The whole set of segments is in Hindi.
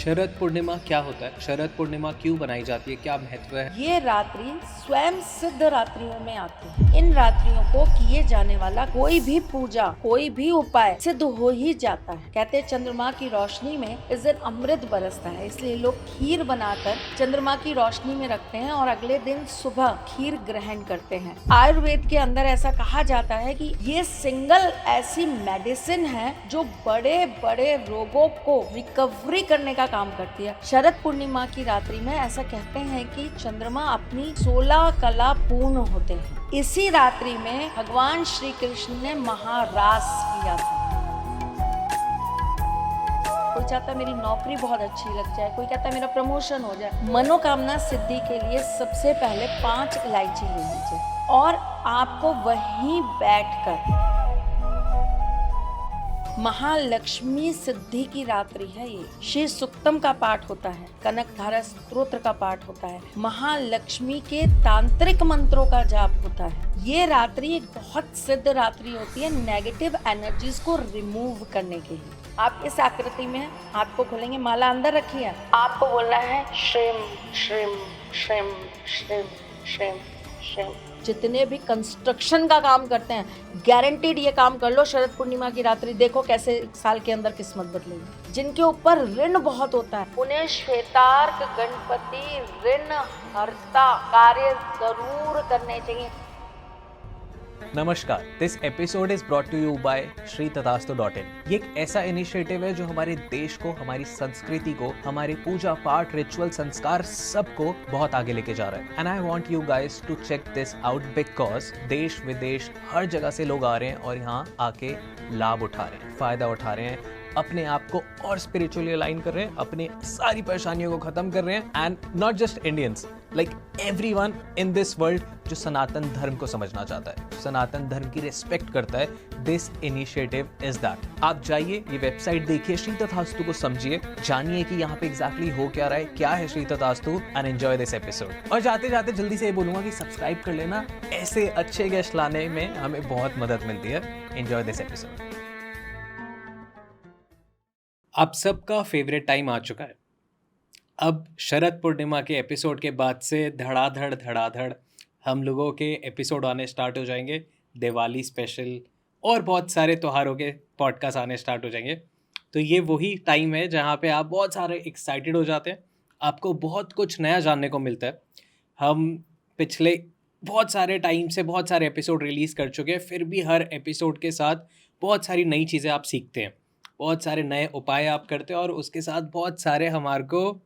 शरद पूर्णिमा क्या होता है? शरद पूर्णिमा क्यों बनाई जाती है? क्या महत्व है? ये रात्रि स्वयं सिद्ध रात्रियों में आती है। इन रात्रियों को किए जाने वाला कोई भी पूजा, कोई भी उपाय सिद्ध हो ही जाता है। कहते हैं चंद्रमा की रोशनी में इस दिन अमृत बरसता है, इसलिए लोग खीर बनाकर चंद्रमा की रोशनी में रखते हैं और अगले दिन सुबह खीर ग्रहण करते हैं। आयुर्वेद के अंदर ऐसा कहा जाता है कि ये सिंगल ऐसी मेडिसिन है जो बड़े बड़े रोगों को रिकवरी करने का काम करती है। शरद पूर्णिमा की रात्रि में ऐसा कहते हैं कि चंद्रमा अपनी 16 कला पूर्ण होते हैं। इसी रात्रि में भगवान श्री कृष्ण ने महारास किया था। कोई चाहता है मेरी नौकरी बहुत अच्छी लग जाए, कोई कहता है मेरा प्रमोशन हो जाए। मनोकामना सिद्धि के लिए सबसे पहले 5 इलायची ले लीजिए और आपको वहीं बैठकर, महालक्ष्मी सिद्धि की रात्रि है ये। श्री सुक्तम का पाठ होता है, कनकधारा स्तोत्र का पाठ होता है, महालक्ष्मी के तांत्रिक मंत्रों का जाप होता है। ये रात्रि एक बहुत सिद्ध रात्रि होती है नेगेटिव एनर्जीज को रिमूव करने के लिए। आप इस आकृति में हाथ को खोलेंगे, माला अंदर रखी है, आपको बोलना है श्रीम श्रीम श्रीम श्रीम श्रीम श्रीम। जितने भी कंस्ट्रक्शन का काम करते हैं, गारंटीड ये काम कर लो शरद पूर्णिमा की रात्रि, देखो कैसे साल के अंदर किस्मत बदलेगी। जिनके ऊपर ऋण बहुत होता है उन्हें श्वेतार्क गणपति ऋण हरता कार्य जरूर करने चाहिए। नमस्कार, this episode is brought to you by श्रीतथास्तु.in। ये एक ऐसा इनिशिएटिव है जो हमारे देश को, हमारी संस्कृति को, हमारे पूजा पाठ, रिचुअल, संस्कार सबको बहुत आगे लेके जा रहा है। And I want you guys to check this out because देश विदेश हर जगह से लोग आ रहे हैं और यहाँ आके लाभ उठा रहे हैं, फायदा उठा रहे हैं, अपने आप को और स्पिरिचुअली अलाइन कर रहे हैं, अपनी सारी परेशानियों को खत्म कर रहे हैं। And not just Indians, like everyone in this world जो सनातन धर्म को समझना चाहता है, सनातन धर्म की रिस्पेक्ट करता है, दिस इनिशिएटिव इज दैट। आप जाइए, ये वेबसाइट देखिए, श्री तथास्तु को समझिए, जानिए कि यहाँ पे एग्जैक्टली हो क्या रहा है, क्या है श्री तथास्तु, एंड एंजॉय दिस एपिसोड। और जाते जाते जल्दी से ये बोलूंगा कि सब्सक्राइब कर लेना, ऐसे अच्छे गेस्ट लाने में हमें बहुत मदद मिलती है। Enjoy this episode. आप सबका फेवरेट टाइम आ चुका है। अब शरद पूर्णिमा के एपिसोड के बाद से धड़ाधड़ हम लोगों के एपिसोड आने स्टार्ट हो जाएंगे, दिवाली स्पेशल और बहुत सारे त्योहारों के पॉडकास्ट आने स्टार्ट हो जाएंगे। तो ये वही टाइम है जहाँ पे आप बहुत सारे एक्साइटेड हो जाते हैं, आपको बहुत कुछ नया जानने को मिलता है। हम पिछले बहुत सारे टाइम से बहुत सारे एपिसोड रिलीज़ कर चुके हैं, फिर भी हर एपिसोड के साथ बहुत सारी नई चीज़ें आप सीखते हैं, बहुत सारे नए उपाय आप करते हैं और उसके साथ बहुत सारे हमारे को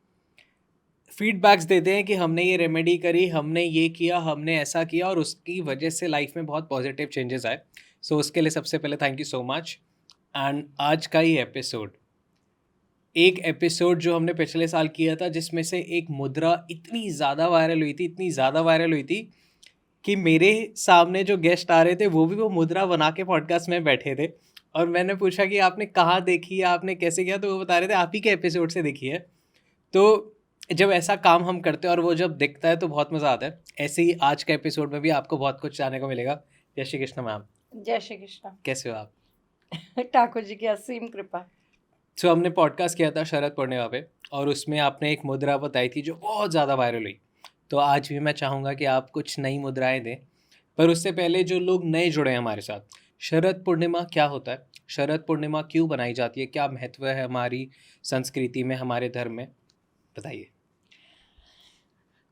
फीडबैक्स देते हैं कि हमने ये रेमेडी करी, हमने ये किया, हमने ऐसा किया और उसकी वजह से लाइफ में बहुत पॉजिटिव चेंजेस आए। सो उसके लिए सबसे पहले thank you so much. And आज का ये एपिसोड, एक एपिसोड जो हमने पिछले साल किया था, जिसमें से एक मुद्रा इतनी ज़्यादा वायरल हुई थी कि मेरे सामने जो गेस्ट आ रहे थे वो भी वो मुद्रा बना के पॉडकास्ट में बैठे थे और मैंने पूछा कि आपने कहाँ देखी है, आपने कैसे किया, तो वो बता रहे थे आप ही के एपिसोड से देखी है। तो जब ऐसा काम हम करते हैं और वो जब दिखता है तो बहुत मज़ा आता है। ऐसे ही आज के एपिसोड में भी आपको बहुत कुछ जानने को मिलेगा। जय श्री कृष्ण मैम। जय श्री कृष्ण। कैसे हो आप? ठाकुर जी की असीम कृपा। सो हमने पॉडकास्ट किया था शरद पूर्णिमा पे और उसमें आपने एक मुद्रा बताई थी जो बहुत ज़्यादा वायरल हुई। तो आज भी मैं चाहूँगा कि आप कुछ नई मुद्राएं दें, पर उससे पहले जो लोग नए जुड़े हैं हमारे साथ, शरद पूर्णिमा क्या होता है? शरद पूर्णिमा क्यों बनाई जाती है? क्या महत्व है हमारी संस्कृति में, हमारे धर्म में? बताइए।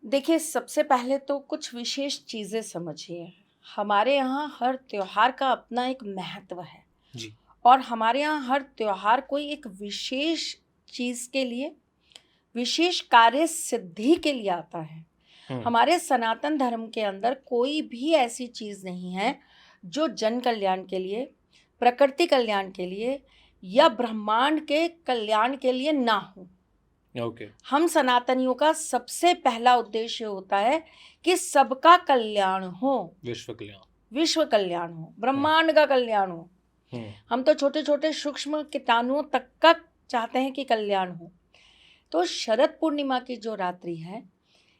देखिए, सबसे पहले तो कुछ विशेष चीज़ें समझिए। हमारे यहाँ हर त्योहार का अपना एक महत्व है जी। और हमारे यहाँ हर त्योहार कोई एक विशेष चीज़ के लिए, विशेष कार्य सिद्धि के लिए आता है। हमारे सनातन धर्म के अंदर कोई भी ऐसी चीज़ नहीं है जो जन कल्याण के लिए, प्रकृति कल्याण के लिए या ब्रह्मांड के कल्याण के लिए ना हो। ओके। हम सनातनियों का सबसे पहला उद्देश्य होता है कि सबका कल्याण हो, विश्व कल्याण हो, ब्रह्मांड का कल्याण हो। हम तो छोटे छोटे सूक्ष्म कीटाणुओं तक का चाहते हैं कि कल्याण हो। तो शरद पूर्णिमा की जो रात्रि है,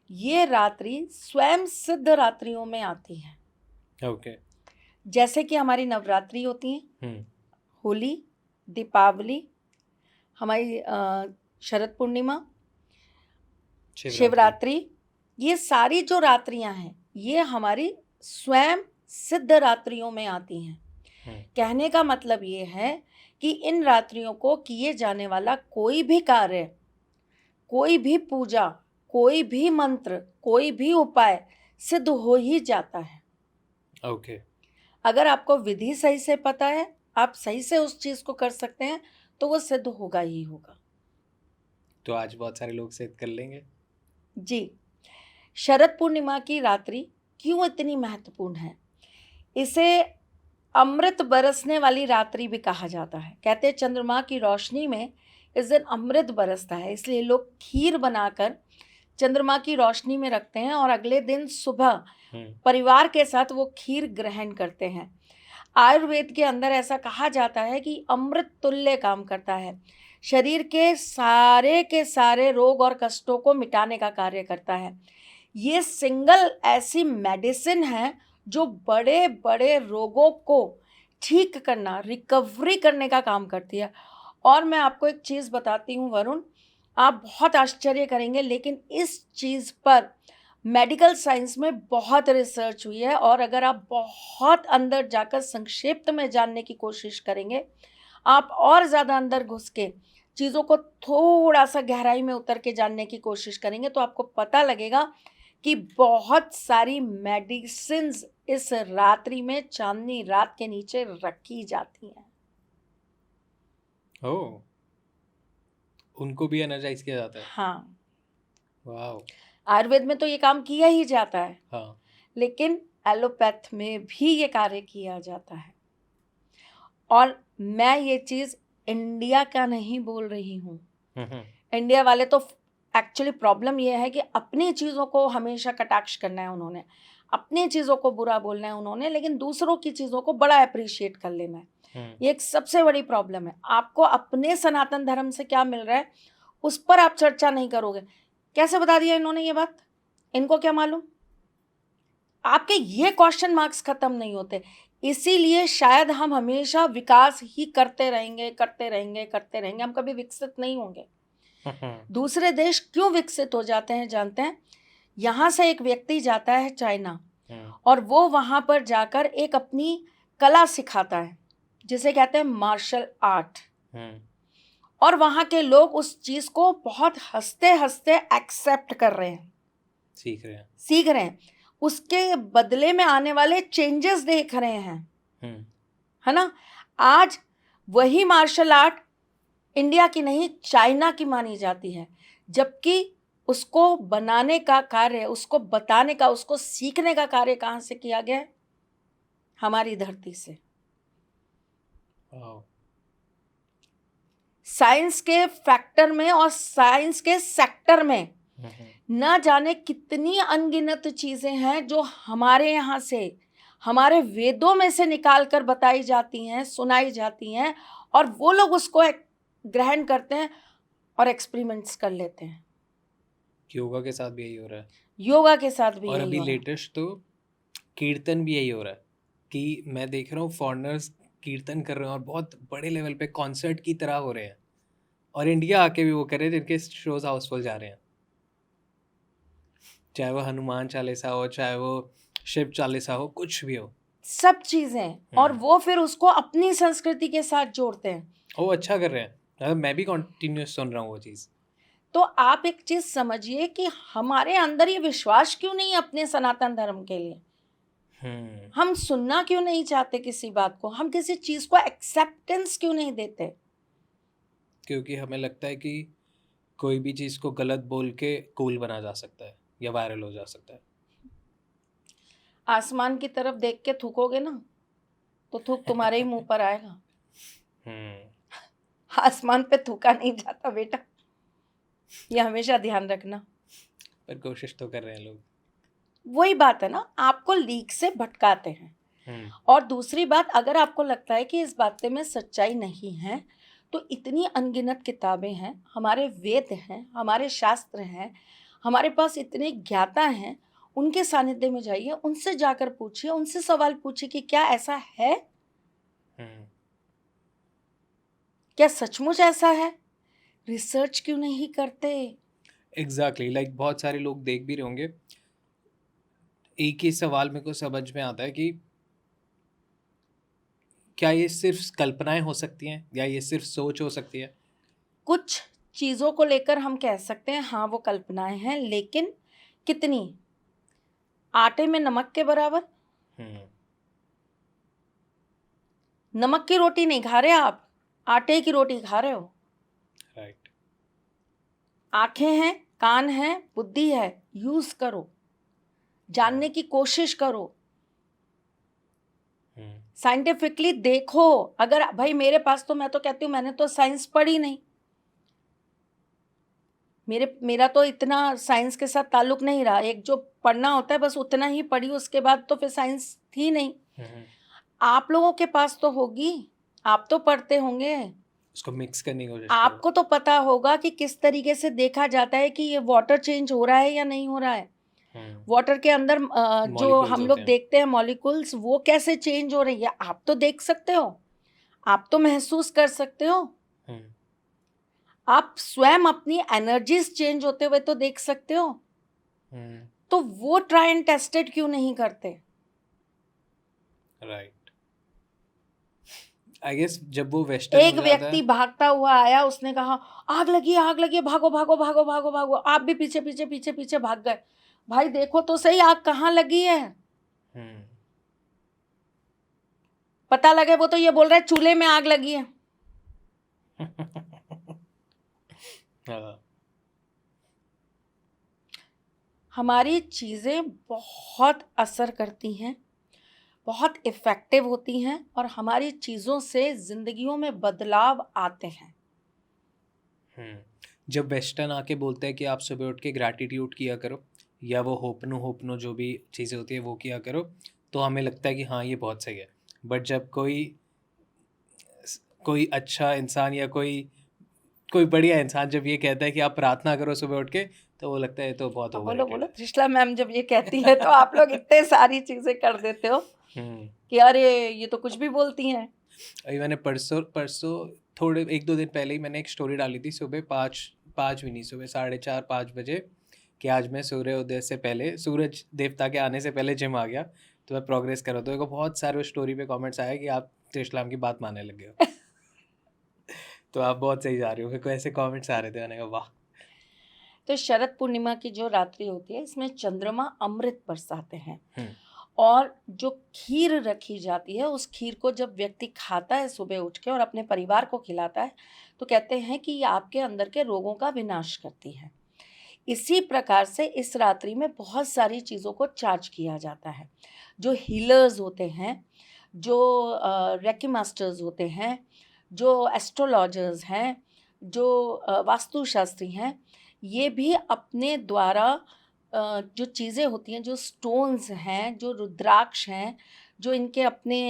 ये रात्रि स्वयं सिद्ध रात्रियों में आती है। ओके। जैसे कि हमारी नवरात्रि होती है, होली, दीपावली, हमारी शरद पूर्णिमा, शिवरात्रि, ये सारी जो रात्रियां हैं ये हमारी स्वयं सिद्ध रात्रियों में आती हैं। कहने का मतलब ये है कि इन रात्रियों को किए जाने वाला कोई भी कार्य, कोई भी पूजा, कोई भी मंत्र, कोई भी उपाय सिद्ध हो ही जाता है। ओके। अगर आपको विधि सही से पता है, आप सही से उस चीज को कर सकते हैं, तो वो सिद्ध होगा ही होगा। तो आज बहुत सारे लोग सिद्ध कर लेंगे। जी, शरद पूर्णिमा की रात्रि क्यों इतनी महत्वपूर्ण है? इसे अमृत बरसने वाली रात्रि भी कहा जाता है। कहते हैं चंद्रमा की रोशनी में इस दिन अमृत बरसता है, इसलिए लोग खीर बनाकर चंद्रमा की रोशनी में रखते हैं और अगले दिन सुबह परिवार के साथ वो खीर ग्रहण करते हैं। आयुर्वेद के अंदर ऐसा कहा जाता है कि अमृत तुल्य काम करता है, शरीर के सारे रोग और कष्टों को मिटाने का कार्य करता है। ये सिंगल ऐसी मेडिसिन है जो बड़े बड़े रोगों को ठीक करना, रिकवरी करने का काम करती है। और मैं आपको एक चीज़ बताती हूँ वरुण, आप बहुत आश्चर्य करेंगे, लेकिन इस चीज़ पर मेडिकल साइंस में बहुत रिसर्च हुई है। और अगर आप बहुत अंदर जाकर संक्षिप्त में जानने की कोशिश करेंगे, आप और ज़्यादा अंदर घुस के चीज़ों को थोड़ा सा गहराई में उतर के जानने की कोशिश करेंगे, तो आपको पता लगेगा कि बहुत सारी मेडिसिन्स इस रात्रि में, चांदनी रात के नीचे रखी जाती हैं। ओह, उनको भी एनर्जाइज किया जाता है? हाँ, वाह। आयुर्वेद में तो ये काम किया ही जाता है। हाँ। लेकिन एलोपैथ में भी ये कार्य किया जाता है। और मैं ये चीज़ इंडिया का नहीं बोल रही हूँ। इंडिया वाले तो एक्चुअली प्रॉब्लम ये है कि अपनी चीज़ों को हमेशा कटाक्ष करना है उन्होंने, अपनी चीज़ों को बुरा बोलना है उन्होंने, लेकिन दूसरों की चीज़ों को बड़ा अप्रिशिएट कर लेना है। ये एक सबसे बड़ी प्रॉब्लम है। आपको अपने सनातन धर्म से क्या मिल रहा है उस पर आप चर्चा नहीं करोगे। कैसे बता दिया इन्होंने ये बात? इनको क्या मालूम? आपके ये क्वेश्चन मार्क्स खत्म नहीं होते। इसीलिए शायद हम हमेशा विकास ही करते रहेंगे, हम कभी विकसित नहीं होंगे। दूसरे देश क्यों विकसित हो जाते हैं जानते हैं? यहाँ से एक व्यक्ति जाता है चाइना और वो वहाँ पर जाकर एक अपनी कला सिखाता है जिसे कहते हैं मार्शल आर्ट, और वहाँ के लोग उस चीज़ को बहुत हंसते हंसते एक्सेप्ट कर रहे हैं, सीख रहे हैं, उसके बदले में आने वाले चेंजेस देख रहे हैं, है ना? आज वही मार्शल आर्ट इंडिया की नहीं, चाइना की मानी जाती है, जबकि उसको बनाने का कार्य, उसको बताने का, उसको सीखने का कार्य कहाँ से किया गया है? हमारी धरती से। साइंस के फैक्टर में और साइंस के सेक्टर में न जाने कितनी अनगिनत चीजें हैं जो हमारे यहाँ से, हमारे वेदों में से निकाल कर बताई जाती हैं, सुनाई जाती हैं, और वो लोग उसको ग्रहण करते हैं और एक्सपेरिमेंट्स कर लेते हैं। योगा के साथ भी यही हो रहा है। योगा के साथ भी और यही अभी हो रहा है। लेटेस्ट तो कीर्तन भी यही हो रहा है कि मैं देख रहा हूँ फॉरेनर्स कीर्तन कर रहे हैं और बहुत बड़े लेवल पे कॉन्सर्ट की तरह हो रहे हैं, और इंडिया आके भी वो कर रहे हैं जिनके शोज हाउसफुल जा रहे हैं, चाहे वो हनुमान चालीसा हो, चाहे वो शिव चालीसा हो, कुछ भी हो, सब चीजें। और वो फिर उसको अपनी संस्कृति के साथ जोड़ते हैं। वो अच्छा कर रहे हैं। मैं भी कंटिन्यूस सुन रहा हूँ वो चीज़। तो आप एक चीज समझिए कि हमारे अंदर ये विश्वास क्यों नहीं है अपने सनातन धर्म के लिए? हम सुनना क्यों नहीं चाहते किसी बात को? हम किसी चीज को एक्सेप्टेंस क्यों नहीं देते? क्योंकि हमें लगता है कि कोई भी चीज़ को गलत बोल के कूल बना जा सकता है या वायरल हो जा सकता है। आसमान की तरफ देख के थूकोगे ना तो थूक तुम्हारे ही मुंह पर आएगा। आसमान पे थूका नहीं जाता बेटा, ये हमेशा ध्यान रखना। पर कोशिश तो कर रहे हैं लोग। वही बात है ना, आपको लीक से भटकाते हैं। और दूसरी बात, अगर आपको लगता है कि इस बात में सच्चाई नहीं है, तो इतनी अनगिनत किताबें हैं, हमारे वेद हैं, हमारे शास्त्र हैं, हमारे पास इतने ज्ञाता हैं, उनके सानिध्य में जाइए, उनसे जाकर पूछिए, उनसे सवाल पूछिए कि क्या ऐसा है? क्या सचमुच ऐसा है? रिसर्च क्यों नहीं करते? एग्जैक्टली लाइक बहुत सारे लोग देख भी रहे होंगे, एक ही सवाल मेरे को समझ में आता है कि क्या ये सिर्फ कल्पनाएं हो सकती हैं या ये सिर्फ सोच हो सकती है? कुछ चीज़ों को लेकर हम कह सकते हैं हाँ वो कल्पनाएं हैं, लेकिन कितनी? आटे में नमक के बराबर। हम्म नमक की रोटी नहीं खा रहे आप, आटे की रोटी खा रहे हो। राइट। आंखें हैं, कान है, बुद्धि है, यूज करो, जानने की कोशिश करो, साइंटिफिकली देखो। अगर भाई मेरे पास तो, मैं तो कहती हूँ मैंने तो साइंस पढ़ी नहीं, मेरा तो इतना साइंस के साथ ताल्लुक नहीं रहा। एक जो पढ़ना होता है बस उतना ही पढ़ी, उसके बाद तो फिर साइंस थी नहीं। आप लोगों के पास तो होगी, आप तो पढ़ते होंगे, उसको मिक्स करने की कोशिश आपको तो पता होगा कि किस तरीके से देखा जाता है कि ये वाटर चेंज हो रहा है या नहीं हो रहा है। वाटर के अंदर जो Molecules हम होते लोग हैं। देखते हैं मॉलिक्यूल्स, वो कैसे चेंज हो रही है आप तो देख सकते हो, आप तो महसूस कर सकते हो, आप स्वयं अपनी एनर्जीज चेंज होते हुए तो देख सकते हो। तो वो ट्राई एंड टेस्टेड क्यों नहीं करते? राइट। आई गेस जब वो वेस्टर्न एक हो जाता व्यक्ति है, भागता हुआ आया, उसने कहा आग लगी आग लगी, भागो भागो भागो भागो भागो, आप भी पीछे पीछे पीछे पीछे भाग गए। भाई देखो तो सही आग कहाँ लगी है, पता लगे वो तो ये बोल रहा है चूल्हे में आग लगी है। हाँ, हमारी चीजें बहुत असर करती हैं, बहुत इफेक्टिव होती हैं, और हमारी चीजों से जिंदगियों में बदलाव आते हैं। जब वेस्टर्न आके बोलते हैं कि आप सुबह उठ के ग्रैटिट्यूड किया करो, या वो होपनो जो भी चीज़ें होती है वो किया करो, तो हमें लगता है कि हाँ ये बहुत सही है। बट जब कोई अच्छा इंसान या कोई बढ़िया इंसान जब ये कहता है कि आप प्रार्थना करो सुबह उठ के, तो वो लगता है तो बहुत बोलो ओवररेटेड बोलो, है। त्रिशला मैम जब ये कहती है तो आप लोग इतने सारी चीजें कर देते हो कि अरे ये तो कुछ भी बोलती हैं। अभी मैंने परसों थोड़े 1-2 दिन पहले ही मैंने एक स्टोरी डाली थी, सुबह 5 भी नहीं, सुबह 4:30-5 बजे, कि आज मैं सूर्योदय से पहले, सूरज देवता के आने से पहले जिम आ गया, तो मैं प्रोग्रेस कर रहा हूँ। तो मेरे को बहुत सारे उस स्टोरी पे कमेंट्स आए कि आप त्रिशलाम की बात मानने लगे हो। तो आप बहुत सही जा रहे हो। मेरे को ऐसे कमेंट्स आ रहे थे, मैंने कहा वाह। तो शरद पूर्णिमा की जो रात्रि होती है, इसमें चंद्रमा अमृत बरसाते हैं, और जो खीर रखी जाती है, उस खीर को जब व्यक्ति खाता है सुबह उठ के और अपने परिवार को खिलाता है, तो कहते हैं कि ये आपके अंदर के रोगों का विनाश करती है। इसी प्रकार से इस रात्रि में बहुत सारी चीज़ों को चार्ज किया जाता है। जो हीलर्स होते हैं, जो रेकी मास्टर्स होते हैं, जो एस्ट्रोलॉजर्स हैं, जो वास्तुशास्त्री हैं, ये भी अपने द्वारा जो चीज़ें होती हैं, जो स्टोन्स हैं, जो रुद्राक्ष हैं, जो इनके अपने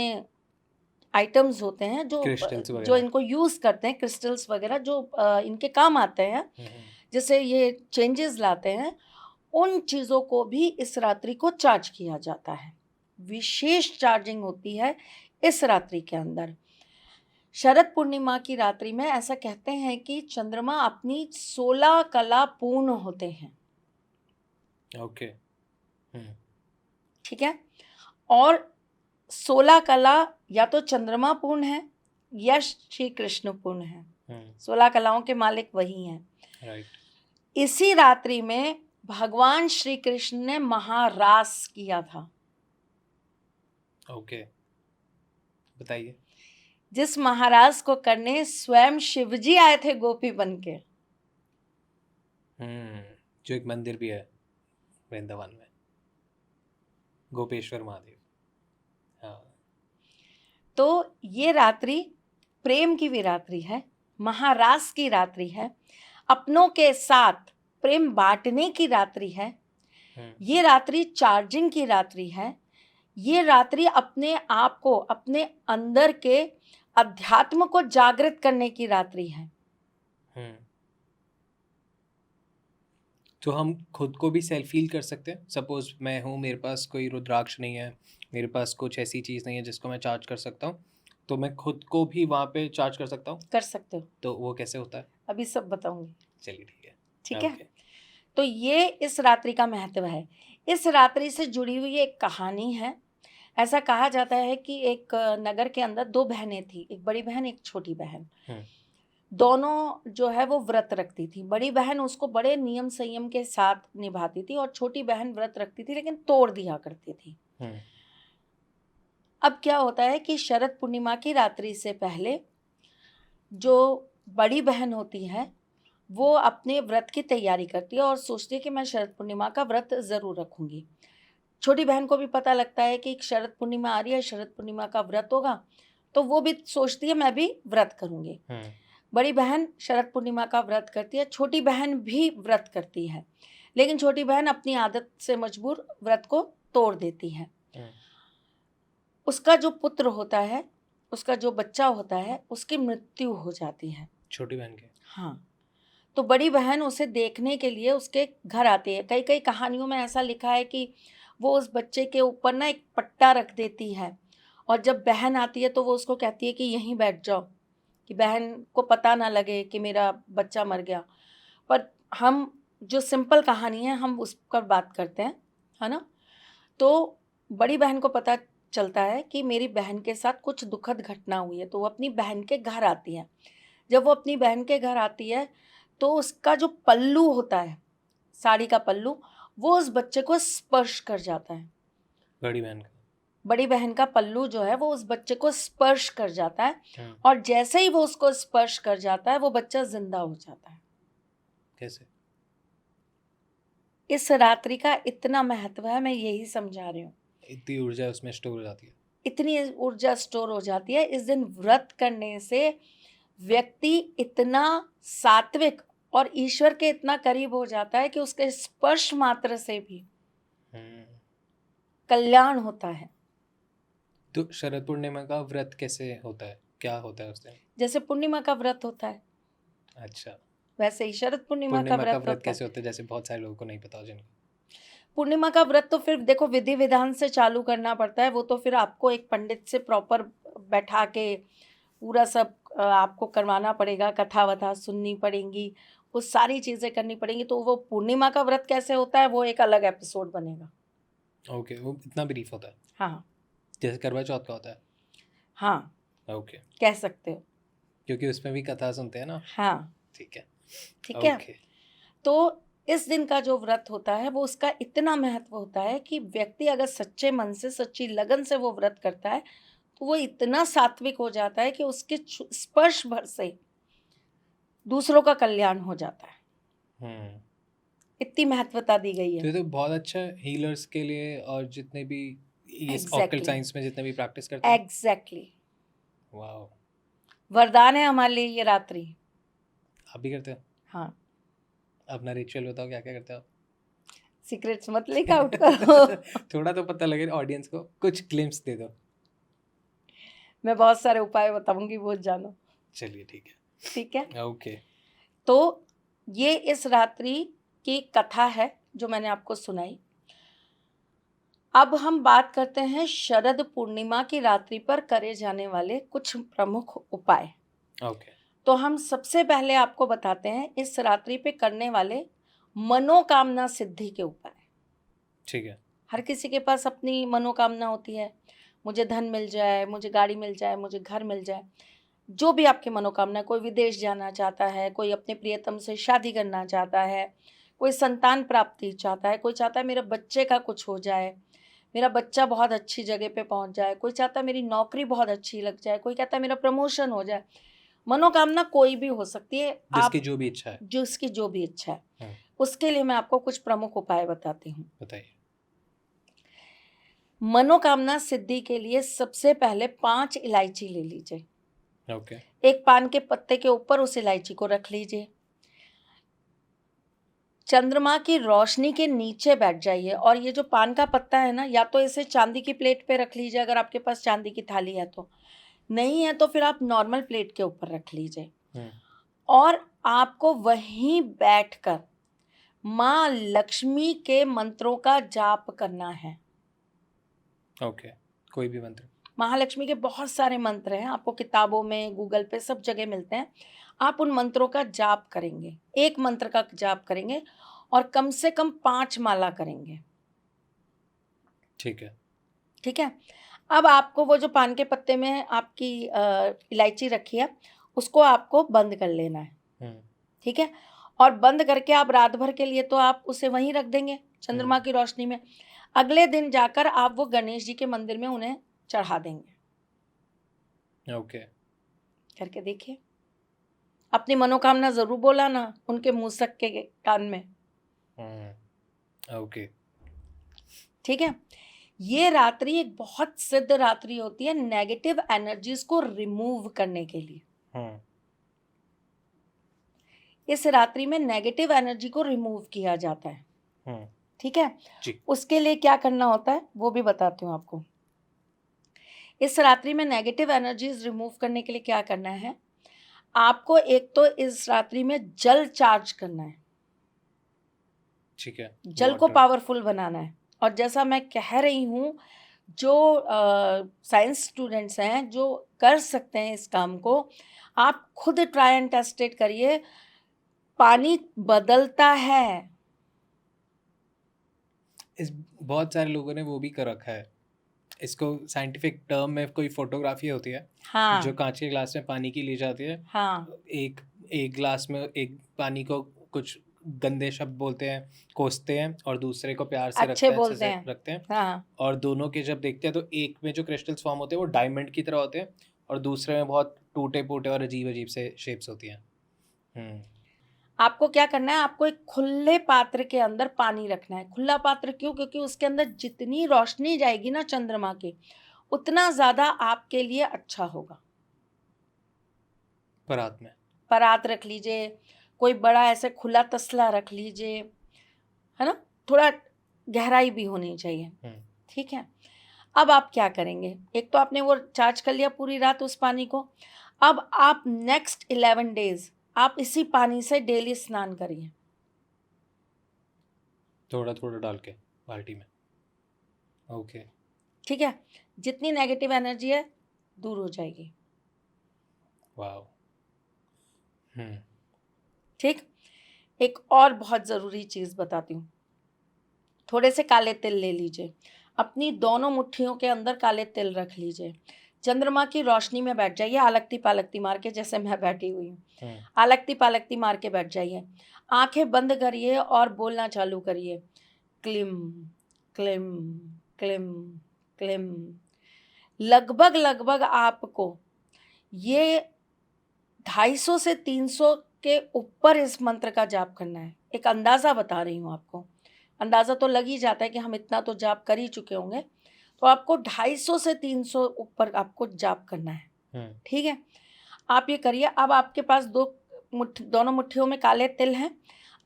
आइटम्स होते हैं, क्रिस्टल्स जो वगैरह। इनको यूज़ करते हैं, क्रिस्टल्स वगैरह जो इनके काम आते हैं, जैसे ये चेंजेस लाते हैं, उन चीज़ों को भी इस रात्रि को चार्ज किया जाता है। विशेष चार्जिंग होती है इस रात्रि के अंदर। शरद पूर्णिमा की रात्रि में ऐसा कहते हैं कि चंद्रमा अपनी 16 कला पूर्ण होते हैं। ओके। ठीक है, और 16 कला या तो चंद्रमा पूर्ण है या श्री कृष्ण पूर्ण है। 16 कलाओं के मालिक वही हैं। राइट। इसी रात्रि में भगवान श्री कृष्ण ने महारास किया था। ओके, बताइए। जिस महारास को करने स्वयं शिवजी आए थे गोपी बनके। जो एक मंदिर भी है वृंदावन में, गोपेश्वर महादेव। हाँ। तो ये रात्रि प्रेम की भी रात्रि है, महारास की रात्रि है, अपनों के साथ प्रेम बांटने की रात्रि है। ये रात्रि चार्जिंग की रात्रि है। ये रात्रि अपने आप को, अपने अंदर के अध्यात्म को जागृत करने की रात्रि है। तो हम खुद को भी सेल्फ फील कर सकते हैं। सपोज मैं हूँ, मेरे पास कोई रुद्राक्ष नहीं है, मेरे पास कुछ ऐसी चीज़ नहीं है जिसको मैं चार्ज कर सकता हूँ, तो मैं खुद को भी वहाँ पे चार्ज कर सकता हूँ। कर सकते हो। तो वो कैसे होता है? अभी सब बताऊंगी। चलिए ठीक है। ठीक है। ओके। तो ये इस रात्रि का महत्व है। इस रात्रि से जुड़ी हुई एक कहानी है। ऐसा कहा जाता है कि एक नगर के अंदर 2 बहनें थी, एक बड़ी बहन एक छोटी बहन। दोनों जो है वो व्रत रखती थी। बड़ी बहन उसको बड़े नियम संयम के साथ निभाती थी और छोटी बहन व्रत रखती थी लेकिन तोड़ दिया करती थी। अब क्या होता है कि शरद पूर्णिमा की रात्रि से पहले जो बड़ी बहन होती है वो अपने व्रत की तैयारी करती है और सोचती है कि मैं शरद पूर्णिमा का व्रत ज़रूर रखूंगी। छोटी बहन को भी पता लगता है कि शरद पूर्णिमा आ रही है, शरद पूर्णिमा का व्रत होगा, तो वो भी सोचती है मैं भी व्रत करूंगी। बड़ी बहन शरद पूर्णिमा का व्रत करती है, छोटी बहन भी व्रत करती है, लेकिन छोटी बहन अपनी आदत से मजबूर व्रत को तोड़ देती है। उसका जो पुत्र होता है, उसका जो बच्चा होता है, उसकी मृत्यु हो जाती है, छोटी बहन के। हाँ। तो बड़ी बहन उसे देखने के लिए उसके घर आती है। कई कई कहानियों में ऐसा लिखा है कि वो उस बच्चे के ऊपर ना एक पट्टा रख देती है और जब बहन आती है तो वो उसको कहती है कि यहीं बैठ जाओ, कि बहन को पता ना लगे कि मेरा बच्चा मर गया। पर हम जो सिंपल कहानी है हम उस पर बात करते हैं, है ना। तो बड़ी बहन को पता चलता है कि मेरी बहन के साथ कुछ दुखद घटना हुई है, तो वो अपनी बहन के घर आती है। जब वो अपनी बहन के घर आती है तो उसका जो पल्लू होता है, साड़ी का पल्लू, वो उस बच्चे को स्पर्श कर जाता है। बड़ी बहन का पल्लू जो है वो उस बच्चे को स्पर्श कर जाता है और जैसे ही वो उसको स्पर्श कर जाता है वो बच्चा जिंदा हो जाता है। कैसे? इस रात्रि का इतना महत्व है, मैं यही समझा रही हूँ। इतनी ऊर्जा उसमें स्टोर हो जाती है, इतनी ऊर्जा स्टोर हो जाती है। इस दिन व्रत करने से व्यक्ति इतना सात्विक और ईश्वर के इतना करीब हो जाता है कि उसके स्पर्श मात्र से भी कल्याण होता है। तो शरद पूर्णिमा का व्रत कैसे होता है, क्या होता है उस दिन? जैसे पूर्णिमा का व्रत होता है, अच्छा, वैसे ही शरद पूर्णिमा का व्रत कैसे होता है? जैसे बहुत सारे लोगों को नहीं पता जिनको। पूर्णिमा का व्रत तो फिर देखो विधि विधान से चालू करना पड़ता है। वो तो फिर आपको एक पंडित से प्रॉपर बैठा के पूरा सब आपको करवाना पड़ेगा, कथा वथा सुननी पड़ेंगी, वो सारी चीज़ें करनी पड़ेंगी। तो वो पूर्णिमा का व्रत कैसे होता है वो एक अलग एपिसोड बनेगा। ओके, वो इतना ब्रीफ होता है? हाँ, जैसे करवा चौथ का होता है? हाँ, ओके, कह सकते हो, क्योंकि उसमें भी कथा सुनते हैं ना। हाँ, ठीक है, ठीक है। तो इस दिन का जो व्रत होता है वो उसका इतना महत्व होता है कि व्यक्ति अगर सच्चे मन से, सच्ची लगन से वो व्रत करता है तो वो इतना सात्विक हो जाता है कि उसके स्पर्श भर से दूसरों का कल्याण हो जाता है। इतनी महत्वता दी गई है। तो ये तो बहुत अच्छा हीलर्स के लिए और जितने भी ये ऑक्कल्ट साइंस में जितने भी प्रैक्टिस करते हैं। एग्जैक्टली, वाओ, वरदान है हमारे लिए ये रात्रि। आप भी करते हो? हाँ। अपना रिचुअल बताओ, क्या क्या करते हो आप? सीक्रेट्स मत लीक आउट करो। थोड़ा तो पता लगे ऑडियंस को, कुछ ग्लिम्स दे दो। मैं बहुत सारे उपाय बताऊंगी, वो जानो। चलिए ठीक है। ठीक है, ओके। तो ये इस रात्रि की कथा है जो मैंने आपको सुनाई। अब हम बात करते हैं शरद पूर्णिमा की रात्रि पर करे जाने वाले कुछ प्रमुख उपाय। ओके। तो हम सबसे पहले आपको बताते हैं इस रात्रि पे करने वाले मनोकामना सिद्धि के उपाय। ठीक है। हर किसी के पास अपनी मनोकामना होती है, मुझे धन मिल जाए, मुझे गाड़ी मिल जाए, मुझे घर मिल जाए, जो भी आपकी मनोकामना है। कोई विदेश जाना चाहता है, कोई अपने प्रियतम से शादी करना चाहता है, कोई संतान प्राप्ति चाहता है, कोई चाहता है मेरे बच्चे का कुछ हो जाए, मेरा बच्चा बहुत अच्छी जगह पे पहुंच जाए, कोई चाहता है मेरी नौकरी बहुत अच्छी लग जाए, कोई कहता है मेरा प्रमोशन हो जाए। मनोकामना कोई भी हो सकती है, जिसकी जो भी इच्छा है, जिसकी जो भी इच्छा है। उसके लिए मैं आपको कुछ प्रमुख उपाय बताती हूँ। बताइए। मनोकामना सिद्धि के लिए सबसे पहले 5 इलायची ले लीजिए। ओके। एक पान के पत्ते के ऊपर उस इलायची को रख लीजिए। चंद्रमा की रोशनी के नीचे बैठ जाइए और ये जो पान का पत्ता है ना, या तो इसे चांदी की प्लेट पे रख लीजिए अगर आपके पास चांदी की थाली है तो, नहीं है तो फिर आप नॉर्मल प्लेट के ऊपर रख लीजिए। और आपको वहीं बैठकर माँ लक्ष्मी के मंत्रों का जाप करना है। ओके, कोई भी मंत्र? महालक्ष्मी के बहुत सारे मंत्र हैं, आपको किताबों में, गूगल पे सब जगह मिलते हैं। आप उन मंत्रों का जाप करेंगे, एक मंत्र का जाप करेंगे और कम से कम 5 माला करेंगे। ठीक है। ठीक है। अब आपको वो जो पान के पत्ते में आपकी इलायची रखी है, उसको आपको बंद कर लेना है। हम्म। ठीक है। और बंद करके आप रात भर के लिए तो आप उसे वहीं रख देंगे चंद्रमा की रोशनी में। अगले दिन जाकर आप वो गणेश जी के मंदिर में उन्हें चढ़ा देंगे। ओके। करके देखिए, अपनी मनोकामना जरूर बोलाना उनके मुंह के कान में। ओके। ठीक है। ये रात्रि एक बहुत सिद्ध रात्रि होती है नेगेटिव एनर्जीज को रिमूव करने के लिए। इस रात्रि में नेगेटिव एनर्जी को रिमूव किया जाता है। ठीक है जी। उसके लिए क्या करना होता है वो भी बताती हूँ आपको। इस रात्रि में नेगेटिव एनर्जीज रिमूव करने के लिए क्या करना है, आपको एक तो इस रात्रि में जल चार्ज करना है। ठीक है। जल को पावरफुल बनाना है। और जैसा मैं कह रही हूँ, जो साइंस स्टूडेंट्स हैं जो कर सकते हैं इस काम को, आप खुद ट्राई एंड टेस्टेड करिए। पानी बदलता है। इस बहुत सारे लोगों ने वो भी कर रखा है, इसको साइंटिफिक टर्म में कोई फोटोग्राफी होती है। हाँ जो कांच के ग्लास में पानी की ली जाती है। हाँ एक एक ग्लास में एक पानी को कुछ गंदे शब्द बोलते हैं, कोसते हैं, और दूसरे को प्यार से अच्छे अच्छे बोलते से हैं। रखते हैं। हाँ और दोनों के जब देखते हैं तो एक में जो क्रिस्टल्स फॉर्म होते हैं वो डायमंड की तरह होते हैं, और दूसरे में बहुत टूटे फूटे और अजीब अजीब से शेप्स होती हैं। आपको क्या करना है, आपको एक खुले पात्र के अंदर पानी रखना है। खुला पात्र क्यों? क्योंकि उसके अंदर जितनी रोशनी जाएगी ना चंद्रमा की, उतना ज्यादा आपके लिए अच्छा होगा। परात में परात रख लीजिए, कोई बड़ा ऐसे खुला तसला रख लीजिए, है ना, थोड़ा गहराई भी होनी चाहिए। ठीक है। अब आप क्या करेंगे, एक तो आपने वो चार्ज कर लिया पूरी रात उस पानी को। अब आप नेक्स्ट 11 डेज आप इसी पानी से डेली स्नान करिए, थोड़ा थोड़ा डाल के बाल्टी में। ओके। ठीक है। जितनी नेगेटिव एनर्जी है दूर हो जाएगी। वाओ। ठीक। एक और बहुत ज़रूरी चीज़ बताती हूँ। थोड़े से काले तिल ले लीजिए, अपनी दोनों मुट्ठियों के अंदर काले तिल रख लीजिए। चंद्रमा की रोशनी में बैठ जाइए, आलकती पालकती मार के, जैसे मैं बैठी हुई हूँ। आलकती पालकती मार के बैठ जाइए, आंखें बंद करिए और बोलना चालू करिए, क्लिम क्लिम क्लिम क्लिम। लगभग लगभग आपको ये 250 से 300 के ऊपर इस मंत्र का जाप करना है। एक अंदाज़ा बता रही हूँ आपको, अंदाज़ा तो लग ही जाता है कि हम इतना तो जाप कर ही चुके होंगे। तो आपको 250 से 300 ऊपर आपको जाप करना है। ठीक है। आप ये करिए। अब आपके पास दोनों मुट्ठियों में काले तिल हैं।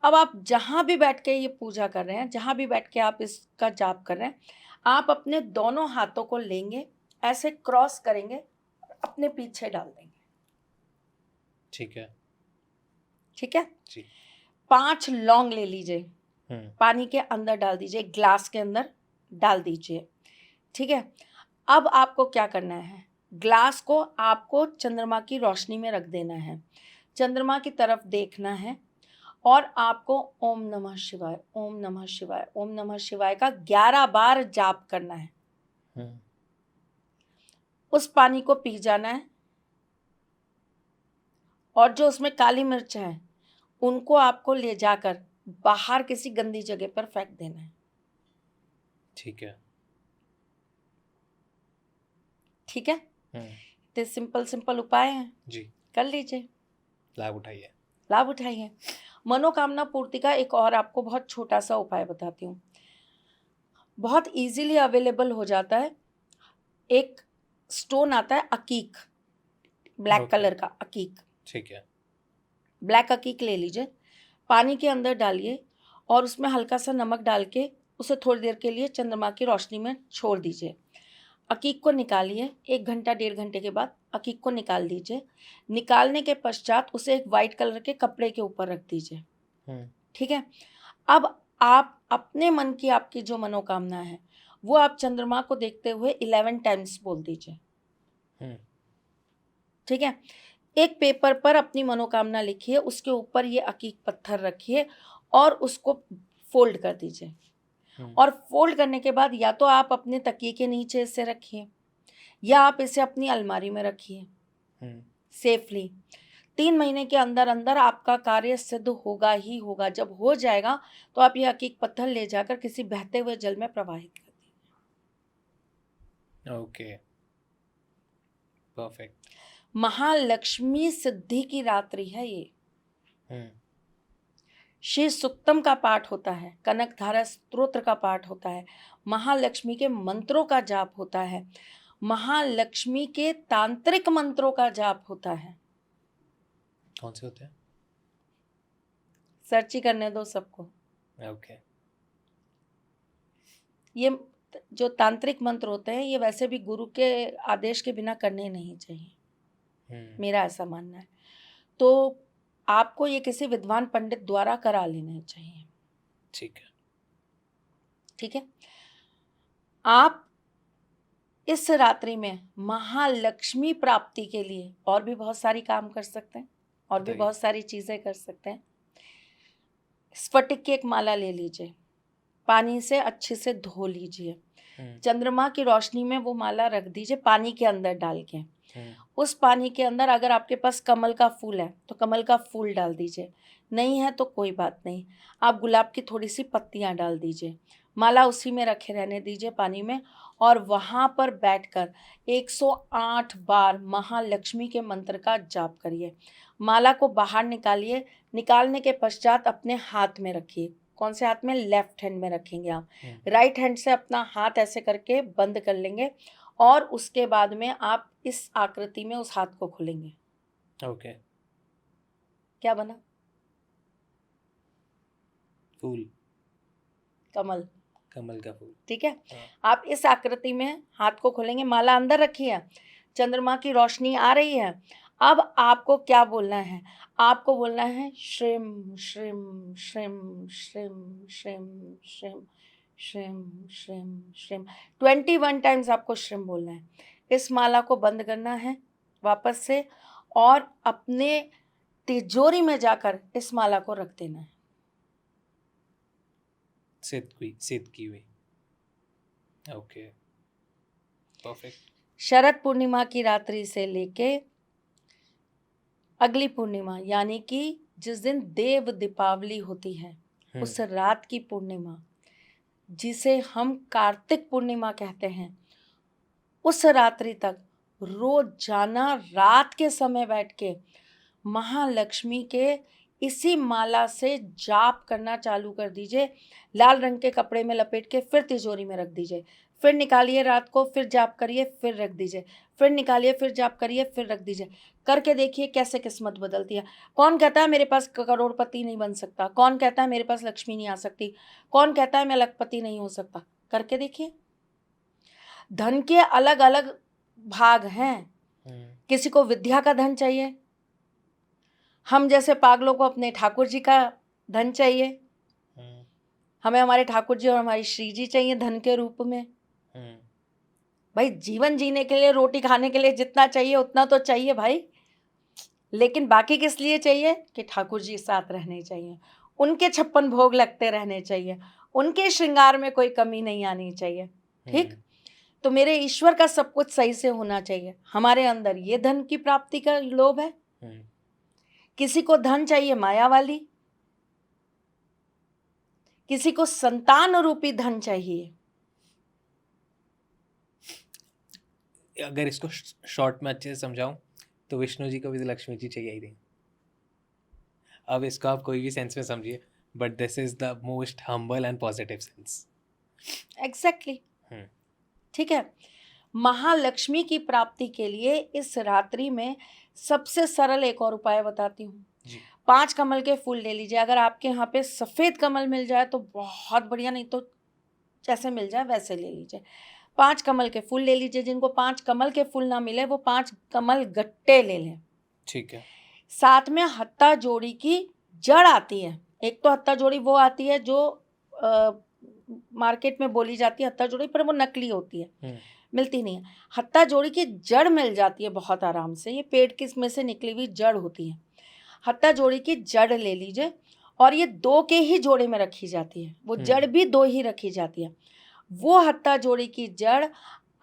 अब आप जहाँ भी बैठ के ये पूजा कर रहे हैं, जहाँ भी बैठ के आप इसका जाप कर रहे हैं, आप अपने दोनों हाथों को लेंगे, ऐसे क्रॉस करेंगे, अपने पीछे डाल देंगे। ठीक है। ठीक है जी। 5 लौंग ले लीजिए, पानी के अंदर डाल दीजिए, ग्लास के अंदर डाल दीजिए। ठीक है। अब आपको क्या करना है, ग्लास को आपको चंद्रमा की रोशनी में रख देना है, चंद्रमा की तरफ देखना है, और आपको ओम नमः शिवाय, ओम नमः शिवाय, ओम नमः शिवाय का 11 बार जाप करना है। उस पानी को पी जाना है, और जो उसमें काली मिर्च है उनको आपको ले जाकर बाहर किसी गंदी जगह पर फेंक देना है। ठीक है। ठीक है। तो सिंपल उपाय हैं जी, कर लीजिए, लाभ उठाइए, लाभ उठाइए। मनोकामना पूर्ति का एक और आपको बहुत छोटा सा उपाय बताती हूँ, बहुत इजीली अवेलेबल हो जाता है। एक स्टोन आता है अकीक, ब्लैक कलर का अकीक। ठीक है। ब्लैक अकीक ले लीजिए, पानी के अंदर डालिए, और उसमें हल्का सा नमक डाल के उसे थोड़ी देर के लिए चंद्रमा की रोशनी में छोड़ दीजिए। अकीक को निकालिए, 1 घंटा 1.5 घंटे के बाद अकीक को निकाल दीजिए। निकालने के पश्चात उसे एक वाइट कलर के कपड़े के ऊपर रख दीजिए। ठीक है। अब आप अपने मन की, आपकी जो मनोकामना है वो आप चंद्रमा को देखते हुए 11 टाइम्स बोल दीजिए। ठीक है। एक पेपर पर अपनी मनोकामना लिखिए, उसके ऊपर ये अकीक पत्थर रखिए और उसको फोल्ड कर दीजिए। और फोल्ड करने के बाद या तो आप अपने तकिए के नीचे इसे रखिए या आप इसे अपनी अलमारी में रखिए सेफली। 3 महीने के अंदर अंदर आपका कार्य सिद्ध होगा ही होगा। जब हो जाएगा तो आप ये अकीक पत्थर ले जाकर किसी बहते हुए जल में प्रवाहित कर दीजिए। Okay, perfect. महालक्ष्मी सिद्धि की रात्रि है ये। हम्म श्री सुक्तम का पाठ होता है, कनकधारा स्तोत्र का पाठ होता है, महालक्ष्मी के मंत्रों का जाप होता है, महालक्ष्मी के तांत्रिक मंत्रों का जाप होता है। कौन से होते हैं? सर्च ही करने दो सबको। ओके। ये जो तांत्रिक मंत्र होते हैं ये वैसे भी गुरु के आदेश के बिना करने नहीं चाहिए, मेरा ऐसा मानना है। तो आपको ये किसी विद्वान पंडित द्वारा करा लेने चाहिए। ठीक है। ठीक है। आप इस रात्रि में महालक्ष्मी प्राप्ति के लिए और भी बहुत सारी काम कर सकते हैं और भी बहुत सारी चीजें कर सकते हैं। स्फटिक की एक माला ले लीजिए, पानी से अच्छे से धो लीजिए, चंद्रमा की रोशनी में वो माला रख दीजिए पानी के अंदर डाल के। उस पानी के अंदर अगर आपके पास कमल का फूल है तो कमल का फूल डाल दीजिए, नहीं है तो कोई बात नहीं, आप गुलाब की थोड़ी सी पत्तियां डाल दीजिए, माला उसी में रखे रहने दीजिए पानी में, और वहाँ पर बैठकर 108 बार महालक्ष्मी के मंत्र का जाप करिए। माला को बाहर निकालिए, निकालने के पश्चात अपने हाथ में रखिए। कौन से हाथ में? लेफ्ट हैंड में रखेंगे आप। राइट हैंड से अपना हाथ ऐसे करके बंद कर लेंगे और उसके बाद में आप इस आकृति में उस हाथ को खोलेंगे। ओके। क्या बना? फूल, कमल, कमल का फूल। ठीक है। आप इस आकृति में हाथ को खोलेंगे, माला अंदर रखी है, चंद्रमा की रोशनी आ रही है। अब आपको क्या बोलना है? आपको बोलना है श्रीम श्रीम श्रीम श्रीम श्रीम श्रीम श्रीम श्रीम श्रीम। 21 टाइम्स आपको श्रीम बोलना है। इस माला को बंद करना है वापस से और अपने तिजोरी में जाकर इस माला को रख देना है। सिद्ध की हुई। Okay, perfect. शरद पूर्णिमा की रात्रि से लेके अगली पूर्णिमा यानी कि जिस दिन देव दीपावली होती है उस रात की पूर्णिमा, जिसे हम कार्तिक पूर्णिमा कहते हैं, उस रात्रि तक रोजाना रात के समय बैठ के महालक्ष्मी के इसी माला से जाप करना चालू कर दीजिए। लाल रंग के कपड़े में लपेट के फिर तिजोरी में रख दीजिए, फिर निकालिए रात को, फिर जाप करिए, फिर रख दीजिए, फिर निकालिए, फिर जाप करिए, फिर रख दीजिए। करके देखिए कैसे किस्मत बदलती है। कौन कहता है मेरे पास करोड़पति नहीं बन सकता? कौन कहता है मेरे पास लक्ष्मी नहीं आ सकती? कौन कहता है मैं लखपति नहीं हो सकता? करके देखिए। धन के अलग अलग भाग हैं। किसी को विद्या का धन चाहिए, हम जैसे पागलों को अपने ठाकुर जी का धन चाहिए, हमें हमारे ठाकुर जी और हमारी श्री जी चाहिए धन के रूप में। भाई जीवन जीने के लिए, रोटी खाने के लिए जितना चाहिए उतना तो चाहिए भाई, लेकिन बाकी किस लिए चाहिए? कि ठाकुर जी साथ रहने चाहिए, उनके 56 भोग लगते रहने चाहिए, उनके श्रृंगार में कोई कमी नहीं आनी चाहिए। ठीक, तो मेरे ईश्वर का सब कुछ सही से होना चाहिए। हमारे अंदर ये धन की प्राप्ति का लोभ है। किसी को धन चाहिए माया वाली, किसी को संतान रूपी धन चाहिए। अगर इसको शॉर्ट में अच्छे से समझाऊं तो विष्णु जी को भी लक्ष्मी जी चाहिए ही नहीं। अब इसको आप कोई भी सेंस में समझिए, but this is the most humble and positive sense. Exactly. ठीक है। महालक्ष्मी की प्राप्ति के लिए इस रात्रि में सबसे सरल एक और उपाय बताती हूँ। 5 कमल के फूल ले लीजिए। अगर आपके यहाँ पे सफ़ेद कमल मिल जाए तो बहुत बढ़िया, नहीं तो जैसे मिल जाए वैसे ले लीजिए। 5 कमल के फूल ले लीजिए। जिनको 5 कमल के फूल ना मिले वो 5 कमल गट्टे ले लें। ठीक है। साथ में हत्ता जोड़ी की जड़ आती है। एक तो हत्ता जोड़ी वो आती है जो मार्केट में बोली जाती है हत्ता जोड़ी, पर वो नकली होती है। मिलती नहीं है। हत्ता जोड़ी की जड़ मिल जाती है बहुत आराम से, ये पेट की में से निकली हुई जड़ होती है। हत्ता जोड़ी की जड़ ले लीजिए, और ये 2 के ही जोड़े में रखी जाती है, वो जड़ भी 2 ही रखी जाती है। वो हत्ता जोड़ी की जड़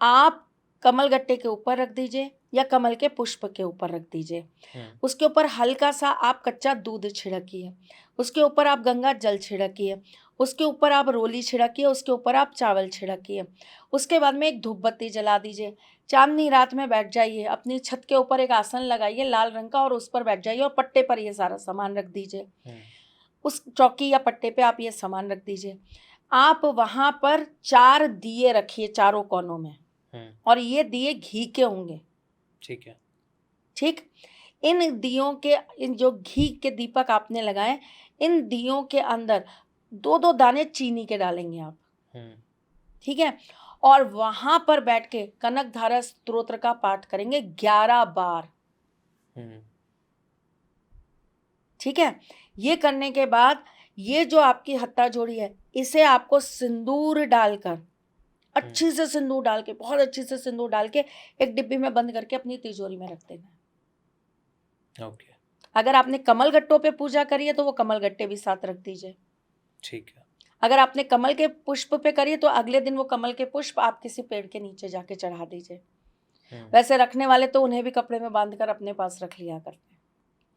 आप कमल गट्टे के ऊपर रख दीजिए या कमल के पुष्प के ऊपर रख दीजिए। उसके ऊपर हल्का सा आप कच्चा दूध छिड़किए, उसके ऊपर आप गंगा जल छिड़किए, उसके ऊपर आप रोली छिड़किए, उसके ऊपर आप चावल छिड़किए। उसके बाद में एक धूप बत्ती जला दीजिए। चांदनी रात में बैठ जाइए, अपनी छत के ऊपर एक आसन लगाइए लाल रंग का, और उस पर बैठ जाइए और पट्टे पर ये सारा सामान रख दीजिए। उस चौकी या पट्टे पे आप ये सामान रख दीजिए। आप वहाँ पर 4 दिए रखिए चारों कोनों में, और ये दिए घी के होंगे। ठीक है। ठीक, इन दियों के, इन जो घी के दीपक आपने लगाए, इन दियों के अंदर 2-2 दाने चीनी के डालेंगे आप। ठीक है, और वहां पर बैठ के कनक धारा स्तोत्र का पाठ करेंगे 11 बार। ठीक है, ये करने के बाद ये जो आपकी हत्ता जोड़ी है, इसे आपको सिंदूर डालकर, अच्छी से सिंदूर डाल के, बहुत अच्छी से सिंदूर डाल के एक डिब्बी में बंद करके अपनी तिजोरी में रख देना। ओके। अगर आपने कमल गट्टों पे पूजा करी है तो वो कमल गट्टे भी साथ रख दीजिए। ठीक है। अगर आपने कमल के पुष्प पे करी है तो अगले दिन वो कमल के पुष्प आप किसी पेड़ के नीचे जाके चढ़ा दीजिए। वैसे रखने वाले तो उन्हें भी कपड़े में बांध कर अपने पास रख लिया करते हैं।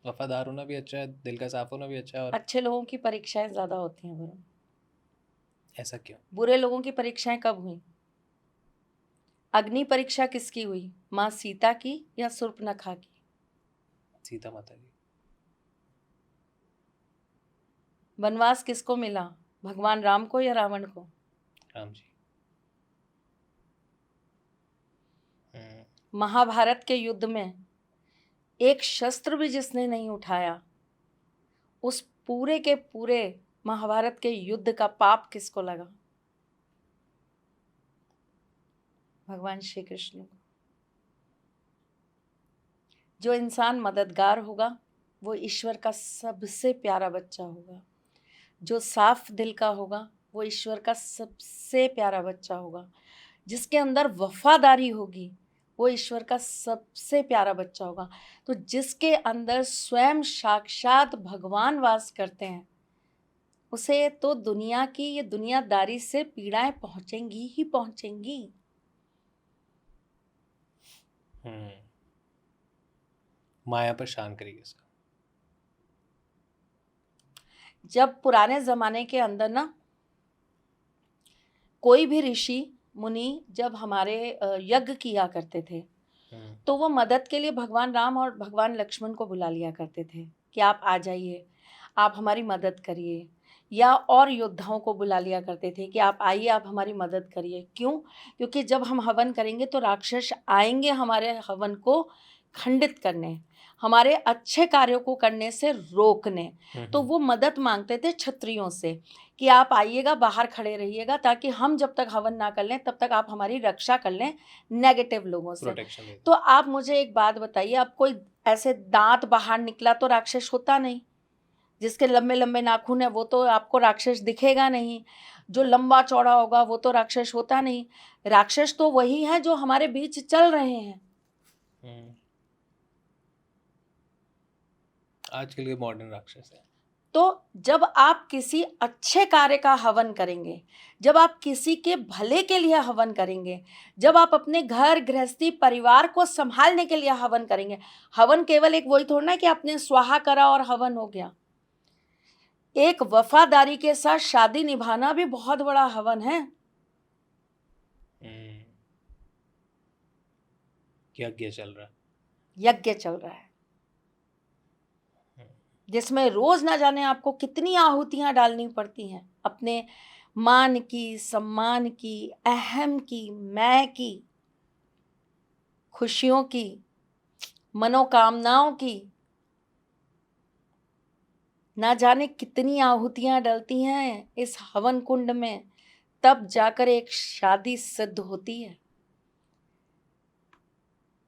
वफादार होना भी अच्छा है, दिल का साफ होना भी अच्छा है। और अच्छे लोगों की परीक्षाएं ज्यादा होती हैं वरुण। ऐसा क्यों? बुरे लोगों की परीक्षाएं कब हुई? अग्नि परीक्षा किसकी हुई? माँ सीता की या शूर्पणखा की? सीता माता की। वनवास किसको मिला? भगवान राम को या रावण को? राम जी। महाभारत के युद्ध में एक शस्त्र भी जिसने नहीं उठाया, उस पूरे के पूरे महाभारत के युद्ध का पाप किसको लगा? भगवान श्री कृष्ण को। जो इंसान मददगार होगा वो ईश्वर का सबसे प्यारा बच्चा होगा। जो साफ दिल का होगा वो ईश्वर का सबसे प्यारा बच्चा होगा। जिसके अंदर वफादारी होगी वो ईश्वर का सबसे प्यारा बच्चा होगा। तो जिसके अंदर स्वयं साक्षात भगवान वास करते हैं, उसे तो दुनिया की ये दुनियादारी से पीड़ाएं पहुंचेंगी ही पहुंचेंगी। माया पर शान करेगी इसका। जब पुराने जमाने के अंदर ना कोई भी ऋषि मुनि जब हमारे यज्ञ किया करते थे, तो वो मदद के लिए भगवान राम और भगवान लक्ष्मण को बुला लिया करते थे कि आप आ जाइए, आप हमारी मदद करिए। या और योद्धाओं को बुला लिया करते थे कि आप आइए, आप हमारी मदद करिए। क्यों? क्योंकि जब हम हवन करेंगे तो राक्षस आएंगे हमारे हवन को खंडित करने, हमारे अच्छे कार्यों को करने से रोकने। तो वो मदद मांगते थे क्षत्रियों से कि आप आइएगा, बाहर खड़े रहिएगा, ताकि हम जब तक हवन ना कर लें तब तक आप हमारी रक्षा कर लें नेगेटिव लोगों से। तो आप मुझे एक बात बताइए, अब कोई ऐसे दांत बाहर निकला तो राक्षस होता नहीं। जिसके लंबे लंबे नाखून है वो तो आपको राक्षस दिखेगा नहीं। जो लंबा चौड़ा होगा वो तो राक्षस होता नहीं। राक्षस तो वही है जो हमारे बीच चल रहे हैं। आज के लिए मॉडर्न राक्षस है। तो जब आप किसी अच्छे कार्य का हवन करेंगे, जब आप किसी के भले के लिए हवन करेंगे, जब आप अपने घर गृहस्थी परिवार को संभालने के लिए हवन करेंगे, हवन केवल एक वही थोड़ा ना कि आपने स्वाहा करा और हवन हो गया। एक वफादारी के साथ शादी निभाना भी बहुत बड़ा हवन है। यज्ञ चल रहा है, यज्ञ चल रहा है, जिसमें रोज ना जाने आपको कितनी आहुतियां डालनी पड़ती हैं, अपने मान की, सम्मान की, अहम की, मैं की, खुशियों की, मनोकामनाओं की। ना जाने कितनी आहुतियां डलती हैं इस हवन कुंड में, तब जाकर एक शादी सिद्ध होती है,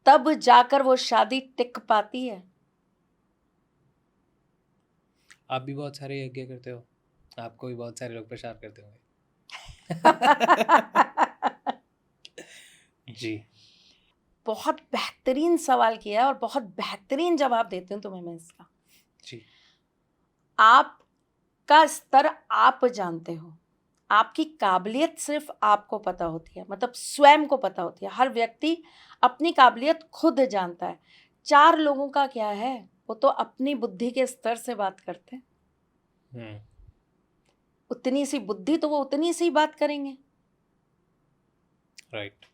तब जाकर वो शादी टिक पाती है। आप भी बहुत सारे यज्ञ करते हो, आपको भी बहुत सारे लोग प्रचार करते होंगे। जी। बहुत बेहतरीन सवाल किया है और बहुत बेहतरीन जवाब देती हूँ तुम्हें मैं इसका। जी। आपका स्तर आप जानते हो, आपकी काबिलियत सिर्फ आपको पता होती है, मतलब स्वयं को पता होती है। हर व्यक्ति अपनी काबिलियत खुद जानता है। 4 लोगों का क्या है, वो तो अपनी बुद्धि के स्तर से बात करते हैं। हम्म। उतनी सी बुद्धि तो वो उतनी सी बात करेंगे। राइट।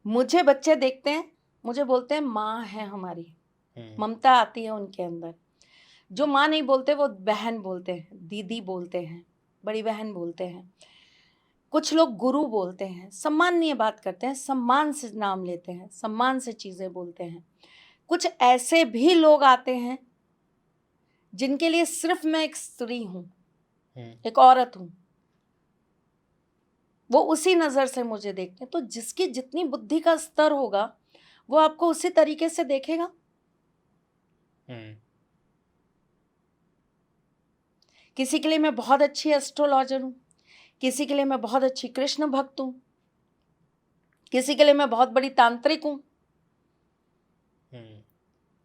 मुझे बच्चे देखते हैं, मुझे बोलते हैं माँ है हमारी, ममता आती है उनके अंदर। जो माँ नहीं बोलते वो बहन बोलते हैं, दीदी बोलते हैं, बड़ी बहन बोलते हैं। कुछ लोग गुरु बोलते हैं, सम्माननीय बात करते हैं, सम्मान से नाम लेते हैं, सम्मान से चीजें बोलते हैं। कुछ ऐसे भी लोग आते हैं जिनके लिए सिर्फ मैं एक स्त्री हूं, एक औरत हूं, वो उसी नजर से मुझे देखते हैं। तो जिसकी जितनी बुद्धि का स्तर होगा वो आपको उसी तरीके से देखेगा। किसी के लिए मैं बहुत अच्छी एस्ट्रोलॉजर हूं, किसी के लिए मैं बहुत अच्छी कृष्ण भक्त हूं, किसी के लिए मैं बहुत बड़ी तांत्रिक हूं,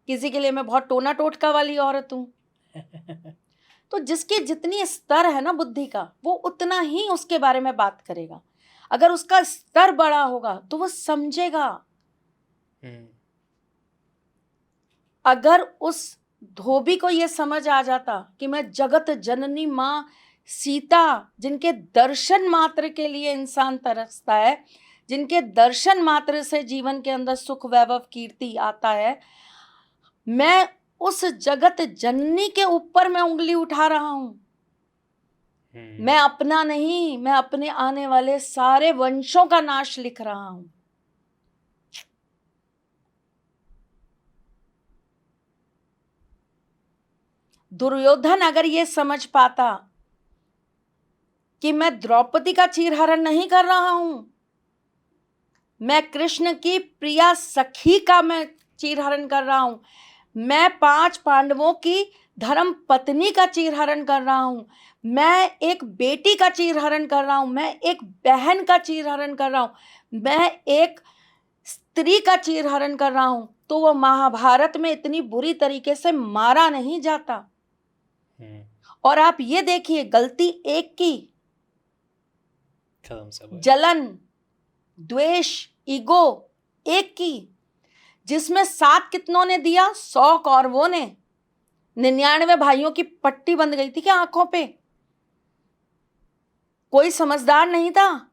किसी के लिए मैं बहुत टोना टोटका वाली औरत हूं। तो जिसकी जितनी स्तर है ना बुद्धि का, वो उतना ही उसके बारे में बात करेगा। अगर उसका स्तर बड़ा होगा तो वो समझेगा। अगर उस धोबी को ये समझ आ जाता कि मैं जगत जननी माँ सीता, जिनके दर्शन मात्र के लिए इंसान तरसता है, जिनके दर्शन मात्र से जीवन के अंदर सुख वैभव कीर्ति आता है, मैं उस जगत जननी के ऊपर मैं उंगली उठा रहा हूं। मैं अपना नहीं, मैं अपने आने वाले सारे वंशों का नाश लिख रहा हूं। दुर्योधन अगर ये समझ पाता कि मैं द्रौपदी का चीरहरण नहीं कर रहा हूं, मैं कृष्ण की प्रिया सखी का मैं चीरहरण कर रहा हूं, मैं 5 पांडवों की धर्म पत्नी का चीरहरण कर रहा हूं, मैं एक बेटी का चीरहरण कर रहा हूं, मैं एक बहन का चीरहरण कर रहा हूं, मैं एक स्त्री का चीरहरण कर रहा हूं, तो वो महाभारत में इतनी बुरी तरीके से मारा नहीं जाता। और आप ये देखिए, गलती एक की, जलन, द्वेष, ईगो एक की, जिसमें 7 कितनों ने दिया, 100 कौरवों ने। 99 भाइयों की पट्टी बंध गई थी क्या आंखों पे? कोई समझदार नहीं था।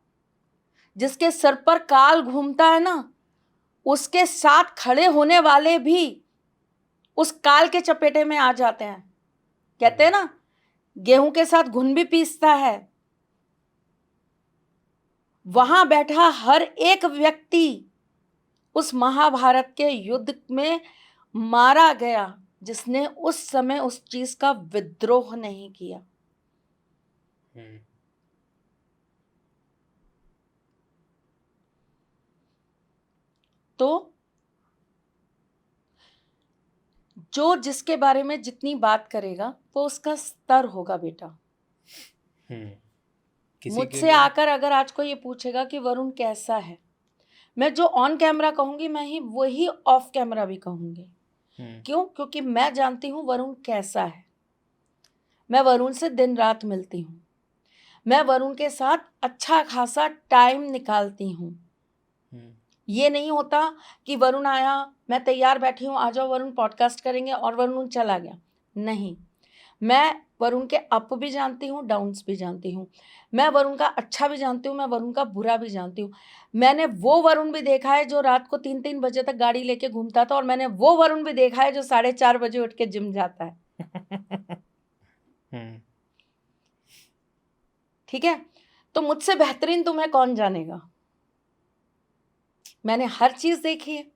जिसके सर पर काल घूमता है ना, उसके साथ खड़े होने वाले भी उस काल के चपेटे में आ जाते हैं। कहते हैं ना, गेहूं के साथ घुन भी पीसता है। वहां बैठा हर एक व्यक्ति उस महाभारत के युद्ध में मारा गया, जिसने उस समय उस चीज का विद्रोह नहीं किया। तो जो जिसके बारे में जितनी बात करेगा वो उसका स्तर होगा बेटा। मुझसे आकर अगर आज कोई ये पूछेगा कि वरुण कैसा है, मैं जो ऑन कैमरा कहूंगी मैं ही वही ऑफ कैमरा भी कहूंगी। क्यों? क्योंकि मैं जानती हूं वरुण कैसा है। मैं वरुण से दिन रात मिलती हूँ, मैं वरुण के साथ अच्छा खासा टाइम निकालती हूँ। ये नहीं होता कि वरुण आया, मैं तैयार बैठी हूँ, आ जाओ वरुण पॉडकास्ट करेंगे, और वरुण चला गया। नहीं, मैं वरुण के अप भी जानती हूँ, डाउन्स भी जानती हूँ। मैं वरुण का अच्छा भी जानती हूँ, मैं वरुण का बुरा भी जानती हूँ। मैंने वो वरुण भी देखा है जो रात को 3-3 बजे तक गाड़ी लेके घूमता था, और मैंने वो वरुण भी देखा है जो 4:30 बजे उठ के जिम जाता है। ठीक है? तो मुझसे बेहतरीन तुम्हें कौन जानेगा? मैंने हर चीज देखी है।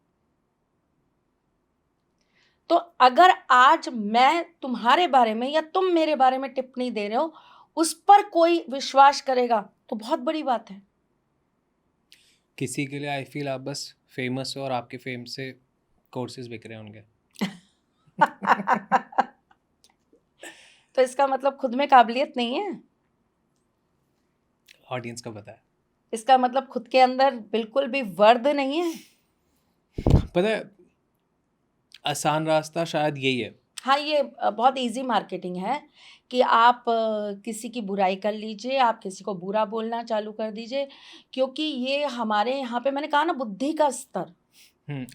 तो अगर आज मैं तुम्हारे बारे में या तुम मेरे बारे में टिप्पणी दे रहे हो, उस पर कोई विश्वास करेगा तो बहुत बड़ी बात है। किसी के लिए आई फील आप बस फेमस हो और आपके फेम से कोर्सेज बिक रहे होंगे। तो इसका मतलब खुद में काबिलियत नहीं है। ऑडियंस को पता है। इसका मतलब खुद के अंदर बिल्कुल भी वर्द नहीं है। पता है, आसान रास्ता शायद यही है। हाँ, ये बहुत इजी मार्केटिंग है कि आप किसी की बुराई कर लीजिए, आप किसी को बुरा बोलना चालू कर दीजिए, क्योंकि ये हमारे यहाँ पे, मैंने कहा ना, बुद्धि का स्तर।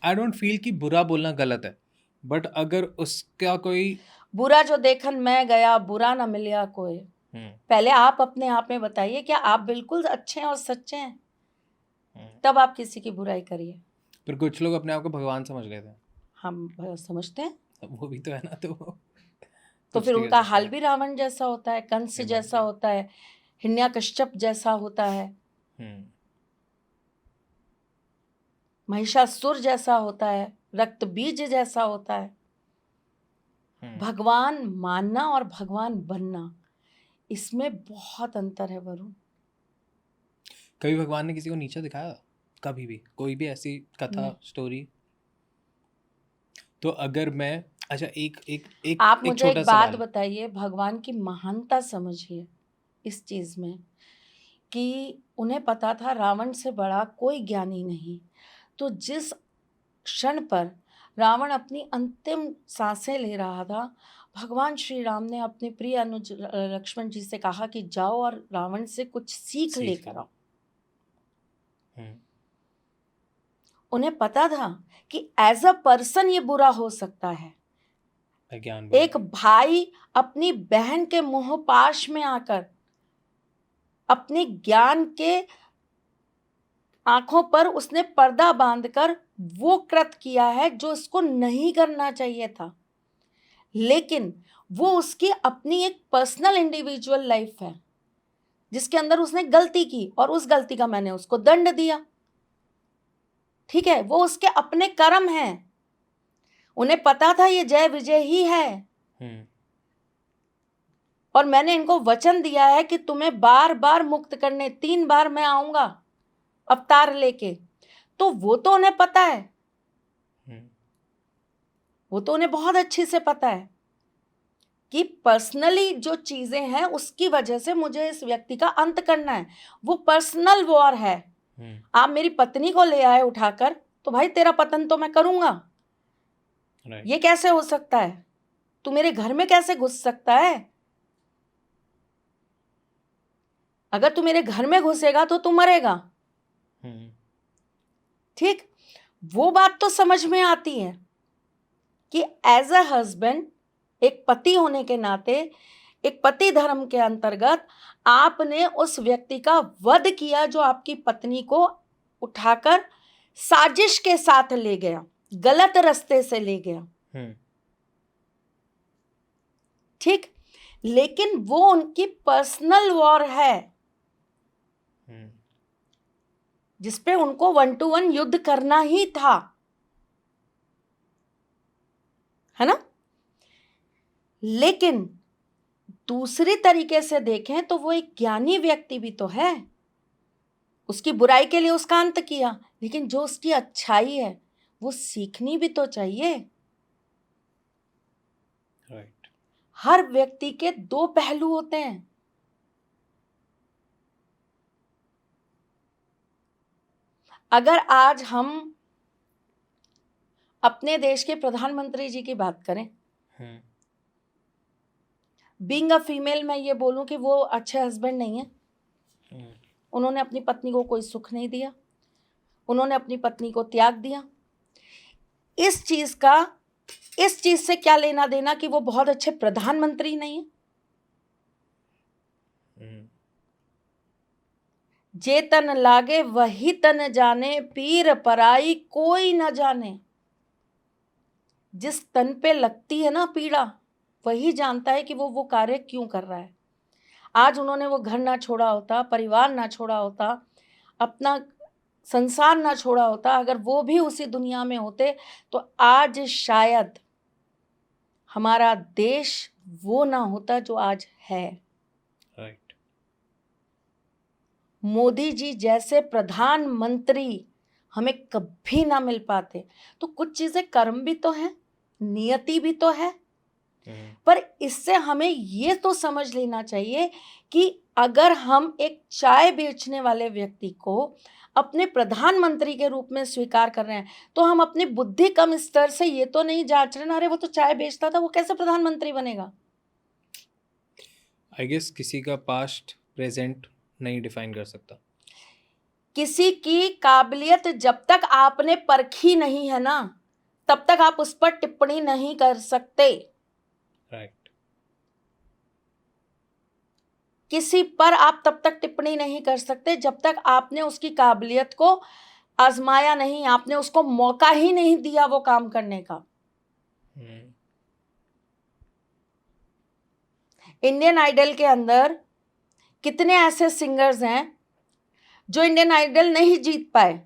आई डोंट फील कि बुरा बोलना गलत है, बट अगर उसका कोई बुरा जो देखन मैं गया, बुरा ना मिलिया कोई। पहले आप अपने आप में बताइए, क्या आप बिल्कुल अच्छे हैं और सच्चे हैं? तब आप किसी की बुराई करिए। पर कुछ लोग अपने आप को भगवान समझ लेते हैं। हम समझते हैं, वो भी तो है ना, तो तो कुछ फिर नहीं कर उनका सकते हाल हैं। भी रावण जैसा होता है, कंस ये बात जैसा भी। होता है, हिरण्यकश्यप जैसा होता है, हम्म महिषासुर जैसा होता है, रक्त बीज जैसा होता है। भगवान मानना और भगवान बनना, इसमें बहुत अंतर है वरुण। कभी भगवान ने किसी को नीचा दिखाया? कभी भी कोई भी ऐसी कथा, नहीं। स्टोरी? तो अगर मैं, अच्छा, एक एक आप एक मुझे छोटा एक बात सवाल। बताइए, भगवान की महानता समझिए इस चीज में, कि उन्हें पता था रावण से बड़ा कोई ज्ञानी नहीं। तो जिस क्षण पर रावण अपनी अंतिम सांसें ले रहा था, भगवान श्री राम ने अपने प्रिय अनुज लक्ष्मण जी से कहा कि जाओ और रावण से कुछ सीख लेकर आओ। उन्हें पता था कि एज अ पर्सन ये बुरा हो सकता है। ज्ञान एक भाई अपनी बहन के मोहपाश में आकर अपने ज्ञान के आंखों पर उसने पर्दा बांधकर वो कृत किया है जो इसको नहीं करना चाहिए था। लेकिन वो उसकी अपनी एक पर्सनल इंडिविजुअल लाइफ है जिसके अंदर उसने गलती की, और उस गलती का मैंने उसको दंड दिया। ठीक है, वो उसके अपने कर्म हैं। उन्हें पता था ये जय विजय ही है, और मैंने इनको वचन दिया है कि तुम्हें बार बार मुक्त करने, 3 बार मैं आऊंगा अवतार लेके। तो वो तो उन्हें पता है, वो तो उन्हें बहुत अच्छे से पता है कि पर्सनली जो चीजें हैं उसकी वजह से मुझे इस व्यक्ति का अंत करना है। वो पर्सनल वॉर है। आप मेरी पत्नी को ले आए उठाकर, तो भाई तेरा पतन तो मैं करूंगा। ये कैसे हो सकता है? तू मेरे घर में कैसे घुस सकता है? अगर तू मेरे घर में घुसेगा तो तू मरेगा। ठीक, वो बात तो समझ में आती है कि एज अ हस्बैंड, एक पति होने के नाते, एक पति धर्म के अंतर्गत आपने उस व्यक्ति का वध किया जो आपकी पत्नी को उठाकर साजिश के साथ ले गया, गलत रास्ते से ले गया। ठीक, लेकिन वो उनकी पर्सनल वॉर है जिसपे उनको 1 to 1 युद्ध करना ही था, है ना। लेकिन दूसरी तरीके से देखें तो वो एक ज्ञानी व्यक्ति भी तो है। उसकी बुराई के लिए उसका अंत किया, लेकिन जो उसकी अच्छाई है वो सीखनी भी तो चाहिए। राइट। हर व्यक्ति के 2 पहलू होते हैं। अगर आज हम अपने देश के प्रधानमंत्री जी की बात करें, बीइंग अ फीमेल, मैं ये बोलूं कि वो अच्छे हस्बैंड नहीं है। उन्होंने अपनी पत्नी को कोई सुख नहीं दिया, उन्होंने अपनी पत्नी को त्याग दिया। इस चीज से क्या लेना देना कि वो बहुत अच्छे प्रधानमंत्री नहीं है? जे तन लागे वही तन जाने, पीर पराई कोई न जाने। जिस तन पे लगती है ना पीड़ा, वही जानता है कि वो कार्य क्यों कर रहा है। आज उन्होंने वो घर ना छोड़ा होता, परिवार ना छोड़ा होता, अपना संसार ना छोड़ा होता, अगर वो भी उसी दुनिया में होते तो आज शायद हमारा देश वो ना होता जो आज है। राइट। मोदी जी जैसे प्रधानमंत्री हमें कभी ना मिल पाते। तो कुछ चीजें कर्म भी तो है, नियति भी तो है। पर इससे हमें ये तो समझ लेना चाहिए कि अगर हम एक चाय बेचने वाले व्यक्ति को अपने प्रधानमंत्री के रूप में स्वीकार कर रहे हैं तो हम अपनी बुद्धि कम स्तर से ये तो नहीं जांच रहे ना, अरे वो तो चाय बेचता था, वो कैसे प्रधानमंत्री बनेगा। आई गेस किसी का पास्ट प्रेजेंट नहीं डिफाइन कर सकता। किसी की काबिलियत जब तक आपने परखी नहीं है ना, तब तक आप उस पर टिप्पणी नहीं कर सकते। राइट। किसी पर आप तब तक टिप्पणी नहीं कर सकते जब तक आपने उसकी काबिलियत को आजमाया नहीं, आपने उसको मौका ही नहीं दिया वो काम करने का। इंडियन आइडल के अंदर कितने ऐसे सिंगर्स हैं जो इंडियन आइडल नहीं जीत पाए।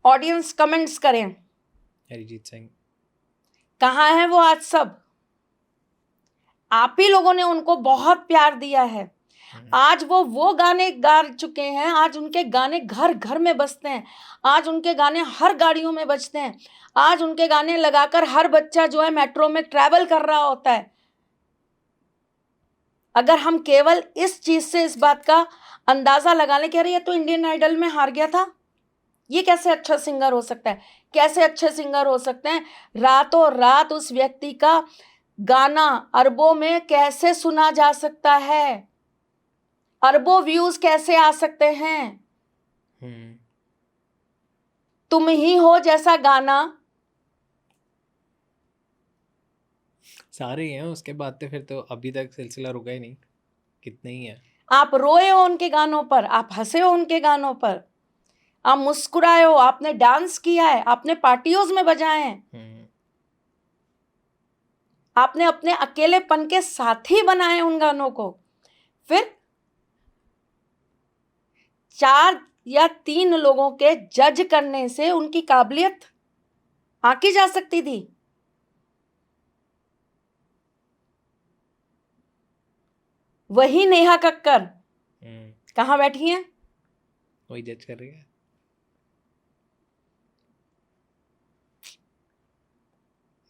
ऑडियंस कमेंट्स करें, अरिजीत सिंह कहाँ है वो आज सब। आप ही लोगों ने उनको बहुत प्यार दिया है। आज वो गाने गा चुके हैं, आज उनके गाने घर घर में बजते हैं, आज उनके गाने हर गाड़ियों में बजते हैं, आज उनके गाने लगाकर हर बच्चा जो है मेट्रो में ट्रैवल कर रहा होता है। अगर हम केवल इस चीज से इस बात का अंदाजा लगा लें कि अरे ये तो इंडियन आइडल में हार गया था, ये कैसे अच्छा सिंगर हो सकता है, कैसे अच्छे सिंगर हो सकते हैं, रातों रात उस व्यक्ति का गाना अरबों में कैसे सुना जा सकता है, अरबों व्यूज कैसे आ सकते हैं। तुम ही हो जैसा गाना सारे ही हैं। उसके बाद तो फिर तो अभी तक सिलसिला रुका ही नहीं, कितने ही हैं। आप रोए हो उनके गानों पर, आप हंसे हो उनके गानों पर, आप मुस्कुराए हो, आपने डांस किया है, आपने पार्टियों में बजाए हैं, आपने अपने अकेलेपन के साथी बनाए उन गानों को। फिर 4 या 3 लोगों के जज करने से उनकी काबिलियत आंकी जा सकती थी। वही नेहा कक्कर कहाँ बैठी हैं? वही जज कर रही है।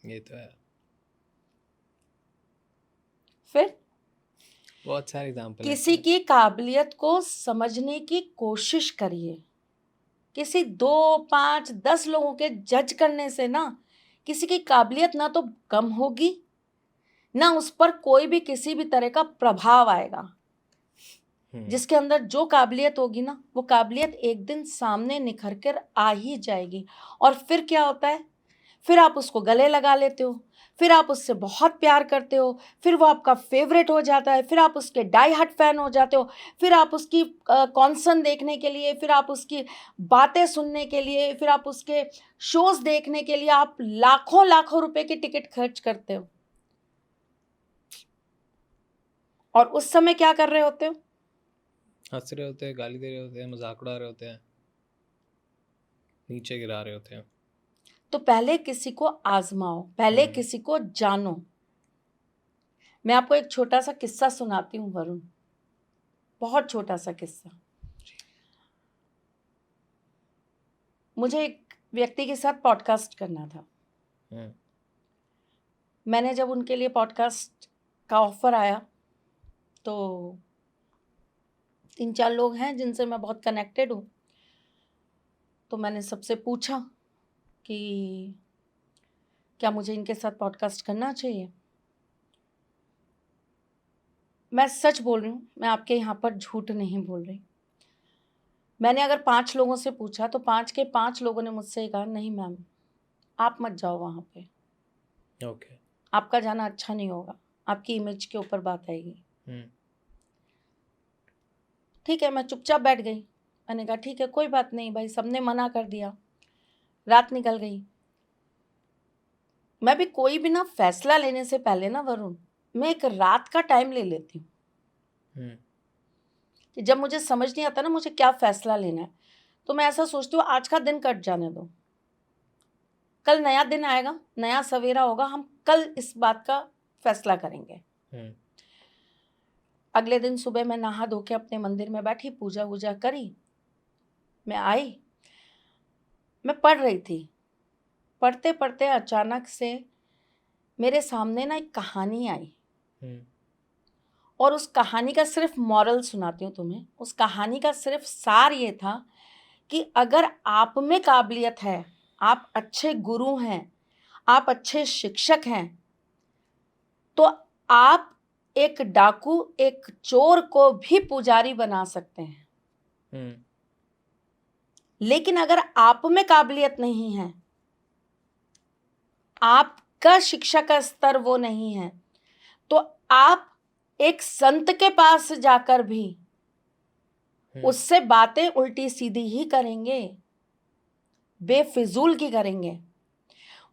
ये तो है। फिर बहुत सारे एग्जांपल किसी की काबिलियत को समझने की कोशिश करिए। किसी 2, 5, 10 लोगों के जज करने से ना किसी की काबिलियत ना तो कम होगी, ना उस पर कोई भी किसी भी तरह का प्रभाव आएगा। जिसके अंदर जो काबिलियत होगी ना, वो काबिलियत एक दिन सामने निखर कर आ ही जाएगी। और फिर क्या होता है, फिर आप उसको गले लगा लेते हो, फिर आप उससे बहुत प्यार करते हो, फिर वो आपका फेवरेट हो जाता है, फिर आप उसके डाई हार्ट फैन हो जाते हो, फिर आप उसकी कॉन्सर्ट देखने के लिए, फिर आप उसकी बातें सुनने के लिए, फिर आप उसके शोज देखने के लिए आप लाखों लाखों रुपए की टिकट खर्च करते हो। और उस समय क्या कर रहे होते हो? हंस रहे होते हैं, गाली दे रहे होते हैं, मजाक उड़ा रहे होते हैं, नीचे गिरा रहे होते हैं। तो पहले किसी को आजमाओ, पहले किसी को जानो। मैं आपको एक छोटा सा किस्सा सुनाती हूँ वरुण, बहुत छोटा सा किस्सा। मुझे एक व्यक्ति के साथ पॉडकास्ट करना था। मैंने जब उनके लिए पॉडकास्ट का ऑफर आया तो 3-4 लोग हैं जिनसे मैं बहुत कनेक्टेड हूँ, तो मैंने सबसे पूछा कि क्या मुझे इनके साथ पॉडकास्ट करना चाहिए। मैं सच बोल रही हूँ, मैं आपके यहाँ पर झूठ नहीं बोल रही। मैंने अगर 5 लोगों से पूछा तो 5 के 5 लोगों ने मुझसे कहा नहीं मैम, आप मत जाओ वहाँ पे। ओके। आपका जाना अच्छा नहीं होगा, आपकी इमेज के ऊपर बात आएगी। ठीक है, मैं चुपचाप बैठ गई। मैंने कहा ठीक है, कोई बात नहीं भाई, सबने मना कर दिया। रात निकल गई। मैं भी कोई भी ना फैसला लेने से पहले ना वरुण, मैं एक रात का टाइम ले लेती हूँ कि जब मुझे समझ नहीं आता ना मुझे क्या फैसला लेना है, तो मैं ऐसा सोचती हूँ आज का दिन कट जाने दो, कल नया दिन आएगा, नया सवेरा होगा, हम कल इस बात का फैसला करेंगे। अगले दिन सुबह मैं नहा धो के अपने मंदिर में बैठी, पूजा वूजा करी, मैं आई, मैं पढ़ रही थी। पढ़ते पढ़ते अचानक से मेरे सामने ना एक कहानी आई और उस कहानी का सिर्फ मॉरल सुनाती हूँ तुम्हें। उस कहानी का सिर्फ सार ये था कि अगर आप में काबिलियत है, आप अच्छे गुरु हैं, आप अच्छे शिक्षक हैं, तो आप एक डाकू, एक चोर को भी पुजारी बना सकते हैं। लेकिन अगर आप में काबिलियत नहीं है, आपका शिक्षा का स्तर वो नहीं है, तो आप एक संत के पास जाकर भी उससे बातें उल्टी सीधी ही करेंगे, बेफिजूल की करेंगे।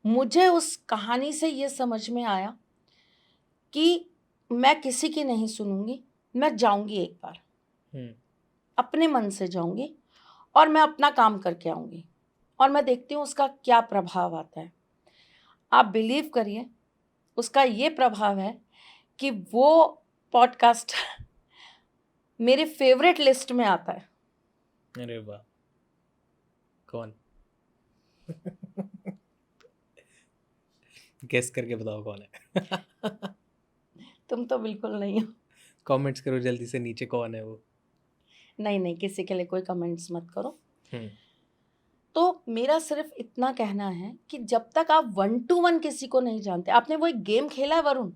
मुझे उस कहानी से ये समझ में आया कि मैं किसी की नहीं सुनूंगी, मैं जाऊंगी एक बार, अपने मन से जाऊंगी और मैं अपना काम करके आऊंगी और मैं देखती हूँ उसका क्या प्रभाव आता है। आप बिलीव करिए, उसका ये प्रभाव है कि वो पॉडकास्ट मेरे फेवरेट लिस्ट में आता है। अरे वाह, कौन? गेस करके बताओ कौन है। तुम तो बिल्कुल नहीं हो। कमेंट्स करो जल्दी से नीचे, कौन है वो? नहीं, किसी के लिए कोई कमेंट्स मत करो। तो मेरा सिर्फ इतना कहना है कि जब तक आप 1 to 1 किसी को नहीं जानते, आपने वो एक गेम खेला है वरुण,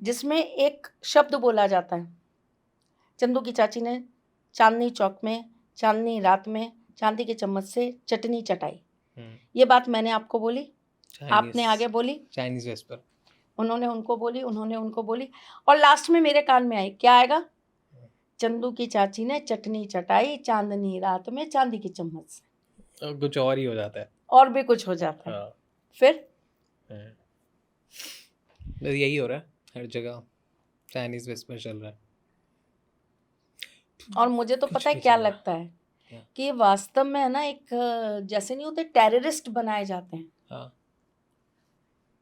जिसमें एक शब्द बोला जाता है, चंदू की चाची ने चांदनी चौक में चांदनी रात में चांदी के चम्मच से चटनी चटाई। ये बात मैंने आपको बोली, आपने आगे बोली, चाइनीज वेस्पर, उन्होंने उनको बोली, उन्होंने उनको बोली, और लास्ट में मेरे कान में आई, क्या आएगा? चंदू की चाची ने चटनी चटाई चांदनी रात में चांदी की चम्मच से। कुछ और ही हो जाता है, और भी कुछ हो जाता है। फिर बस यही हो रहा है हर जगह, चाइनीज वेस्पर चल रहा है। और मुझे तो पता है क्या लगता है कि ये वास्तव में है ना, एक जैसे नहीं होते टेररिस्ट बनाए जाते हैं,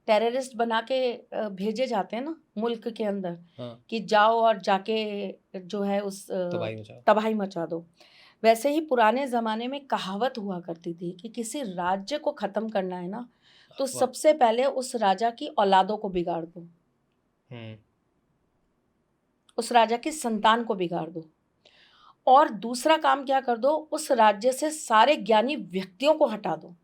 टेररिस्ट बना के भेजे जाते हैं ना मुल्क के अंदर, कि जाओ और जाके जो है उस तबाही मचा दो। वैसे ही पुराने ज़माने में कहावत हुआ करती थी कि किसी राज्य को ख़त्म करना है ना, तो सबसे पहले उस राजा की औलादों को बिगाड़ दो, उस राजा की संतान को बिगाड़ दो, और दूसरा काम क्या कर दो, उस राज्य से सारे ज्ञानी व्यक्तियों को हटा दो।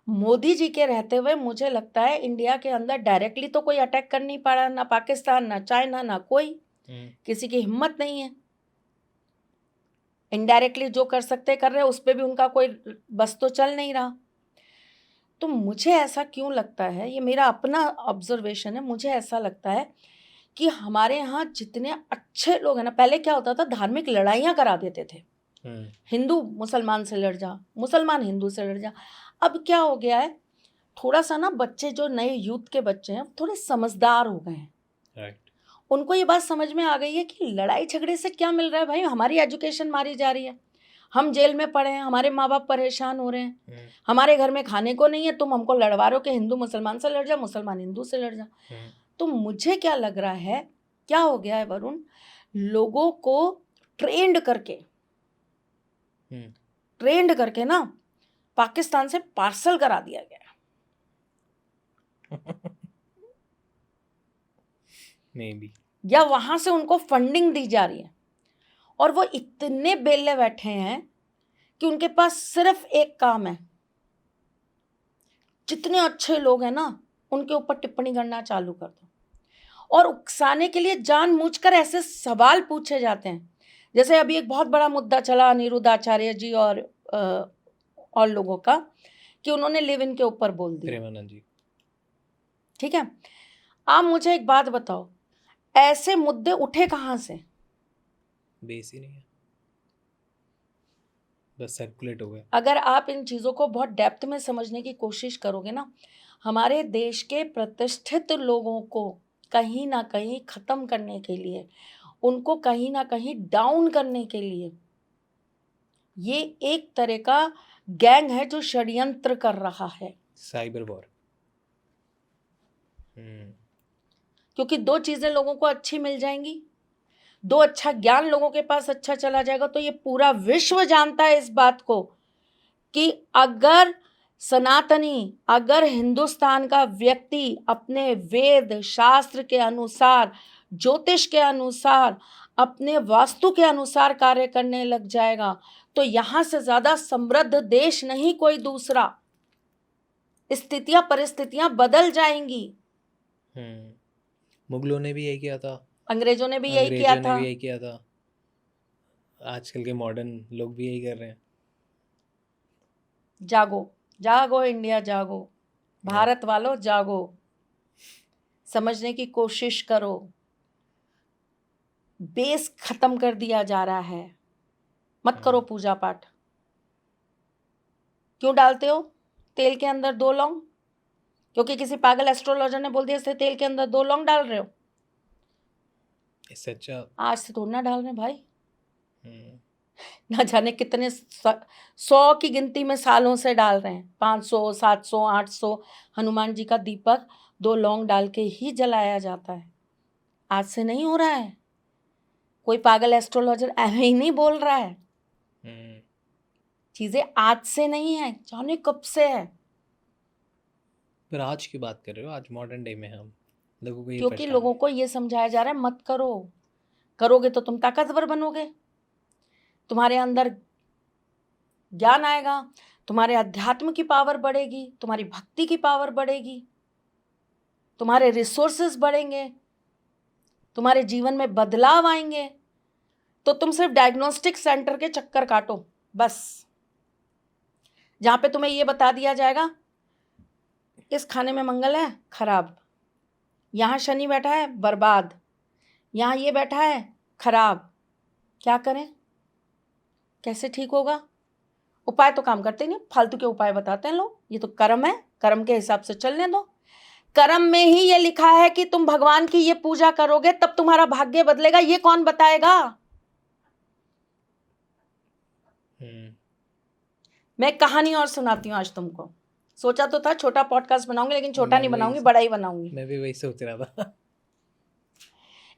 मोदी जी के रहते हुए मुझे लगता है इंडिया के अंदर डायरेक्टली तो कोई अटैक कर नहीं पा रहा, ना पाकिस्तान, ना चाइना, ना कोई, किसी की हिम्मत नहीं है। इनडायरेक्टली जो कर सकते कर रहे हैं, उस पर भी उनका कोई बस तो चल नहीं रहा। तो मुझे ऐसा क्यों लगता है, ये मेरा अपना ऑब्जर्वेशन है, मुझे ऐसा लगता है कि हमारे यहाँ जितने अच्छे लोग हैं ना, पहले क्या होता था, धार्मिक लड़ाइयाँ करा देते थे, हिंदू मुसलमान से लड़ जा, मुसलमान हिंदू से लड़ जा। अब क्या हो गया है, थोड़ा सा ना बच्चे, जो नए यूथ के बच्चे हैं, थोड़े समझदार हो गए हैं। उनको ये बात समझ में आ गई है कि लड़ाई झगड़े से क्या मिल रहा है भाई, हमारी एजुकेशन मारी जा रही है, हम जेल में पड़े हैं, हमारे माँ बाप परेशान हो रहे हैं, हमारे घर में खाने को नहीं है, तुम हमको लड़वा रहे हो कि हिंदू मुसलमान से लड़ जा, मुसलमान हिंदू से लड़ जा। तो मुझे क्या लग रहा है, क्या हो गया है वरुण, लोगों को ट्रेंड करके ना पाकिस्तान से पार्सल करा दिया गया। Maybe. या वहां से उनको फंडिंग दी जा रही है, और वो इतने बेले बैठे हैं कि उनके पास सिर्फ एक काम है, जितने अच्छे लोग हैं ना उनके ऊपर टिप्पणी करना चालू कर दो, और उकसाने के लिए जानबूझकर ऐसे सवाल पूछे जाते हैं। जैसे अभी एक बहुत बड़ा मुद्दा चला अनिरुद्ध आचार्य जी और लोगों का, कि उन्होंने लिव इन के ऊपर बोल दिया। प्रेमानंद जी, ठीक है, आप मुझे एक बात बताओ, ऐसे मुद्दे उठे कहाँ से? बेस ही नहीं है, बस सर्कुलेट हो गए। अगर आप इन चीज़ों को बहुत डेप्थ में समझने की कोशिश करोगे ना, हमारे देश के प्रतिष्ठित लोगों को कहीं ना कहीं ख़त्म करने के लिए, उनको कहीं ना कहीं डाउन करने के लिए, ये एक तरह का गैंग है जो षड्यंत्र कर रहा है, साइबर वॉर। क्योंकि 2 चीज़ें लोगों को अच्छी मिल जाएंगी, 2 अच्छा ज्ञान लोगों के पास अच्छा चला जाएगा, तो ये पूरा विश्व जानता है इस बात को कि अगर सनातनी, अगर हिंदुस्तान का व्यक्ति अपने वेद शास्त्र के अनुसार, ज्योतिष के अनुसार, अपने वास्तु के अनुसार कार्य करने लग जाएगा तो यहां से ज्यादा समृद्ध देश नहीं कोई दूसरा। स्थितियां परिस्थितियां बदल जाएंगी। मुगलों ने भी यही किया था, अंग्रेजों ने भी यही किया अंग्रेजों ने था। भी यही किया था, आजकल के मॉडर्न लोग भी यही कर रहे हैं। जागो, जागो इंडिया जागो, भारत वालों जागो, समझने की कोशिश करो। बेस खत्म कर दिया जा रहा है। मत करो पूजा पाठ। क्यों डालते हो तेल के अंदर 2 लौंग? क्योंकि किसी पागल एस्ट्रोलॉजर ने बोल दिया इससे तेल के अंदर 2 लौंग डाल रहे हो। इससे अच्छा आज से थोड़ा ना डाल रहे भाई, ना जाने कितने 100 की गिनती में सालों से डाल रहे हैं। 500, 700, 800 हनुमान जी का दीपक 2 लौंग डाल के ही जलाया जाता है। आज से नहीं हो रहा है। कोई पागल एस्ट्रोलॉजर ऐसे ही नहीं बोल रहा है। चीजें आज से नहीं है, जाने कब से है। पर आज की बात कर रहे हो, आज मॉडर्न डे में हम लोगों को ये क्योंकि परेशान लोगों है। को ये समझाया जा रहा है मत करो, करोगे तो तुम ताकतवर बनोगे, तुम्हारे अंदर ज्ञान आएगा, तुम्हारे अध्यात्म की पावर बढ़ेगी, तुम्हारी भक्ति की पावर बढ़ेगी, तुम्हारे रिसोर्सेज बढ़ेंगे, तुम्हारे जीवन में बदलाव आएंगे। तो तुम सिर्फ डायग्नोस्टिक सेंटर के चक्कर काटो बस, जहां पे तुम्हें ये बता दिया जाएगा इस खाने में मंगल है खराब, यहां शनि बैठा है बर्बाद, यहां ये बैठा है खराब। क्या करें, कैसे ठीक होगा? उपाय तो काम करते नहीं, फालतू के उपाय बताते हैं लोग। ये तो कर्म है, कर्म के हिसाब से चलने दो। कर्म में ही ये लिखा है कि तुम भगवान की ये पूजा करोगे तब तुम्हारा भाग्य बदलेगा। ये कौन बताएगा? मैं कहानी और सुनाती हूँ आज तुमको। सोचा तो था छोटा पॉडकास्ट बनाऊंगी, लेकिन छोटा नहीं बनाऊंगी, बड़ा ही बनाऊंगी। मैं भी वही सोच रहा था।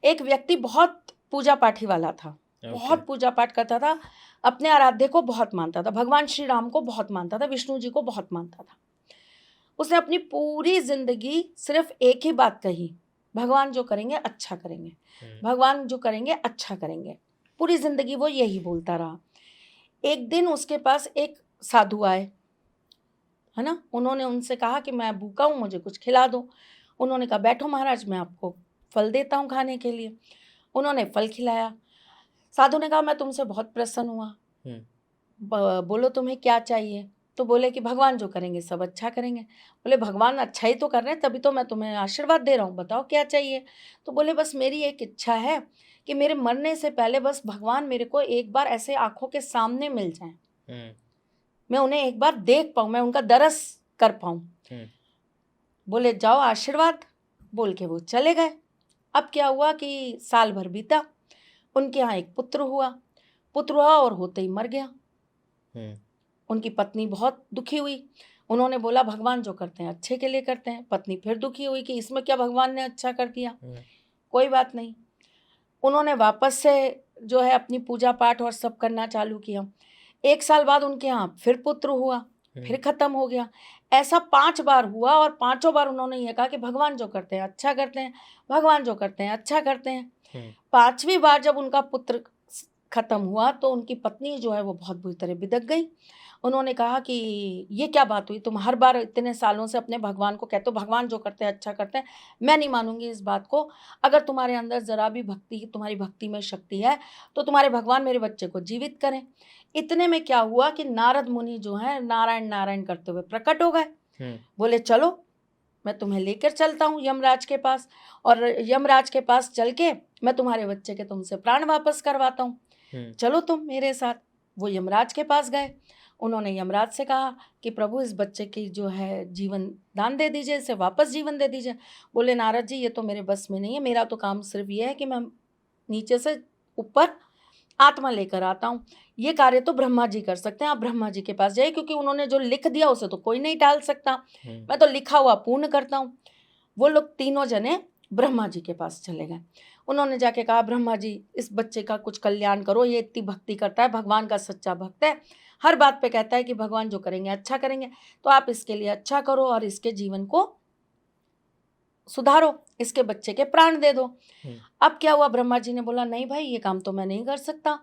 एक व्यक्ति बहुत पूजा पाठी वाला था, बहुत पूजा पाठ करता था, अपने आराध्य को बहुत मानता था, भगवान श्री राम को बहुत मानता था, विष्णु जी को बहुत मानता था। उसने अपनी पूरी जिंदगी सिर्फ एक ही बात कही, भगवान जो करेंगे अच्छा करेंगे, भगवान जो करेंगे अच्छा करेंगे। पूरी जिंदगी वो यही बोलता रहा। एक दिन उसके पास एक साधु आए, है ना। उन्होंने उनसे कहा कि मैं भूखा हूँ, मुझे कुछ खिला दो। उन्होंने कहा बैठो महाराज, मैं आपको फल देता हूँ खाने के लिए। उन्होंने फल खिलाया। साधु ने कहा मैं तुमसे बहुत प्रसन्न हुआ, बोलो तुम्हें क्या चाहिए? तो बोले कि भगवान जो करेंगे सब अच्छा करेंगे। बोले भगवान अच्छा ही तो कर रहे हैं, तभी तो मैं तुम्हें आशीर्वाद दे रहा हूँ, बताओ क्या चाहिए? तो बोले बस मेरी एक इच्छा है कि मेरे मरने से पहले बस भगवान मेरे को एक बार ऐसे आंखों के सामने मिल जाएं, मैं उन्हें एक बार देख पाऊँ, मैं उनका दरस कर पाऊँ। बोले जाओ आशीर्वाद, बोल के वो चले गए। अब क्या हुआ कि साल भर बीता, उनके यहाँ एक पुत्र हुआ और होते ही मर गया। उनकी पत्नी बहुत दुखी हुई। उन्होंने बोला भगवान जो करते हैं अच्छे के लिए करते हैं। पत्नी फिर दुखी हुई कि इसमें क्या भगवान ने अच्छा कर दिया। कोई बात नहीं, उन्होंने वापस से जो है अपनी पूजा पाठ और सब करना चालू किया। 1 साल बाद उनके यहाँ फिर पुत्र हुआ, फिर खत्म हो गया। ऐसा 5 बार हुआ और 5 बार उन्होंने ये कहा कि भगवान जो करते हैं अच्छा करते हैं, भगवान जो करते हैं अच्छा करते हैं। 5वीं बार जब उनका पुत्र खत्म हुआ तो उनकी पत्नी जो है वो बहुत बुरी तरह बिदक गई। उन्होंने कहा कि ये क्या बात हुई, तुम हर बार इतने सालों से अपने भगवान को कहते हो भगवान जो करते हैं अच्छा करते हैं, मैं नहीं मानूंगी इस बात को। अगर तुम्हारे अंदर ज़रा भी भक्ति, तुम्हारी भक्ति में शक्ति है तो तुम्हारे भगवान मेरे बच्चे को जीवित करें। इतने में क्या हुआ कि नारद मुनि जो है नारायण नारायण करते हुए प्रकट हो गए। बोले चलो मैं तुम्हें लेकर चलता हूँ यमराज के पास, और यमराज के पास चल के मैं तुम्हारे बच्चे के तुमसे प्राण वापस करवाता हूँ, चलो तुम मेरे साथ। वो यमराज के पास गए। उन्होंने यमराज से कहा कि प्रभु इस बच्चे की जो है जीवन दान दे दीजिए, इसे वापस जीवन दे दीजिए। बोले नारद जी ये तो मेरे बस में नहीं है, मेरा तो काम सिर्फ ये है कि मैं नीचे से ऊपर आत्मा लेकर आता हूँ, ये कार्य तो ब्रह्मा जी कर सकते हैं, आप ब्रह्मा जी के पास जाइए, क्योंकि उन्होंने जो लिख दिया उसे तो कोई नहीं टाल सकता, मैं तो लिखा हुआ पूर्ण करता हूँ। वो लोग तीनों जने ब्रह्मा जी के पास चले गए। उन्होंने जाके कहा, ब्रह्मा जी इस बच्चे का कुछ कल्याण करो, ये इतनी भक्ति करता है, भगवान का सच्चा भक्त है, हर बात पे कहता है कि भगवान जो करेंगे अच्छा करेंगे, तो आप इसके लिए अच्छा करो और इसके जीवन को सुधारो, इसके बच्चे के प्राण दे दो। अब क्या हुआ, ब्रह्मा जी ने बोला, नहीं भाई ये काम तो मैं नहीं कर सकता,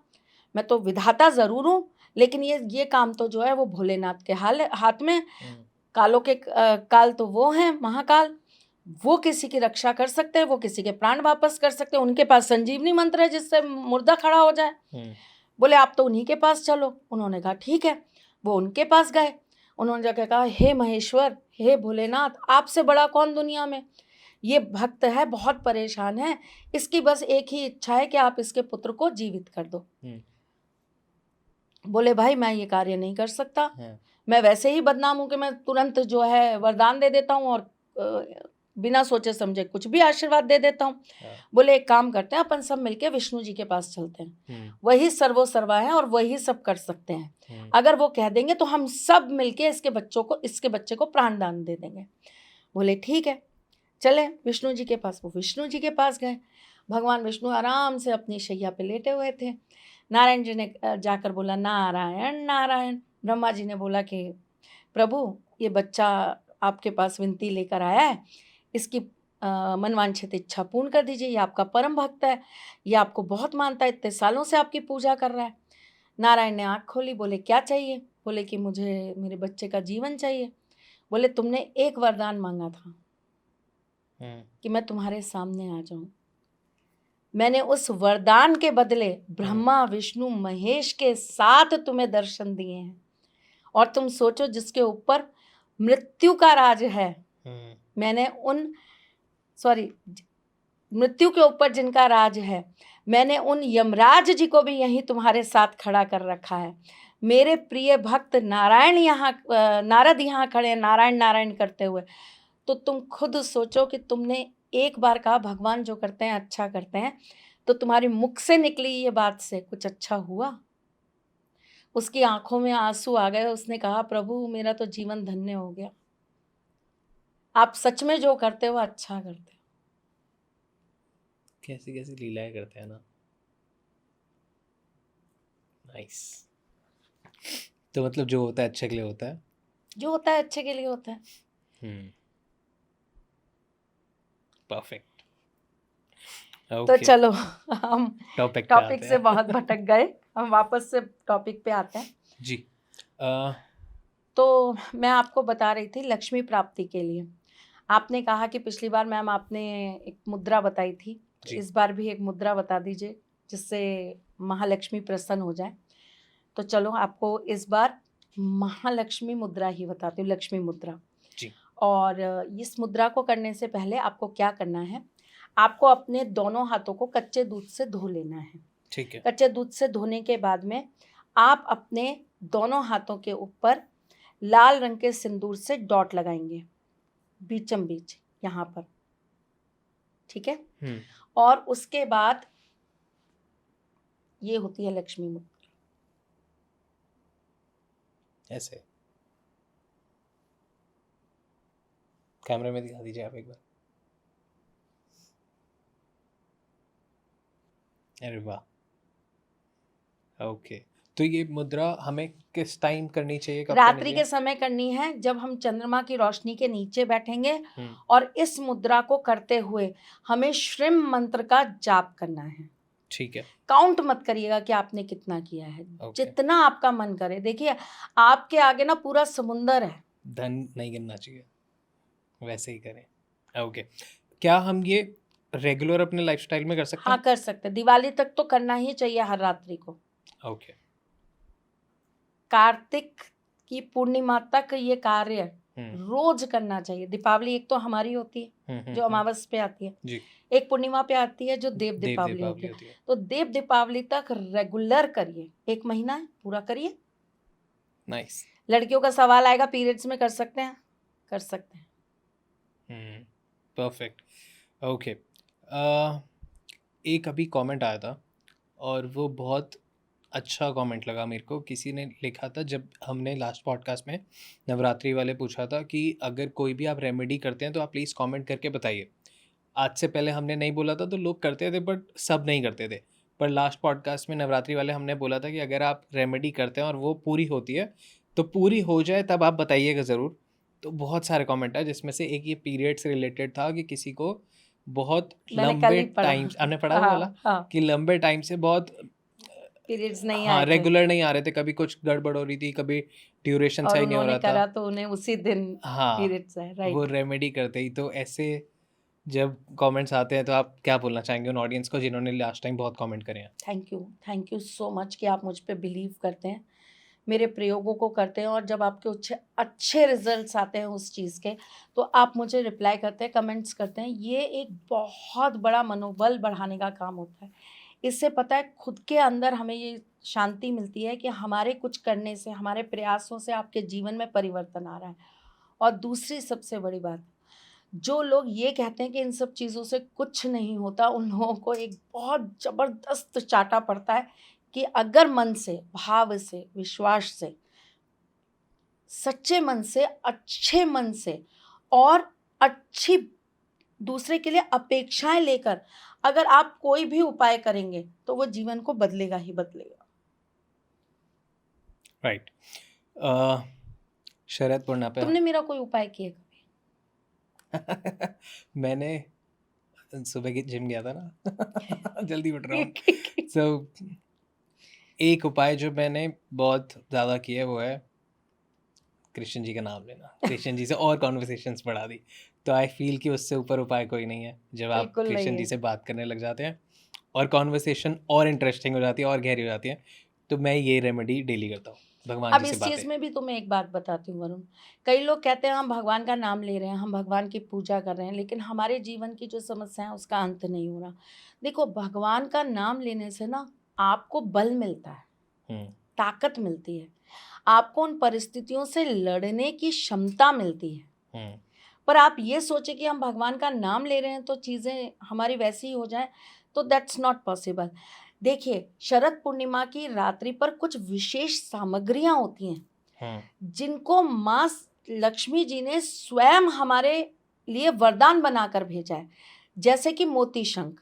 मैं तो विधाता जरूर हूँ, लेकिन ये काम तो जो है वो भोलेनाथ के हाथ में, कालों के काल तो वो हैं महाकाल, वो किसी की रक्षा कर सकते हैं, वो किसी के प्राण वापस कर सकते हैं, उनके पास संजीवनी मंत्र है जिससे मुर्दा खड़ा हो जाए। बोले आप तो उन्हीं के पास चलो। उन्होंने कहा ठीक है, वो उनके पास गए। उन्होंने जाकर कहा, हे महेश्वर, हे भोलेनाथ, आपसे बड़ा कौन दुनिया में, ये भक्त है, बहुत परेशान है, इसकी बस एक ही इच्छा है कि आप इसके पुत्र को जीवित कर दो। बोले भाई मैं ये कार्य नहीं कर सकता, मैं वैसे ही बदनाम हूं कि मैं तुरंत जो है वरदान दे देता हूँ और बिना सोचे समझे कुछ भी आशीर्वाद दे देता हूँ। बोले एक काम करते हैं, अपन सब मिलके विष्णु जी के पास चलते हैं, वही सर्वो सर्वा है और वही सब कर सकते हैं, अगर वो कह देंगे तो हम सब मिलके इसके बच्चे को प्राण दान दे देंगे। बोले ठीक है, चले विष्णु जी के पास। वो विष्णु जी के पास गए। भगवान विष्णु आराम से अपनी शैया पे लेटे हुए थे। नारायण जी ने जाकर बोला, नारायण नारायण। ब्रह्मा जी ने बोला कि प्रभु ये बच्चा आपके पास विनती लेकर आया है, इसकी मनवांछित इच्छा पूर्ण कर दीजिए, ये आपका परम भक्त है, ये आपको बहुत मानता है, इतने सालों से आपकी पूजा कर रहा है। नारायण ने आँख खोली, बोले क्या चाहिए। बोले कि मुझे मेरे बच्चे का जीवन चाहिए। बोले तुमने एक वरदान मांगा था कि मैं तुम्हारे सामने आ जाऊं, मैंने उस वरदान के बदले ब्रह्मा विष्णु महेश के साथ तुम्हें दर्शन दिए हैं, और तुम सोचो जिसके ऊपर मृत्यु का राज है, मैंने मृत्यु के ऊपर जिनका राज है, मैंने उन यमराज जी को भी यहीं तुम्हारे साथ खड़ा कर रखा है। मेरे प्रिय भक्त नारायण नारद यहाँ खड़े हैं नारायण नारायण करते हुए। तो तुम खुद सोचो कि तुमने एक बार कहा भगवान जो करते हैं अच्छा करते हैं, तो तुम्हारी मुख से निकली ये बात से कुछ अच्छा हुआ? उसकी आंखों में आंसू आ गए। उसने कहा, प्रभु मेरा तो जीवन धन्य हो गया, आप सच में जो करते हो अच्छा करते हो। कैसी कैसी लीलाएं करते हैं ना। नाइस। तो मतलब जो होता है अच्छे के लिए होता है, जो होता है अच्छे के लिए होता है। परफेक्ट। तो चलो हम टॉपिक से बहुत भटक गए, हम वापस से टॉपिक पे आते हैं जी। तो मैं आपको बता रही थी लक्ष्मी प्राप्ति के लिए। आपने कहा कि पिछली बार मैम आपने एक मुद्रा बताई थी, इस बार भी एक मुद्रा बता दीजिए जिससे महालक्ष्मी प्रसन्न हो जाए। तो चलो आपको इस बार महालक्ष्मी मुद्रा ही बताती हूँ, लक्ष्मी मुद्रा जी। और इस मुद्रा को करने से पहले आपको क्या करना है, आपको अपने दोनों हाथों को कच्चे दूध से धो लेना है। ठीक है। कच्चे दूध से धोने के बाद में आप अपने दोनों हाथों के ऊपर लाल रंग के सिंदूर से डॉट लगाएंगे बीचम बीच यहाँ पर, ठीक है। और उसके बाद ये होती है लक्ष्मी मुद्रा, ऐसे कैमरे में दिखा दीजिए आप एक बार। अरे वाह, ओके। तो ये मुद्रा हमें किस टाइम करनी चाहिए? रात्रि के समय करनी है, जब हम चंद्रमा की रोशनी के नीचे बैठेंगे। और इस मुद्रा को करते हुए हमें श्रीम मंत्र का जाप करना है। ठीक है। काउंट मत करिएगा कि आपने कितना किया है, जितना आपका मन करे। देखिए आपके आगे ना पूरा समुंदर है, धन नहीं गिनना चाहिए, वैसे ही करें। ओके। क्या हम ये रेगुलर अपने लाइफस्टाइल में कर सकते हैं? हाँ कर सकते हैं, दिवाली तक तो करना ही चाहिए हर रात्रि को। ओके। कार्तिक की पूर्णिमा तक ये कार्य रोज करना चाहिए। दीपावली एक तो हमारी होती है जो अमावस पे आती है जी। एक पूर्णिमा पे आती है जो देव दीपावली होती है। तो देव दीपावली तक रेगुलर करिए, 1 महीना पूरा करिए। नाइस। लड़कियों का सवाल आएगा पीरियड्स में कर सकते हैं? कर सकते हैं। परफेक्ट। ओके। एक अभी कमेंट आया था और वो बहुत अच्छा कमेंट लगा मेरे को। किसी ने लिखा था, जब हमने लास्ट पॉडकास्ट में नवरात्रि वाले पूछा था कि अगर कोई भी आप रेमेडी करते हैं तो आप प्लीज़ कमेंट करके बताइए। आज से पहले हमने नहीं बोला था तो लोग करते थे, बट सब नहीं करते थे। पर लास्ट पॉडकास्ट में नवरात्रि वाले हमने बोला था कि अगर आप रेमेडी करते हैं और वो पूरी होती है तो पूरी हो जाए तब आप बताइएगा ज़रूर। तो बहुत सारे कमेंट है, जिसमें से एक ये पीरियड से रिलेटेड था कि किसी को बहुत मैंने कल लंबे ही पढ़ा। टाइम, आपने पढ़ा वो वाला हाँ, कि लंबे टाइम से बहुत पीरियड्स नहीं हाँ आए थे रेगुलर नहीं आ रहे थे, कभी कुछ गड़बड़ हो रही थी, कभी ड्यूरेशन और सही नहीं हो उन्होंने रहा करा था। तो उन्हें उसी दिन हाँ पीरियड्स आए, वो राइट। रेमेडी करते ही। तो ऐसे जब कमेंट्स आते हैं तो आप क्या बोलना चाहेंगे उन ऑडियंस को जिन्होंने लास्ट टाइम बहुत कमेंट करे हैं? थैंक यू सो मच कि आप मुझ पे बिलीव करते हैं, मेरे प्रयोगों को करते हैं, और जब आपके अच्छे रिजल्ट्स आते हैं उस चीज़ के तो आप मुझे रिप्लाई करते हैं, कमेंट्स करते हैं। ये एक बहुत बड़ा मनोबल बढ़ाने का काम होता है। इससे पता है खुद के अंदर हमें ये शांति मिलती है कि हमारे कुछ करने से, हमारे प्रयासों से आपके जीवन में परिवर्तन आ रहा है। और दूसरी सबसे बड़ी बात, जो लोग ये कहते हैं कि इन सब चीज़ों से कुछ नहीं होता, उन लोगों को एक बहुत ज़बरदस्त चाटा पड़ता है कि अगर मन से, भाव से, विश्वास से, सच्चे मन से, अच्छे मन से और अच्छी दूसरे के लिए अपेक्षाएं लेकर अगर आप कोई भी उपाय करेंगे तो वो जीवन को बदलेगा ही बदलेगा। राइट। शरद पूर्णिमा पे तुमने मेरा कोई उपाय किया कभी? मैंने सुबह की जिम गया था ना जल्दी उठ रहा हूँ। सो एक उपाय जो मैंने बहुत ज़्यादा किया है वो है कृष्ण जी का नाम लेना। कृष्ण जी से और कॉन्वर्सेशंस बढ़ा दी। तो आई फील कि उससे ऊपर उपाय कोई नहीं है। जब आप बिल्कुल नहीं कृष्ण जी है। से बात करने लग जाते हैं और कॉन्वर्सेशन और इंटरेस्टिंग हो जाती है और गहरी हो जाती है, तो मैं ये रेमेडी डेली करता हूँ, भगवान अब जी से इस चीज़ बातें। में भी तुम्हें एक बात बताती हूँ वरुण, कई लोग कहते हैं हम भगवान का नाम ले रहे हैं, हम भगवान की पूजा कर रहे हैं, लेकिन हमारे जीवन की जो समस्या है उसका अंत नहीं हो रहा। देखो, भगवान का नाम लेने से ना आपको बल मिलता है, ताकत मिलती है, आपको उन परिस्थितियों से लड़ने की क्षमता मिलती है। पर आप ये सोचे कि हम भगवान का नाम ले रहे हैं तो चीज़ें हमारी वैसी ही हो जाए, तो दैट्स नॉट पॉसिबल। देखिए, शरद पूर्णिमा की रात्रि पर कुछ विशेष सामग्रियां होती हैं जिनको माँ लक्ष्मी जी ने स्वयं हमारे लिए वरदान बनाकर भेजा है, जैसे कि मोती शंख,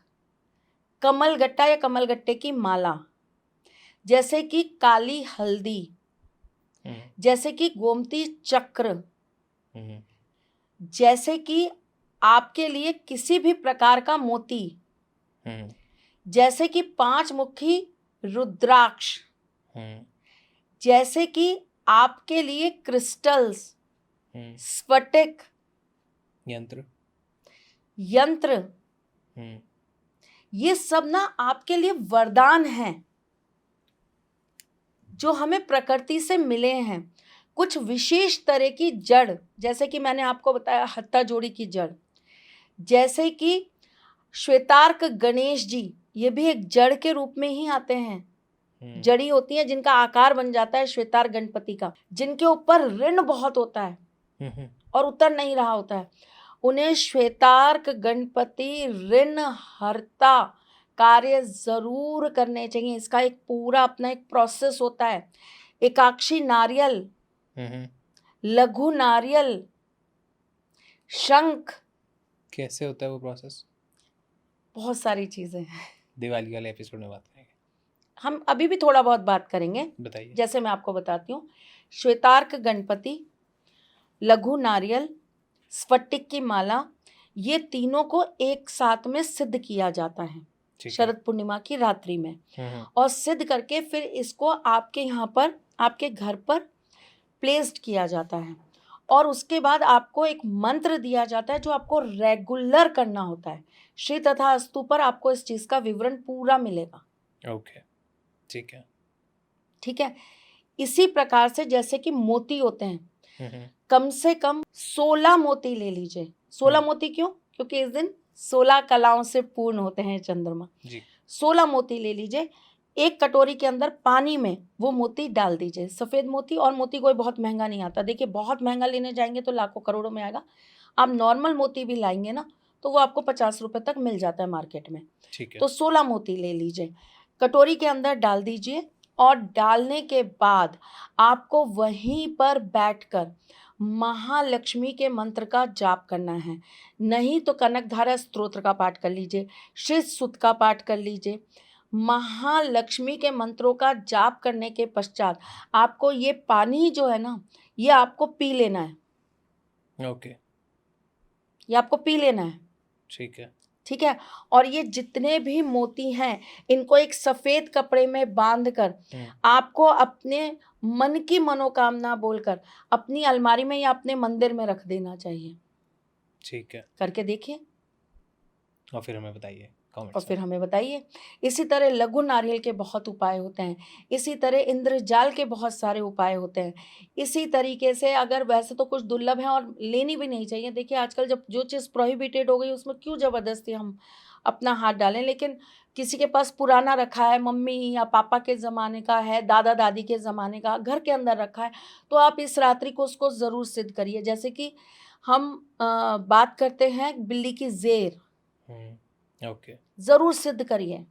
कमलगट्टा या कमलगट्टे की माला, जैसे कि काली हल्दी, जैसे कि गोमती चक्र, जैसे कि आपके लिए किसी भी प्रकार का मोती, जैसे कि 5 मुखी रुद्राक्ष, जैसे कि आपके लिए क्रिस्टल्स, स्फटिक, यंत्र, ये सब ना आपके लिए वरदान हैं जो हमें प्रकृति से मिले हैं। कुछ विशेष तरह की जड़, जैसे कि मैंने आपको बताया हत्ता जोड़ी की जड़, जैसे कि श्वेतार्क गणेश जी, ये भी एक जड़ के रूप में ही आते हैं। जड़ी होती है जिनका आकार बन जाता है श्वेतार्क गणपति का, जिनके ऊपर ऋण बहुत होता है और उतर नहीं रहा होता है, उन्हें श्वेतार्क गणपति ऋण हरता कार्य जरूर करने चाहिए। इसका एक पूरा अपना एक प्रोसेस होता है। एकाक्षी नारियल, लघु नारियल, शंख। कैसे होता है वो प्रोसेस? बहुत सारी चीजें हैं, दिवाली वाले एपिसोड में बात करेंगे। हम अभी भी थोड़ा बहुत बात करेंगे, बताइए। जैसे मैं आपको बताती हूँ, श्वेतार्क गणपति, लघु नारियल, स्फटिक की माला, ये तीनों को एक साथ में सिद्ध किया जाता है शरद पूर्णिमा की रात्रि में, और सिद्ध करके फिर इसको आपके यहाँ पर, आपके घर पर प्लेस्ड किया जाता है, और उसके बाद आपको एक मंत्र दिया जाता है जो आपको रेगुलर करना होता है। श्री तथा अस्तु पर आपको इस चीज़ का विवरण पूरा मिलेगा। ओके, ठीक है, ठीक है। इसी प्रकार से जैसे कि मोती होते हैं, कम से कम 16 मोती ले लीजिए। 16 मोती क्यों? क्योंकि इस दिन 16 कलाओं से पूर्ण होते हैं चंद्रमा जी। 16 मोती ले लीजिए, एक कटोरी के अंदर पानी में वो मोती डाल दीजिए। सफ़ेद मोती, और मोती कोई बहुत महंगा नहीं आता। देखिए, बहुत महंगा लेने जाएंगे तो लाखों करोड़ों में आएगा। आप नॉर्मल मोती भी लाएंगे ना तो वो आपको 50 रुपये तक मिल जाता है मार्केट में। ठीक है। तो 16 मोती ले लीजिए, कटोरी के अंदर डाल दीजिए, और डालने के बाद आपको वहीं पर बैठकर महालक्ष्मी के मंत्र का जाप करना है। नहीं तो कनकधारा स्तोत्र का पाठ कर लीजिए, श्री सुक्त का पाठ कर लीजिए। महालक्ष्मी के मंत्रों का जाप करने के पश्चात आपको ये पानी जो है ना, ये आपको पी लेना है। ओके, ये आपको पी लेना है, ठीक है। ठीक है। और ये जितने भी मोती हैं, इनको एक सफेद कपड़े में बांधकर आपको अपने मन की मनोकामना बोलकर अपनी अलमारी में या अपने मंदिर में रख देना चाहिए। ठीक है, करके देखिए और फिर हमें बताइए और कमेंट्स फिर हमें बताइए। इसी तरह लघु नारियल के बहुत उपाय होते हैं, इसी तरह इंद्रजाल के बहुत सारे उपाय होते हैं। इसी तरीके से अगर वैसे तो कुछ दुर्लभ है और लेनी भी नहीं चाहिए। देखिए आजकल जब जो चीज़ प्रोहिबिटेड हो गई उसमें क्यों ज़बरदस्ती हम अपना हाथ डालें। लेकिन किसी के पास पुराना रखा है, मम्मी या पापा के ज़माने का है, दादा दादी के ज़माने का घर के अंदर रखा है, तो आप इस रात्रि को उसको ज़रूर सिद्ध करिए। जैसे कि हम बात करते हैं बिल्ली की ज़ेर, ओके, ज़रूर सिद्ध करिए।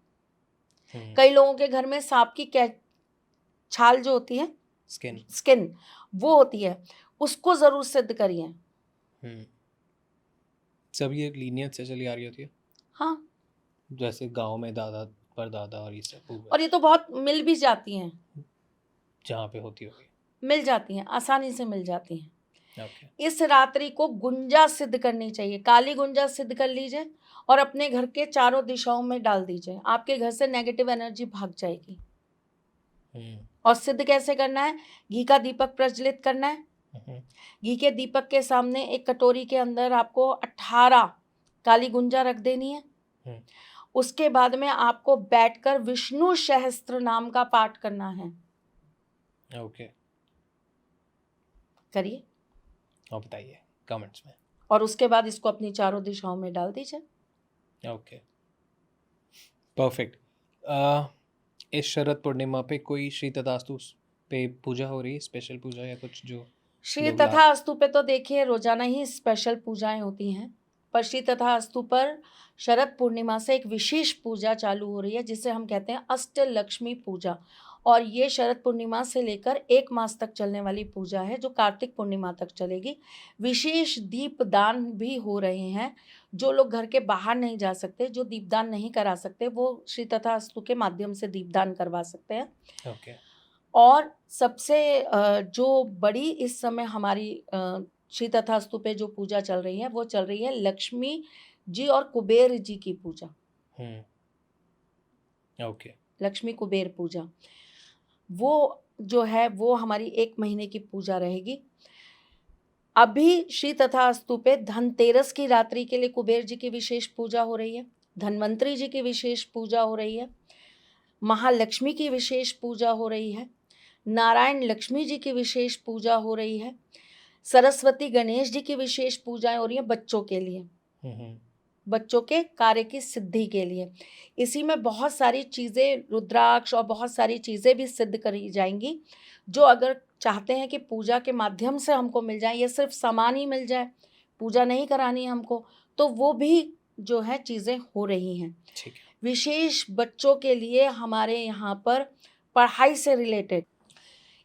कई लोगों के घर में सांप की छाल जो होती है, स्किन वो होती है, उसको ज़रूर सिद्ध करिए। सब ये लीनियत से चली आ रही होती है। हाँ, जैसे गांव में दादा परदादा और ये सब, और ये तो बहुत मिल भी जाती हैं, जहाँ पे होती होगी मिल जाती हैं, आसानी से मिल जाती हैं। ओके, इस रात्रि को गुंजा सिद्ध करनी चाहिए। काली गुंजा सिद्ध कर लीजिए और अपने घर के चारों दिशाओं में डाल दीजिए। आपके घर से नेगेटिव एनर्जी भाग जाएगी। और सिद्ध कैसे करना है? घी का दीपक प्रज्वलित करना है। घी के दीपक के सामने एक कटोरी के अंदर आपको 18 काली गुंजा रख देनी है। उसके बाद में आपको बैठकर विष्णु सहस्त्र नाम का पाठ करना है। ओके, करिए और बताइए कमेंट्स में। और उसके बाद इसको अपनी चारों दिशाओं में डाल दीजिए। Okay, perfect. इस शरद पूर्णिमा पे कोई श्री तथास्तु पे पूजा हो रही है, स्पेशल पूजा या कुछ जो श्री तथास्तु पे तो देखिए रोजाना ही स्पेशल पूजाएं होती हैं, पर श्री तथास्तु पर शरद पूर्णिमा से एक विशेष पूजा चालू हो रही है जिसे हम कहते हैं अष्टलक्ष्मी पूजा। और ये शरद पूर्णिमा से लेकर 1 मास तक चलने वाली पूजा है जो कार्तिक पूर्णिमा तक चलेगी। विशेष दीपदान भी हो रहे हैं। जो लोग घर के बाहर नहीं जा सकते, जो दीपदान नहीं करा सकते, वो श्री तथास्तु के माध्यम से दीपदान करवा सकते हैं। ओके, और सबसे जो बड़ी इस समय हमारी श्री तथास्तु पे जो पूजा चल रही है वो चल रही है लक्ष्मी जी और कुबेर जी की पूजा। ओके, लक्ष्मी कुबेर पूजा वो जो है वो हमारी 1 महीने की पूजा रहेगी। अभी श्री तथास्तु पे धनतेरस की रात्रि के लिए कुबेर जी की विशेष पूजा हो रही है, धन्वंतरी जी की विशेष पूजा हो रही है, महालक्ष्मी की विशेष पूजा हो रही है, नारायण लक्ष्मी जी की विशेष पूजा हो रही है, सरस्वती गणेश जी की विशेष पूजाएं हो रही हैं बच्चों के लिए, बच्चों के कार्य की सिद्धि के लिए। इसी में बहुत सारी चीज़ें, रुद्राक्ष और बहुत सारी चीज़ें भी सिद्ध करी जाएंगी जो अगर चाहते हैं कि पूजा के माध्यम से हमको मिल जाए, ये सिर्फ सामान ही मिल जाए, पूजा नहीं करानी है हमको, तो वो भी जो है चीज़ें हो रही हैं। ठीक है। विशेष बच्चों के लिए हमारे यहाँ पर पढ़ाई से रिलेटेड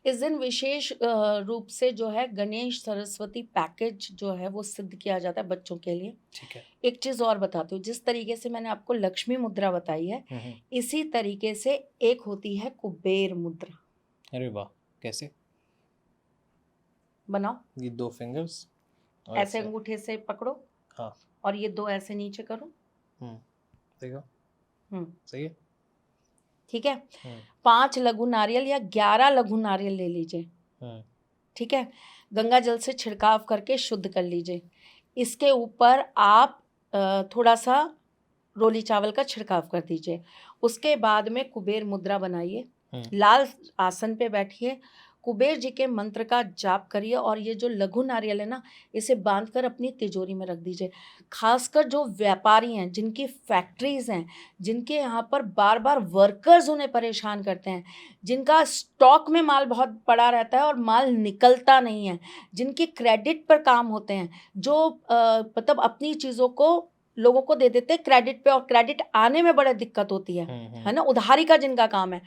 इस दिन विशेष रूप से जो है गणेश सरस्वती पैकेज जो है वो सिद्ध किया जाता है बच्चों के लिए। ठीक है। एक चीज़ और बताती हूँ, जिस तरीके से मैंने आपको लक्ष्मी मुद्रा बताई है इसी तरीके से एक होती है कुबेर मुद्रा। अरे वाह, कैसे? बनाओ, ये 2 फिंगर्स ऐसे अंगूठे से पकड़ो, हाँ, और ये 2 ऐसे नीचे करो। देखो, सही है, ठीक है। 5 लघु नारियल या 11 लघु नारियल ले लीजिए। ठीक है। गंगा जल से छिड़काव करके शुद्ध कर लीजिए। इसके ऊपर आप थोड़ा सा रोली चावल का छिड़काव कर दीजिए। उसके बाद में कुबेर मुद्रा बनाइए, लाल आसन पे बैठिए, कुबेर जी के मंत्र का जाप करिए और ये जो लघु नारियल है ना, इसे बांधकर अपनी तिजोरी में रख दीजिए। खासकर जो व्यापारी हैं, जिनकी फैक्ट्रीज़ हैं, जिनके यहाँ पर बार बार वर्कर्स उन्हें परेशान करते हैं, जिनका स्टॉक में माल बहुत पड़ा रहता है और माल निकलता नहीं है, जिनके क्रेडिट पर काम होते हैं, जो मतलब अपनी चीज़ों को लोगों को दे देते हैं क्रेडिट पे और क्रेडिट आने में बड़ा दिक्कत होती है ना, उधारी का जिनका काम है,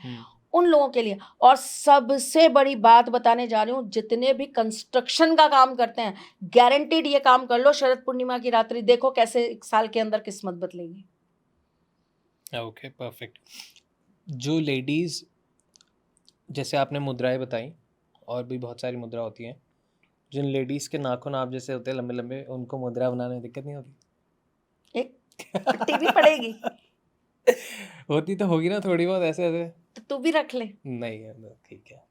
उन लोगों के लिए। और सबसे बड़ी बात बताने जा रही हूँ, जितने भी कंस्ट्रक्शन का काम करते हैं, गारंटीड ये काम कर लो शरद पूर्णिमा की रात्रि, देखो कैसे 1 साल के अंदर किस्मत बदलेगी। Okay, perfect. जो लेडीज, जैसे आपने मुद्राएं बताई, और भी बहुत सारी मुद्रा होती हैं, जिन लेडीज के नाखून आप जैसे होते हैं लंबे लंबे, उनको मुद्रा बनाने में दिक्कत नहीं होती? एक टीवी पड़ेगी होती तो होगी ना थोड़ी बहुत, ऐसे ऐसे। तो तू भी रख ले, नहीं है तो ठीक है।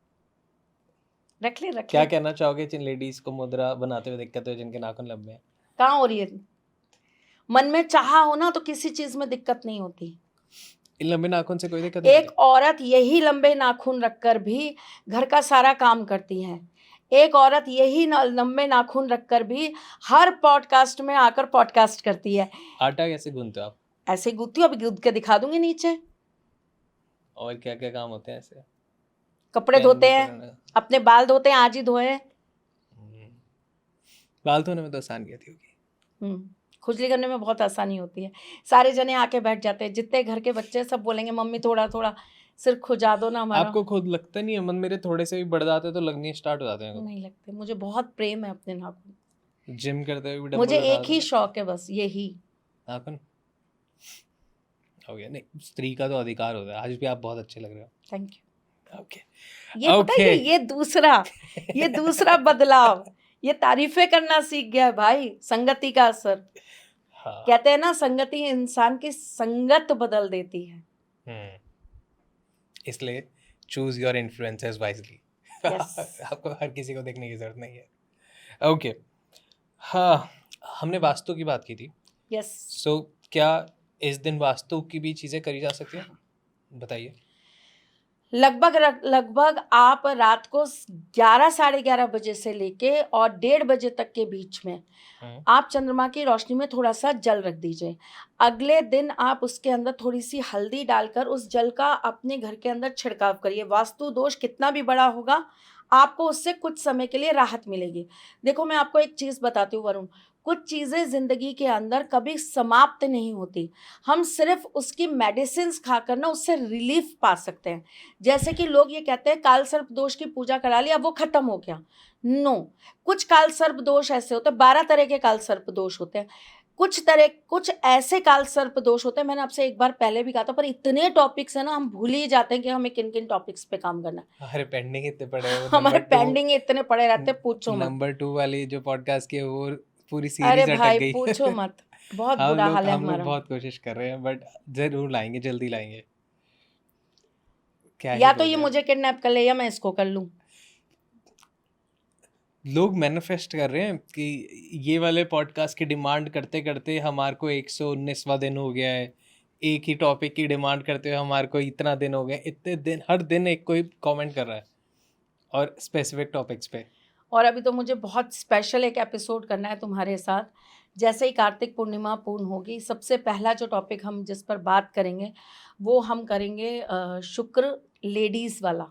रख ले, रख क्या ले। कहना चाहोगे जिन लेडीज को मुद्रा बनाते हुए दिक्कत हो, जिनके नाखून लंबे हैं? कहाँ हो रही है? मन में चाहा हो ना तो किसी चीज में दिक्कत नहीं होती। इन लंबे नाखून से कोई दिक्कत नहीं एक औरत यही लंबे नाखून रखकर भी घर का सारा काम करती है। एक औरत यही लंबे नाखून रखकर भी हर पॉडकास्ट में आकर पॉडकास्ट करती है। आटा कैसे गूंथते हो आप? ऐसे गूंथती हूँ, अभी गूंथ के दिखा दूंगी नीचे। और क्या क्या काम होते हैं ऐसे? कपड़े धोते हैं, अपने बाल धोते हैं, आज ही धोए हैं। बाल धोने में तो आसानी आती होगी। खुजली करने में बहुत आसानी होती है। सारे जने आके बैठ जाते हैं, जितने घर के बच्चे सब बोलेंगे मम्मी थोड़ा थोड़ा सिर खुजा दो ना हमारा। आपको खुद लगता नहीं है? मन मेरे थोड़े से भी बढ़ जाते तो लगने स्टार्ट हो जाते हैं। नहीं लगते, मुझे बहुत प्रेम है अपने नाखून। जिम करते हुए भी मुझे एक ही शौक है बस, यही नाखून। हो गया। नहीं, स्त्री का तो अधिकार होता है। आज भी आप बहुत अच्छे लग रहे हो। Thank you. ओके। ये पता है ये दूसरा बदलाव, ये तारीफें करना सीख गया है भाई, संगति का असर। हाँ। कहते हैं ना, संगति इंसान की संगत बदल देती है। इसलिए choose your influencers wisely. Yes. आपको हर किसी को देखने की जरूरत नहीं है। ओके। हाँ, हमने वास्तु की बात की थी। यस। सो क्या इस दिन वास्तु की भी चीजें करी जा सकती हैं? बताइए। लगभग आप रात को 11 साढ़े 11 बजे से लेके और 1:30 बजे तक के बीच में आप चंद्रमा की रोशनी में थोड़ा सा जल रख दीजिए। अगले दिन आप उसके अंदर थोड़ी सी हल्दी डालकर उस जल का अपने घर के अंदर छिड़काव करिए। वास्तु दोष कितना भी बड़ा होगा, आपको उससे कुछ समय के लिए राहत मिलेगी। देखो, मैं आपको एक चीज़ बताती हूँ वरुण, कुछ चीज़ें ज़िंदगी के अंदर कभी समाप्त नहीं होती। हम सिर्फ उसकी मेडिसिन्स खाकर ना उससे रिलीफ पा सकते हैं। जैसे कि लोग ये कहते हैं काल सर्प दोष की पूजा करा ली, अब वो खत्म हो गया। नो, कुछ काल सर्प दोष ऐसे होते हैं, 12 तरह के काल सर्प दोष होते हैं। कुछ ऐसे काल सर्प दोष होते हैं, मैंने आपसे एक बार पहले भी कहा था, पर इतने टॉपिक्स है ना, हम भूल ही जाते हैं कि हमें किन किन टॉपिक्स पे काम करना है। हमारे पेंडिंग इतने पड़े हैं। हमारे पेंडिंग इतने पड़े रहते हैं, पूछो मत। नंबर 2 वाली जो पॉडकास्ट की है वो पूरी सीरीज अरे अटक भाई गई। पूछो मत, बहुत बुरा हाल है हम लोग हमारा। बहुत कोशिश कर रहे हैं, बट जरूर लाएंगे, जल्दी लाएंगे। क्या या ही तो ये बोले। मुझे किडनैप कर ले या मैं इसको कर लूं। लोग मैनिफेस्ट कर रहे हैं कि ये वाले पॉडकास्ट की डिमांड करते करते हमारे को 119वां दिन हो गया है। एक ही टॉपिक की डिमांड करते हुए हमारे को इतना दिन हो गया। इतने दिन, हर दिन एक कोई कमेंट कर रहा है, और स्पेसिफिक टॉपिक्स पे। और अभी तो मुझे बहुत स्पेशल एक एपिसोड करना है तुम्हारे साथ। जैसे ही कार्तिक पूर्णिमा पूर्ण होगी, सबसे पहला जो टॉपिक हम जिस पर बात करेंगे वो हम करेंगे शुक्र लेडीज़ वाला।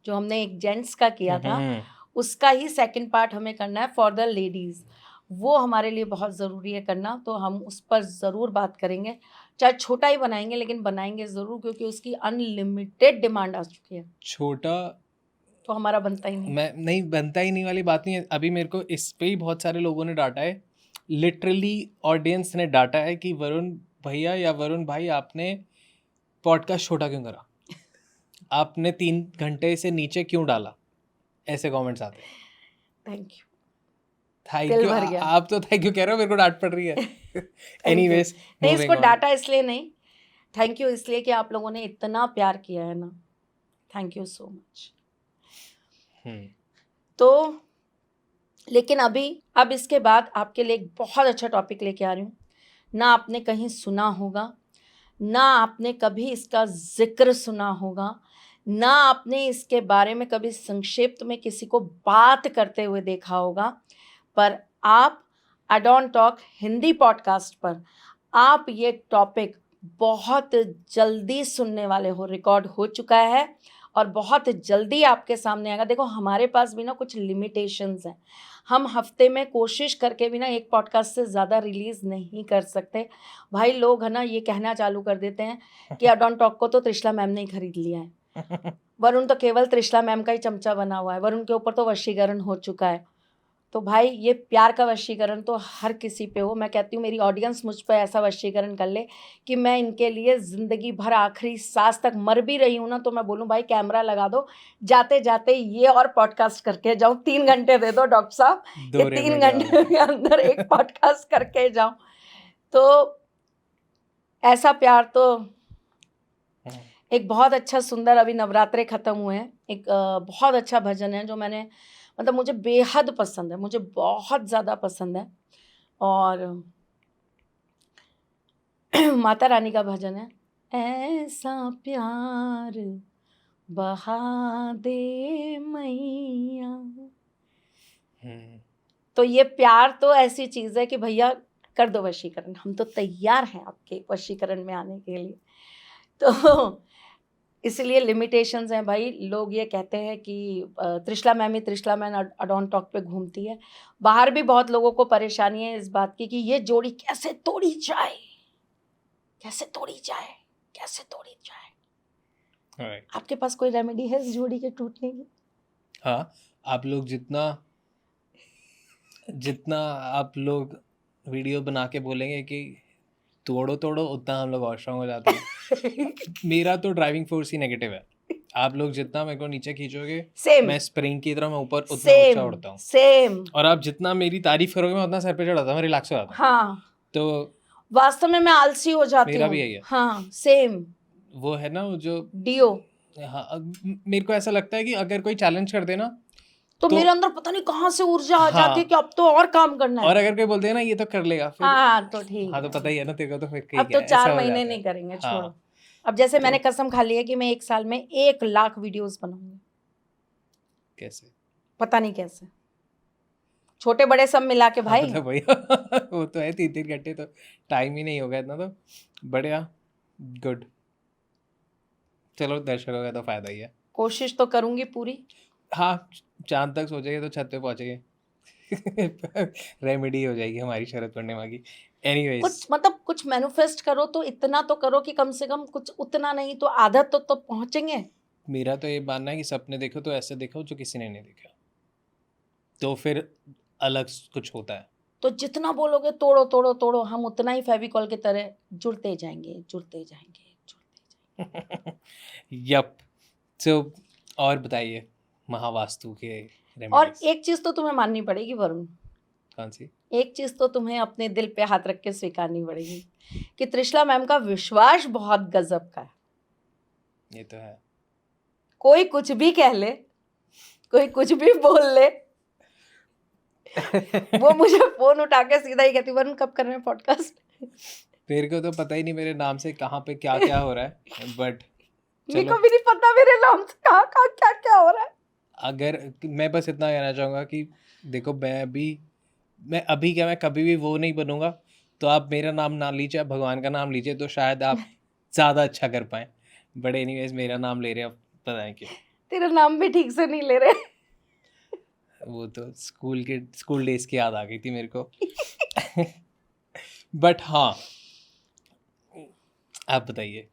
जो हमने एक जेंट्स का किया था, उसका ही सेकंड पार्ट हमें करना है फॉर द लेडीज़। वो हमारे लिए बहुत ज़रूरी है करना, तो हम उस पर ज़रूर बात करेंगे। चाहे छोटा ही बनाएंगे, लेकिन बनाएंगे ज़रूर, क्योंकि उसकी अनलिमिटेड डिमांड आ चुकी है। छोटा तो हमारा बनता ही नहीं। मैं नहीं, बनता ही नहीं वाली बात नहीं है। अभी मेरे को इस पे ही बहुत सारे लोगों ने डांटा है, लिटरली ऑडियंस ने डांटा है कि वरुण भैया या वरुण भाई, आपने पॉडकास्ट छोटा क्यों करा? आपने 3 घंटे से नीचे क्यों डाला? ऐसे कमेंट्स आते हैं। Thank you. थैंक दिल यू। भर गया। आप तो थैंक यू कह रहे हो, मेरे को डांट पड़ रही है। एनीवेज, नहीं, इसको डाटा इसलिए नहीं, थैंक यू इसलिए कि आप लोगों ने इतना प्यार किया है ना। Thank you so much. तो लेकिन अब इसके बाद आपके लिए एक बहुत अच्छा टॉपिक लेके आ रही हूँ। ना आपने कहीं सुना होगा, ना आपने कभी इसका जिक्र सुना होगा, ना आपने इसके बारे में कभी संक्षिप्त में किसी को बात करते हुए देखा होगा, पर आप एडॉन टॉक हिंदी पॉडकास्ट पर आप ये टॉपिक बहुत जल्दी सुनने वाले हो। रिकॉर्ड हो चुका है और बहुत जल्दी आपके सामने आएगा। देखो, हमारे पास भी ना कुछ लिमिटेशंस हैं। हम हफ्ते में कोशिश करके भी ना एक पॉडकास्ट से ज़्यादा रिलीज़ नहीं कर सकते। भाई लोग है ना ये कहना चालू कर देते हैं कि एडॉन टॉक को तो त्रिशला मैम ने ही खरीद लिया है। वरुण तो केवल त्रिशला मैम का ही चमचा बना हुआ है, वरुण के ऊपर तो वशीकरण हो चुका है। तो भाई ये प्यार का वशीकरण तो हर किसी पे हो। मैं कहती हूँ मेरी ऑडियंस मुझ पर ऐसा वशीकरण कर ले कि मैं इनके लिए ज़िंदगी भर आखिरी सांस तक मर भी रही हूँ ना तो मैं बोलूँ भाई कैमरा लगा दो, जाते जाते ये और पॉडकास्ट करके जाऊँ, 3 घंटे दे दो डॉक्टर साहब, ये 3 घंटे के अंदर एक पॉडकास्ट करके जाऊँ। तो ऐसा प्यार तो एक बहुत अच्छा सुंदर, अभी नवरात्रे ख़त्म हुए हैं, एक बहुत अच्छा भजन है जो मैंने मतलब मुझे बेहद पसंद है, मुझे बहुत ज़्यादा पसंद है। और माता रानी का भजन है, ऐसा प्यार बहा दे मैया। तो ये प्यार तो ऐसी चीज़ है कि भैया कर दो वशीकरण, हम तो तैयार हैं आपके वशीकरण में आने के लिए। तो इसलिए लिमिटेशंस हैं भाई। लोग ये कहते हैं कि त्रिशला मैम अडॉन टॉक पे घूमती है। बाहर भी बहुत लोगों को परेशानी है इस बात की कि ये जोड़ी कैसे तोड़ी जाए, कैसे तोड़ी जाए, कैसे तोड़ी जाए। आपके पास कोई रेमेडी है इस जोड़ी के टूटने की? हाँ, आप लोग जितना आप लोग वीडियो बना के बोलेंगे कि तोड़ो तोड़ो, उतना हम लोग और स्ट्रांग हो जाते हैं। मेरा तो ड्राइविंग फोर्स ही नेगेटिव है। आप लोग जितना मेरे को नीचे खींचोगे, मैं स्प्रिंग की तरह मैं ऊपर उतना ऊंचा उड़ता हूँ। सेम। और आप जितना मेरी तारीफ करोगे मैं उतना सर पे चढ़ाता हूँ, मैं रिलैक्स हो जाता हूँ। हाँ, तो वास्तव में मैं आलसी हो जाती हूँ। मेरा भी यही है। हाँ सेम। वो है ना वो जो डियो। हाँ, मेरे को ऐसा लगता है कि अगर कोई चैलेंज कर दे ना तो मेरे अंदर पता नहीं कहाँ से ऊर्जा आ जाती है कि अब तो और काम करना है। और अगर कोई बोलते हैं ना ये तो कर लेगा, फिर हाँ तो ठीक हाँ तो पता ही है ना तेरे को, तो फिर अब तो 4 महीने नहीं करेंगे, छोड़ो। अब जैसे मैंने कसम खा ली है कि मैं 1 साल में 1 लाख वीडियोस बनाऊंगी। कैसे? पता नहीं कैसे, छोटे बड़े सब मिला के भाई। मतलब भैया वो तो है 3-3 घंटे, तो टाइम ही नहीं होगा इतना, तो बढ़िया, गुड। चलो दर्शकों का तो फायदा ही है। कोशिश तो करूंगी पूरी। हाँ, चांद तक सोचेंगे तो छत पे पहुंचेंगे। रेमेडी हो जाएगी हमारी शरद पूर्णिमा की। एनीवेज, कुछ मतलब कुछ मैनिफेस्ट करो तो इतना तो करो कि कम से कम कुछ, उतना नहीं तो आधा तो पहुंचेंगे। मेरा तो ये मानना है कि सपने देखो तो ऐसे देखो जो किसी ने नहीं देखा, तो फिर अलग कुछ होता है। तो जितना बोलोगे तोड़ो तोड़ो तोड़ो, हम उतना ही फेविकॉल की तरह जुड़ते जाएंगे, जुड़ते जाएंगे, जुड़ते जाएंगे। यप। तो और बताइए महावास्तु के और रेमेडीज। एक चीज तो तुम्हें माननी पड़ेगी वरुण, कौन सी? एक चीज तो तुम्हें अपने दिल पे हाथ रख के स्वीकारनी पड़ेगी कि त्रिशला मैम का विश्वास बहुत गजब का है। ये तो है। कोई कुछ भी कह ले, कोई कुछ भी बोल ले, वो मुझे फोन उठा के सीधा ही कहती वरुण कब कर रहे हैं पॉडकास्ट। मेरे को तो पता ही नहीं मेरे नाम से कहाँ पे क्या क्या हो रहा है, बट मेरे को भी नहीं पता मेरे नाम से कहाँ कहाँ क्या क्या हो रहा है। अगर मैं बस इतना कहना चाहूँगा कि देखो, मैं अभी क्या, मैं कभी भी वो नहीं बनूंगा, तो आप मेरा नाम ना लीजिए, आप भगवान का नाम लीजिए, तो शायद आप ज़्यादा अच्छा कर पाएँ। बट एनीवेज मेरा नाम ले रहे हैं, पता नहीं क्यों। तेरा नाम भी ठीक से नहीं ले रहे। वो तो स्कूल डेज की याद आ गई थी मेरे को। बट हाँ, आप बताइए।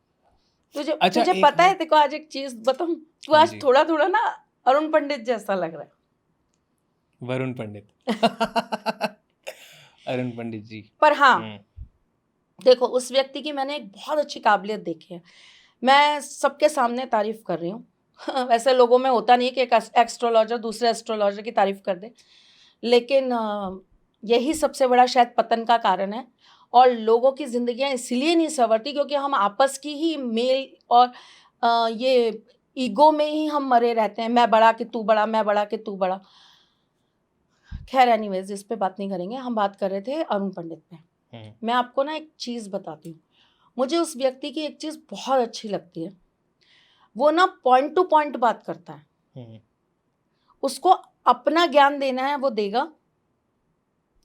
तुझे अच्छा, तुझे पता है, देखो आज एक चीज बताऊं, तू आज थोड़ा थोड़ा ना अरुण पंडित जैसा लग रहा है। वरुण पंडित। अरुण पंडित जी। पर हाँ देखो, उस व्यक्ति की मैंने एक बहुत अच्छी काबिलियत देखी है। मैं सबके सामने तारीफ कर रही हूँ। वैसे लोगों में होता नहीं है कि एक एस्ट्रोलॉजर दूसरे एस्ट्रोलॉजर की तारीफ कर दे, लेकिन यही सबसे बड़ा शायद पतन का कारण है। और लोगों की जिंदगियां इसलिए नहीं संवरती क्योंकि हम आपस की ही मेल और ये ईगो में ही हम मरे रहते हैं, मैं बड़ा कि तू बड़ा, मैं बड़ा कि तू बड़ा। खैर एनीवेज इस पे बात नहीं करेंगे, हम बात कर रहे थे अरुण पंडित पे। मैं आपको ना एक चीज़ बताती हूँ, मुझे उस व्यक्ति की एक चीज़ बहुत अच्छी लगती है, वो ना पॉइंट टू पॉइंट बात करता है। उसको अपना ज्ञान देना है वो देगा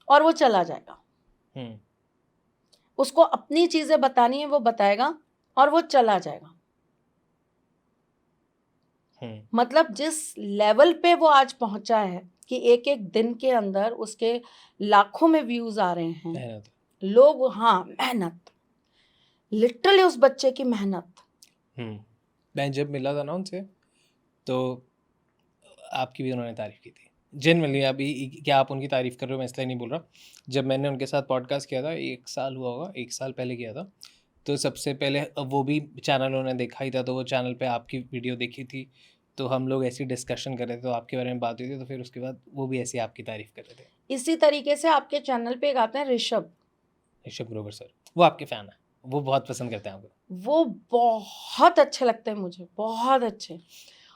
और वो चला जाएगा। उसको अपनी चीज़ें बतानी है वो बताएगा और वो चला जाएगा। मतलब जिस लेवल पे वो आज पहुंचा है कि एक एक दिन के अंदर उसके लाखों में व्यूज आ रहे हैं, लोग, हाँ मेहनत, लिटरली उस बच्चे की मेहनत, मैं जब मिला था ना उनसे तो आपकी भी उन्होंने तारीफ़ की थी जनरली। अभी क्या आप उनकी तारीफ़ कर रहे हो, मैं इसलिए नहीं बोल रहा। जब मैंने उनके साथ पॉडकास्ट किया था 1 साल हुआ होगा, 1 साल पहले किया था, तो सबसे पहले वो भी चैनल उन्होंने देखा ही था, तो वो चैनल पे आपकी वीडियो देखी थी, तो हम लोग ऐसी डिस्कशन कर रहे थे, तो आपके बारे में बात हुई थी, तो फिर उसके बाद वो भी ऐसी आपकी तारीफ़ कर रहे थे। इसी तरीके से आपके चैनल पे एक आते हैं ऋषभ ग्रोवर सर, वो आपके फ़ैन है, वो बहुत पसंद करते हैं आपको। वो बहुत अच्छे लगते हैं मुझे, बहुत अच्छे।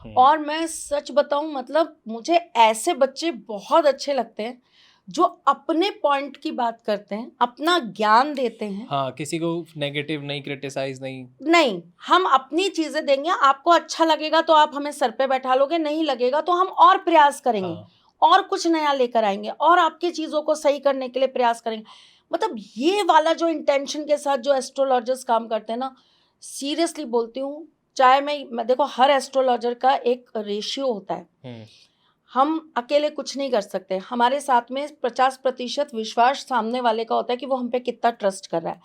और मैं सच बताऊं, मतलब मुझे ऐसे बच्चे बहुत अच्छे लगते हैं जो अपने पॉइंट की बात करते हैं, अपना ज्ञान देते हैं। हाँ, किसी को नेगेटिव नहीं, क्रिटिसाइज नहीं, हम अपनी चीजें देंगे, आपको अच्छा लगेगा तो आप हमें सर पे बैठा लोगे, नहीं लगेगा तो हम और प्रयास करेंगे। हाँ। और कुछ नया लेकर आएंगे और आपकी चीजों को सही करने के लिए प्रयास करेंगे। मतलब ये वाला जो इंटेंशन के साथ जो एस्ट्रोलॉजर्स काम करते हैं ना, सीरियसली बोलती हूँ, चाहे मैं देखो, हर एस्ट्रोलॉजर का एक रेशियो होता है। हम अकेले कुछ नहीं कर सकते, हमारे साथ में 50% विश्वास सामने वाले का होता है कि वो हम पे कितना ट्रस्ट कर रहा है,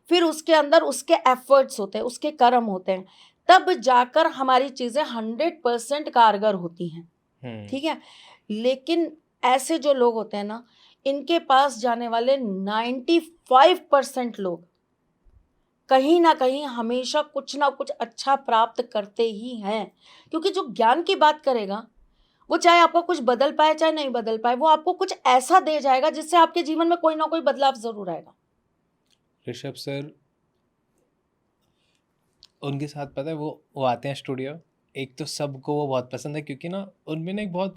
फिर उसके अंदर उसके एफर्ट्स होते हैं, उसके कर्म होते हैं, तब जाकर हमारी चीज़ें 100% कारगर होती हैं। ठीक है, लेकिन ऐसे जो लोग होते हैं ना, इनके पास जाने वाले 95% लोग कहीं ना कहीं हमेशा कुछ ना कुछ अच्छा प्राप्त करते ही हैं। क्योंकि जो ज्ञान की बात करेगा, वो चाहे आपका कुछ बदल पाए चाहे नहीं बदल पाए, वो आपको कुछ ऐसा दे जाएगा जिससे आपके जीवन में कोई ना कोई बदलाव जरूर आएगा। ऋषभ सर, उनके साथ पता है वो आते हैं स्टूडियो, एक तो सबको वो बहुत पसंद है क्योंकि ना उनमें ना एक बहुत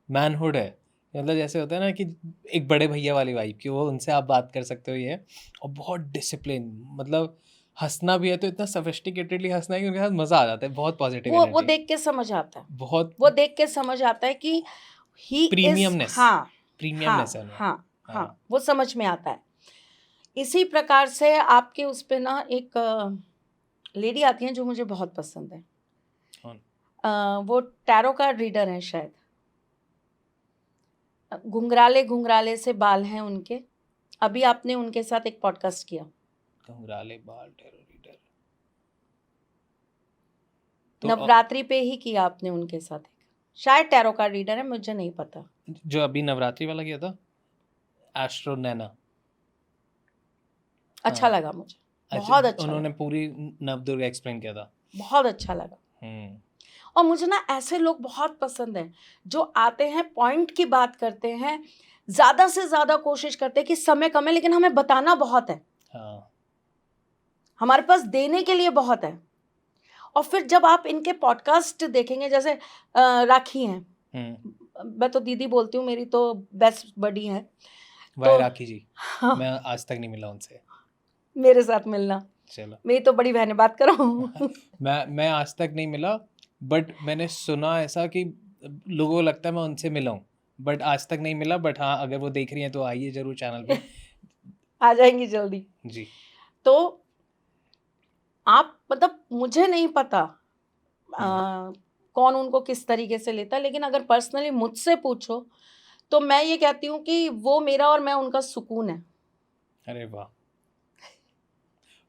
मैनहुड है, मतलब जैसे होता है ना कि एक बड़े भैया वाली वाइब कि वो उनसे आप बात कर सकते हो ये, और बहुत डिसिप्लिन, मतलब हंसना भी है तो इतना सोफिस्टिकेटेडली हंसना है कि उनके साथ मज़ा आ जाता है, बहुत पॉजिटिव वो एनर्जी, देख के समझ आता है, बहुत वो देख के समझ आता है कि ही इज, प्रीमियमनेस, हाँ प्रीमियमनेस है हाँ उनमें। हाँ हाँ, हाँ। वो समझ में आता है। इसी प्रकार से आपके उस पे ना एक लेडी आती है जो मुझे बहुत पसंद है। कौन? वो टैरो कार्ड रीडर है शायद, घुंघराले घुंघराले से बाल हैं उनके। अभी आपने उनके साथ एक पॉडकास्ट किया, घुंघराले बाल टैरो रीडर, तो नवरात्रि पे ही किया आपने उनके साथ एक, शायद टैरो कार्ड रीडर है, मुझे नहीं पता। जो अभी नवरात्रि वाला किया था, एस्ट्रो नैना, अच्छा हाँ। लगा मुझे, बहुत अच्छा उन्होंने लगा, पूरी नवदुर्गा एक्सप्लेन किया था, बहुत अच्छा लगा। और मुझे ना ऐसे लोग बहुत पसंद हैं जो आते हैं, पॉइंट की बात करते हैं, ज्यादा से ज्यादा कोशिश करते हैं कि समय कम है लेकिन हमें बताना बहुत है, हाँ। हमारे पास देने के लिए बहुत है। और फिर जब आप इनके पॉडकास्ट देखेंगे, जैसे राखी हैं, मैं तो दीदी बोलती हूँ, मेरी तो बेस्ट बडी है, वाह राखी जी, हाँ, मैं आज तक नहीं मिला उनसे, मेरे साथ मिलना, चलो। मेरी तो बड़ी बहन है, बात करो। मैं आज तक नहीं मिला, बट मैंने सुना ऐसा कि लोगों को लगता है मैं उनसे मिला हूँ, बट आज तक नहीं मिला। बट हाँ, अगर वो देख रही हैं तो आइए जरूर चैनल पे। आ जाएंगी जल्दी जी। तो आप, मतलब मुझे नहीं पता कौन उनको किस तरीके से लेता है, लेकिन अगर पर्सनली मुझसे पूछो तो मैं ये कहती हूँ कि वो मेरा और मैं उनका सुकून है। अरे वाह,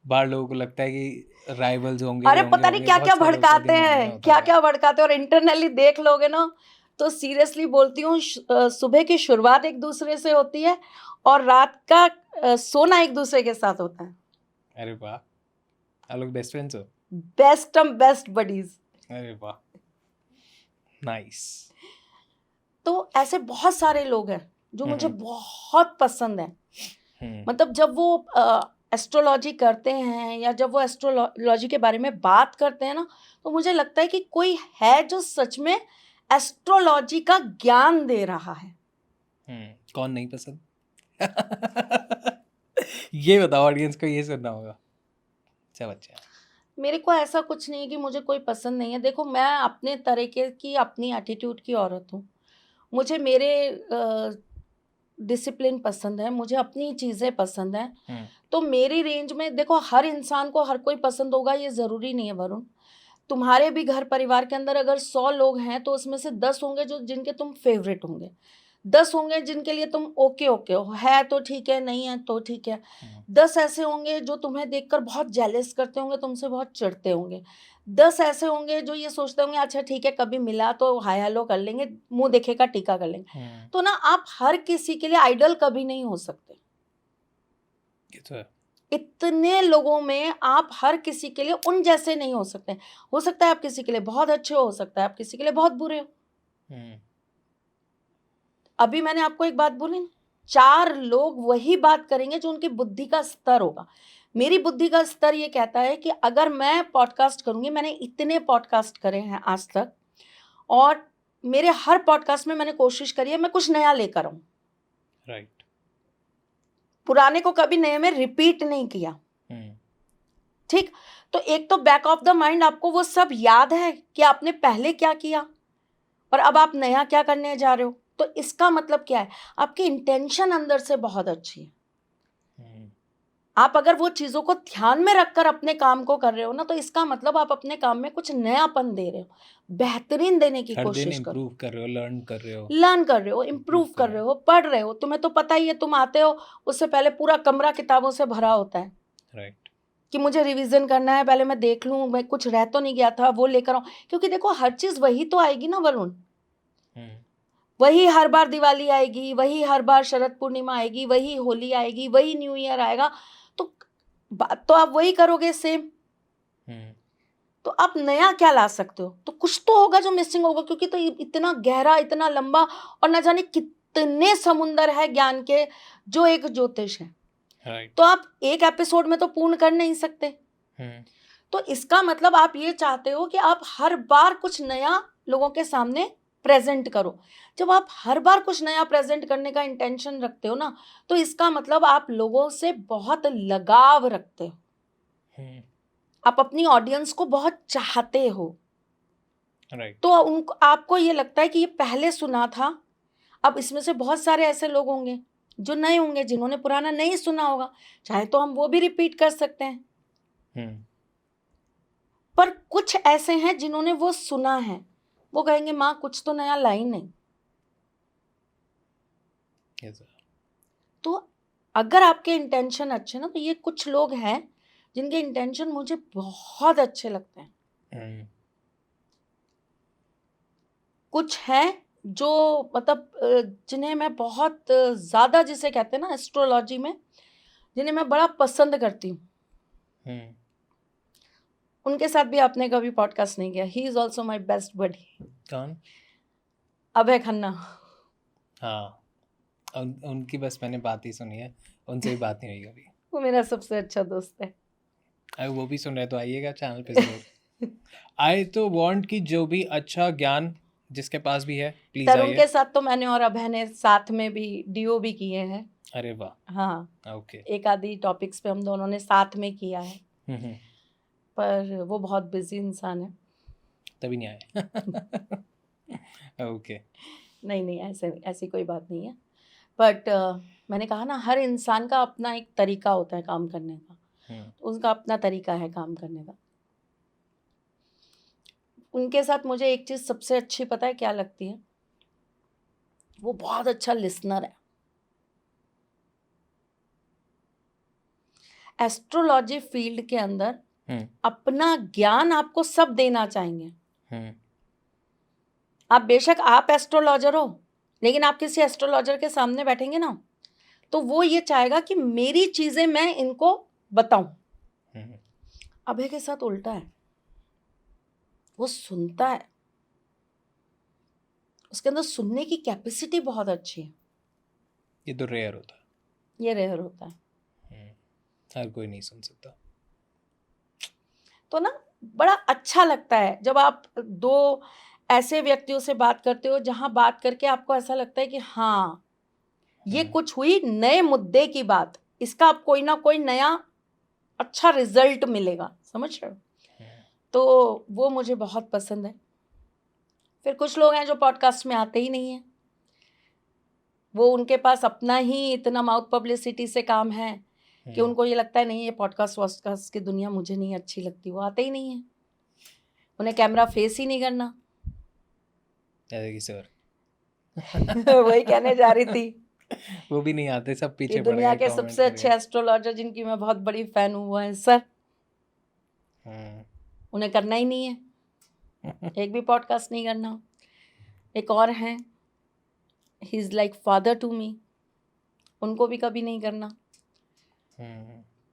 बाहर लोगों को लगता है कि राइवल्स होंगे, अरे ये पता होंगे, नहीं होंगे, क्या बहुत क्या सारे होता है, भड़काते दिमाग में हैं, होता क्या है। क्या भड़काते हैं, और इंटरनली देख लोगे ना तो सीरियसली बोलती हूँ, सुबह की शुरुआत एक दूसरे से होती है और रात का सोना एक दूसरे के साथ होता है। अरे वाह, आप लोग बेस्ट फ्रेंड्स हो? Best buddies. अरे वाह, नाइस। तो ऐसे बहुत सारे लोग हैं जो मुझे बहुत पसंद है। मतलब जब वो एस्ट्रोलॉजी करते हैं या जब वो एस्ट्रोलॉजी के बारे में बात करते हैं ना, तो मुझे लगता है कि कोई है जो सच में एस्ट्रोलॉजी का ज्ञान दे रहा है। कौन नहीं पसंद? ये बताओ, ऑडियंस को ये सुनना होगा। सब अच्छा है। मेरे को ऐसा कुछ नहीं है कि मुझे कोई पसंद नहीं है। देखो, मैं अपने तरीके की, अपनी एटीट्यूड की औरत हूँ। मुझे मेरे डिसिप्लिन पसंद है, मुझे अपनी चीज़ें पसंद हैं। तो मेरी रेंज में देखो, हर इंसान को हर कोई पसंद होगा ये ज़रूरी नहीं है वरुण। तुम्हारे भी घर परिवार के अंदर अगर 100 लोग हैं तो उसमें से 10 होंगे जो जिनके तुम फेवरेट होंगे, 10 होंगे जिनके लिए तुम ओके ओके हो, है तो ठीक है, नहीं है तो ठीक है। 10 ऐसे होंगे जो तुम्हें देखकर बहुत जेलस करते होंगे, तुमसे बहुत चिढ़ते होंगे। 10 ऐसे होंगे जो ये सोचते होंगे अच्छा ठीक है कभी मिला तो हाय हेलो कर लेंगे, मुंह देखेगा टीका कर लेंगे। तो ना आप हर किसी के लिए आइडल कभी नहीं हो सकते। ये तो है। इतने लोगों में आप हर किसी के लिए उन जैसे नहीं हो सकते। हो सकता है आप किसी के लिए बहुत अच्छे हो सकता है आप किसी के लिए बहुत बुरे हो। अभी मैंने आपको एक बात बोली ना, 4 लोग वही बात करेंगे जो उनकी बुद्धि का स्तर होगा। मेरी बुद्धि का स्तर ये कहता है कि अगर मैं पॉडकास्ट करूंगी, मैंने इतने पॉडकास्ट करे हैं आज तक, और मेरे हर पॉडकास्ट में मैंने कोशिश करी है मैं कुछ नया लेकर आऊं। राइट। पुराने को कभी नए में रिपीट नहीं किया। ठीक, तो एक तो बैक ऑफ द माइंड आपको वो सब याद है कि आपने पहले क्या किया और अब आप नया क्या करने जा रहे हो। तो इसका मतलब क्या है, आपकी इंटेंशन अंदर से बहुत अच्छी है। आप अगर वो चीजों को ध्यान में रखकर अपने काम को कर रहे हो ना, तो इसका मतलब आप अपने काम में कुछ नयापन दे रहे हो, बेहतरीन देने की कोशिश करो। इम्प्रूव कर रहे हो, लर्न कर रहे हो, इम्प्रूव कर रहे हो, पढ़ रहे हो। तुम्हें तो पता ही है, तुम आते हो उससे पहले पूरा कमरा किताबों से भरा होता है। राइट। कि मुझे रिवीजन करना है, पहले मैं देख लूं मैं कुछ रह तो नहीं गया था, वो लेकर आऊं। क्योंकि देखो हर चीज वही तो आएगी ना वरुण, वही हर बार दिवाली आएगी, वही हर बार शरद पूर्णिमा आएगी, वही होली आएगी, वही न्यू ईयर आएगा। तो बात तो आप वही करोगे सेम। तो आप नया क्या ला सकते हो? तो कुछ तो होगा जो मिसिंग होगा, क्योंकि तो इतना गहरा, इतना लंबा, और न जाने कितने समुंदर है ज्ञान के जो एक ज्योतिष है। तो आप एक एपिसोड में तो पूर्ण कर नहीं सकते। तो इसका मतलब आप ये चाहते हो कि आप हर बार कुछ नया लोगों के सामने प्रेजेंट करो। जब आप हर बार कुछ नया प्रेजेंट करने का इंटेंशन रखते हो ना, तो इसका मतलब आप लोगों से बहुत लगाव रखते हो। आप अपनी ऑडियंस को बहुत चाहते हो। राइट। तो उनको, आपको ये लगता है कि ये पहले सुना था। अब इसमें से बहुत सारे ऐसे लोग होंगे जो नए होंगे, जिन्होंने पुराना नहीं सुना होगा, चाहे तो हम वो भी रिपीट कर सकते हैं। पर कुछ ऐसे हैं जिन्होंने वो सुना है, वो कहेंगे माँ कुछ तो नया लाई नहीं। yes, तो अगर आपके इंटेंशन अच्छे ना, तो ये कुछ लोग हैं जिनके इंटेंशन मुझे बहुत अच्छे लगते हैं। कुछ हैं जो मतलब जिन्हें मैं बहुत ज़्यादा, जिसे कहते हैं ना एस्ट्रोलॉजी में, जिन्हें मैं बड़ा पसंद करती हूँ। उनके साथ भी आपने कभी पॉडकास्ट नहीं किया। He is also my best buddy. कौन? अभय खन्ना। हाँ, उनकी बस मैंने बात ही सुनी है, उनसे भी बात नहीं हुई कभी। वो मेरा सबसे अच्छा दोस्त है। अगर वो भी सुन रहे तो आइएगा चैनल पे जरूर। आई तो वांट कि जो भी अच्छा ज्ञान जिसके पास भी है प्लीज आइए। तरुण के साथ तो मैंने और अभय ने साथ में भी डीओ भी किए हैं। अरे वाह। हाँ, ओके। एक आधी टॉपिक्स पे हम दोनों ने साथ में किया है। पर वो बहुत बिजी इंसान है, तभी नहीं आए। ओके। नहीं ऐसी कोई बात नहीं है। बट मैंने कहा ना, हर इंसान का अपना एक तरीका होता है काम करने का। उसका अपना तरीका है काम करने का। उनके साथ मुझे एक चीज़ सबसे अच्छी पता है क्या लगती है? वो बहुत अच्छा लिसनर है। एस्ट्रोलॉजी फील्ड के अंदर अपना ज्ञान आपको सब देना चाहेंगे। आप बेशक आप एस्ट्रोलॉजर हो, लेकिन आप किसी एस्ट्रोलॉजर के सामने बैठेंगे ना, तो वो ये चाहेगा कि मेरी चीजें मैं इनको बताऊं। अभय के साथ उल्टा है, वो सुनता है, उसके अंदर सुनने की कैपेसिटी बहुत अच्छी है। ये तो रेयर होता है। ये रेयर होता है। हर कोई नहीं सुन सकता। तो ना बड़ा अच्छा लगता है जब आप दो ऐसे व्यक्तियों से बात करते हो, जहां बात करके आपको ऐसा लगता है कि हाँ ये कुछ हुई नए मुद्दे की बात, इसका आप कोई ना कोई नया अच्छा रिजल्ट मिलेगा। समझ रहे हो? तो वो मुझे बहुत पसंद है। फिर कुछ लोग हैं जो पॉडकास्ट में आते ही नहीं हैं, वो उनके पास अपना ही इतना माउथ पब्लिसिटी से काम है कि उनको ये लगता है नहीं ये पॉडकास्ट वॉडकास्ट की दुनिया मुझे नहीं अच्छी लगती। वो आते ही नहीं है, उन्हें कैमरा फेस ही नहीं करना। जैसे कि सर वही कहने जा रही थी वो भी नहीं आते, सब कि पीछे पड़ दुनिया गए के कमेंट सबसे अच्छे करके। एस्ट्रोलॉजर जिनकी मैं बहुत बड़ी फैन हूँ वो हैं सर, उन्हें करना ही नहीं है, एक भी पॉडकास्ट नहीं करना। एक और हैं, he is like father to me, उनको भी कभी नहीं करना।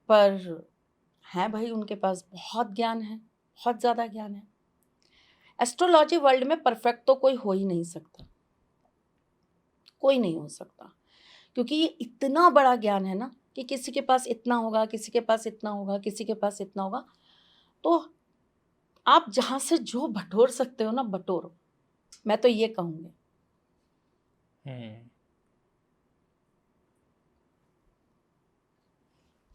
पर हैं भाई, उनके पास बहुत ज्ञान है, बहुत ज़्यादा ज्ञान है। एस्ट्रोलॉजी वर्ल्ड में परफेक्ट तो कोई हो ही नहीं सकता, कोई नहीं हो सकता, क्योंकि ये इतना बड़ा ज्ञान है ना कि किसी के पास इतना होगा, किसी के पास इतना होगा, किसी के पास इतना होगा। तो आप जहाँ से जो बटोर सकते हो ना बटोरो, मैं तो ये कहूँगी।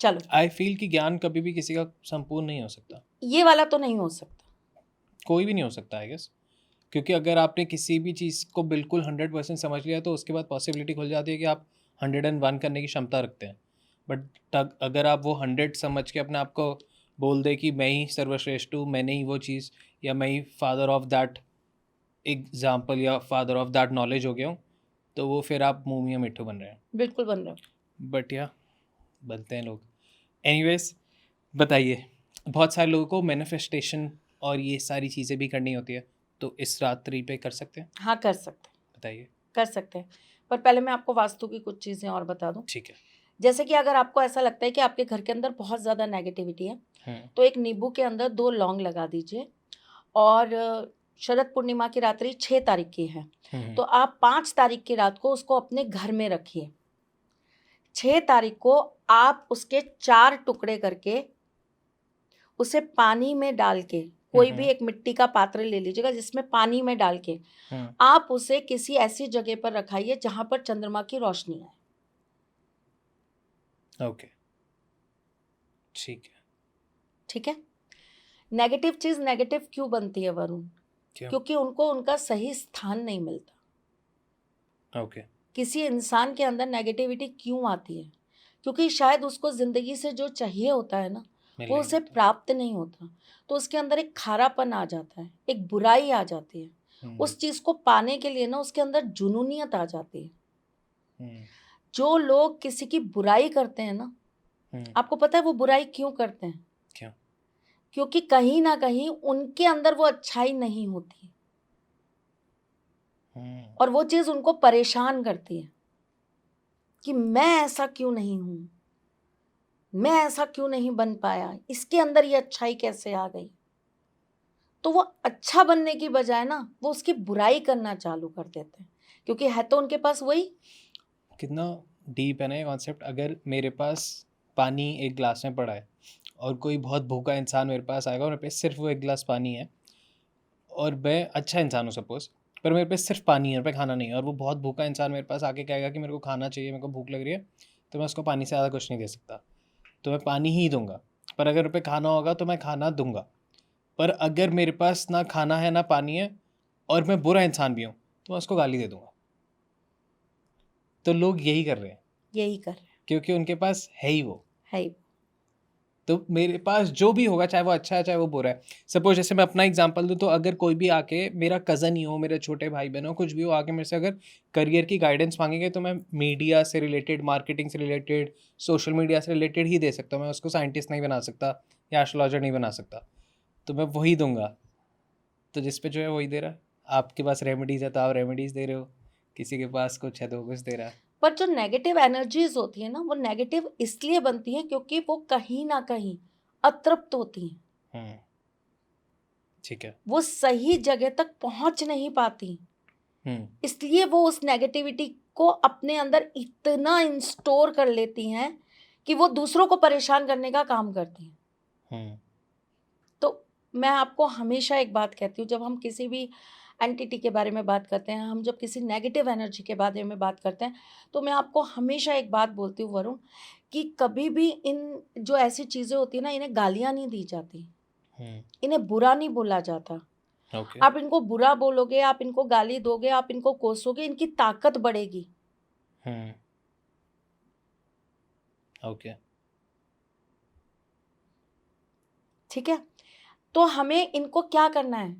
चलो, आई फील कि ज्ञान कभी भी किसी का संपूर्ण नहीं हो सकता, ये वाला तो नहीं हो सकता। कोई भी नहीं हो सकता आई गेस, क्योंकि अगर आपने किसी भी चीज़ को बिल्कुल 100% समझ लिया तो उसके बाद पॉसिबिलिटी खुल जाती है कि आप 101 करने की क्षमता रखते हैं। बट अगर आप वो 100 समझ के अपने आप को बोल दे कि मैं ही सर्वश्रेष्ठ हूँ, मैंने ही वो चीज़, या मैं ही फादर ऑफ दैट एग्जाम्पल या फादर ऑफ दैट नॉलेज हो गया हूँ, तो वो फिर आप मुँह मियाँ मिट्ठू बन रहे हैं। बिल्कुल बन रहे हो। बट या बनते हैं लोग। एनीवेज, बताइए, बहुत सारे लोगों को मैनिफेस्टेशन और ये सारी चीज़ें भी करनी होती है, तो इस रात्रि पे कर सकते हैं? हाँ, कर सकते हैं, बताइए। कर सकते हैं। पर पहले मैं आपको वास्तु की कुछ चीज़ें और बता दूं। ठीक है। जैसे कि अगर आपको ऐसा लगता है कि आपके घर के अंदर बहुत ज़्यादा नेगेटिविटी है, तो एक नींबू के अंदर 2 लौंग लगा दीजिए। और शरद पूर्णिमा की रात्रि 6 तारीख की है, तो आप 5 तारीख की रात को उसको अपने घर में रखिए। 6 तारीख को आप उसके 4 टुकड़े करके उसे पानी में डाल के, कोई भी एक मिट्टी का पात्र ले लीजिएगा जिसमें पानी में डाल के आप उसे किसी ऐसी जगह पर रखाइए जहां पर चंद्रमा की रोशनी आए। ओके, ठीक है। ठीक है। नेगेटिव चीज नेगेटिव क्यों बनती है वरुण? क्योंकि उनको उनका सही स्थान नहीं मिलता। ओके। किसी इंसान के अंदर नेगेटिविटी क्यों आती है? क्योंकि शायद उसको जिंदगी से जो चाहिए होता है ना, वो उसे प्राप्त नहीं होता, तो उसके अंदर एक खारापन आ जाता है, एक बुराई आ जाती है। उस चीज को पाने के लिए ना उसके अंदर जुनूनियत आ जाती है। जो लोग किसी की बुराई करते हैं ना, आपको पता है वो बुराई क्यों करते हैं? क्यों? क्योंकि कहीं ना कहीं उनके अंदर वो अच्छाई नहीं होती और वो चीज उनको परेशान करती है कि मैं ऐसा क्यों नहीं हूं, मैं ऐसा क्यों नहीं बन पाया, इसके अंदर ये अच्छाई कैसे आ गई। तो वो अच्छा बनने की बजाय ना वो उसकी बुराई करना चालू कर देते हैं, क्योंकि है तो उनके पास वही। कितना डीप है ना ये कॉन्सेप्ट। अगर मेरे पास पानी एक गिलास में पड़ा है और कोई बहुत भूखा इंसान मेरे पास आएगा और मेरे पास सिर्फ वो एक गिलास पानी है, और मैं अच्छा इंसान हूँ सपोज, पर मेरे पास सिर्फ पानी है, मेरे पे खाना नहीं है, और वो बहुत भूखा इंसान मेरे पास आके कहेगा कि मेरे को खाना चाहिए, मेरे को भूख लग रही है, तो मैं उसको पानी से ज़्यादा कुछ नहीं दे सकता, तो मैं पानी ही दूंगा। पर अगर मेरे पे खाना होगा तो मैं खाना दूंगा। पर अगर मेरे पास ना खाना है ना पानी है और मैं बुरा इंसान भी हूँ, तो मैं उसको गाली दे दूंगा। तो लोग यही कर रहे हैं, यही कर रहे हैं, क्योंकि उनके पास है ही वो। है ही। तो मेरे पास जो भी होगा, चाहे वो अच्छा है चाहे वो बुरा है, सपोज जैसे मैं अपना एग्जांपल दूं, तो अगर कोई भी आके, मेरा कज़न ही हो, मेरे छोटे भाई बहन हो, कुछ भी हो, आके मेरे से अगर करियर की गाइडेंस मांगेंगे, तो मैं मीडिया से रिलेटेड, मार्केटिंग से रिलेटेड, सोशल मीडिया से रिलेटेड ही दे सकता हूँ। मैं उसको साइंटिस्ट नहीं बना सकता या एस्ट्रोलॉजर नहीं बना सकता, तो मैं वही दूंगा। तो जिस पे जो है वही दे रहा है। आपके पास रेमेडीज़ है तो आप रेमेडीज़ दे रहे हो, किसी के पास कुछ है तो वो कुछ दे रहा है। पर जो नेगेटिव एनर्जीज होती है ना, वो नेगेटिव इसलिए बनती है क्योंकि वो कहीं ना कहीं अतृप्त होती हैं, ठीक है। वो सही जगह तक पहुंच नहीं पाती, इसलिए वो उस नेगेटिविटी को अपने अंदर इतना इंस्टोर कर लेती हैं कि वो दूसरों को परेशान करने का काम करती हैं। तो मैं आपको हमेशा एक बात कहती हूँ, जब हम किसी भी एंटिटी के बारे में बात करते हैं, हम जब किसी नेगेटिव एनर्जी के बारे में बात करते हैं, तो मैं आपको हमेशा एक बात बोलती हूँ वरुण, कि कभी भी इन जो ऐसी चीज़ें होती है ना, इन्हें गालियाँ नहीं दी जाती, इन्हें बुरा नहीं बोला जाता। आप इनको बुरा बोलोगे, आप इनको गाली दोगे, आप इनको कोसोगे, इनकी ताकत बढ़ेगी। ओके। ठीक है। तो हमें इनको क्या करना है?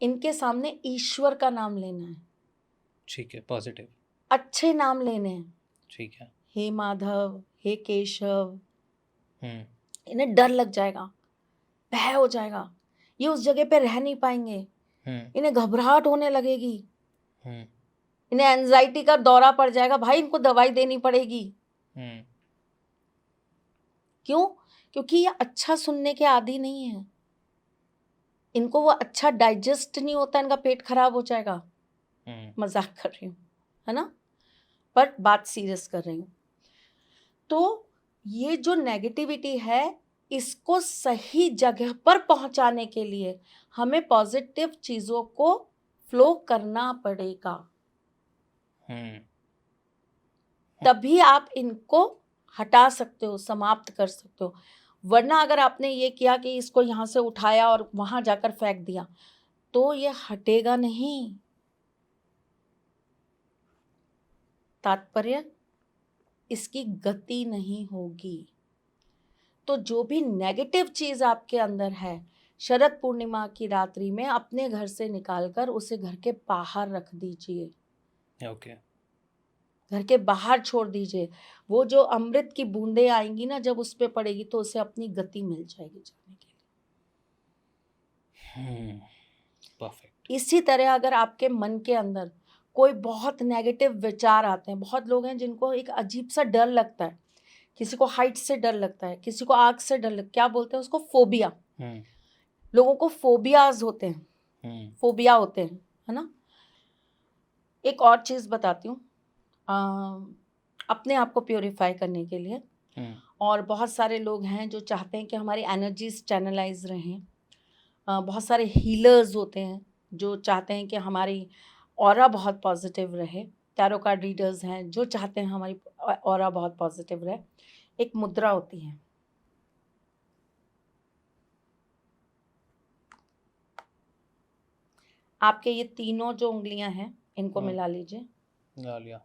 इनके सामने ईश्वर का नाम लेना है। ठीक है, पॉजिटिव। अच्छे नाम लेने हैं, ठीक है। हे माधव, हे केशव। हम्म। इन्हें डर लग जाएगा, भय हो जाएगा, ये उस जगह पे रह नहीं पाएंगे, हम्म। इन्हें घबराहट होने लगेगी, हम्म। इन्हें एंजाइटी का दौरा पड़ जाएगा, भाई इनको दवाई देनी पड़ेगी। हम्म। क्यों? क्योंकि ये अच्छा सुनने के आदी नहीं है, इनको वो अच्छा डाइजेस्ट नहीं होता, इनका पेट खराब हो जाएगा। मजाक कर रही हूँ, है ना, पर बात सीरियस कर रही हूँ। तो ये जो नेगेटिविटी है, इसको सही जगह पर पहुंचाने के लिए हमें पॉजिटिव चीजों को फ्लो करना पड़ेगा, तभी आप इनको हटा सकते हो, समाप्त कर सकते हो। वरना अगर आपने ये किया कि इसको यहाँ से उठाया और वहां जाकर फेंक दिया, तो ये हटेगा नहीं। तात्पर्य, इसकी गति नहीं होगी। तो जो भी नेगेटिव चीज आपके अंदर है, शरद पूर्णिमा की रात्रि में अपने घर से निकालकर उसे घर के बाहर रख दीजिए। ओके। घर के बाहर छोड़ दीजिए। वो जो अमृत की बूंदें आएंगी ना, जब उस पे पड़ेगी तो उसे अपनी गति मिल जाएगी जाने के लिए। परफेक्ट। इसी तरह अगर आपके मन के अंदर कोई बहुत नेगेटिव विचार आते हैं, बहुत लोग हैं जिनको एक अजीब सा डर लगता है, किसी को हाइट से डर लगता है, किसी को आग से डर लगता, क्या बोलते हैं उसको, फोबिया। लोगों को फोबियाज होते हैं, फोबिया होते हैं, है ना। एक और चीज बताती हूँ, अपने आप को प्योरीफाई करने के लिए, और बहुत सारे लोग हैं जो चाहते हैं कि हमारी एनर्जीज चैनलाइज रहें। बहुत सारे हीलर्स होते हैं जो चाहते हैं कि हमारी ऑरा बहुत पॉजिटिव रहे। टैरो कार्ड रीडर्स हैं जो चाहते हैं हमारी ऑरा बहुत पॉजिटिव रहे। एक मुद्रा होती है, आपके ये तीनों जो उंगलियां हैं इनको मिला लीजिए, मिला लिया।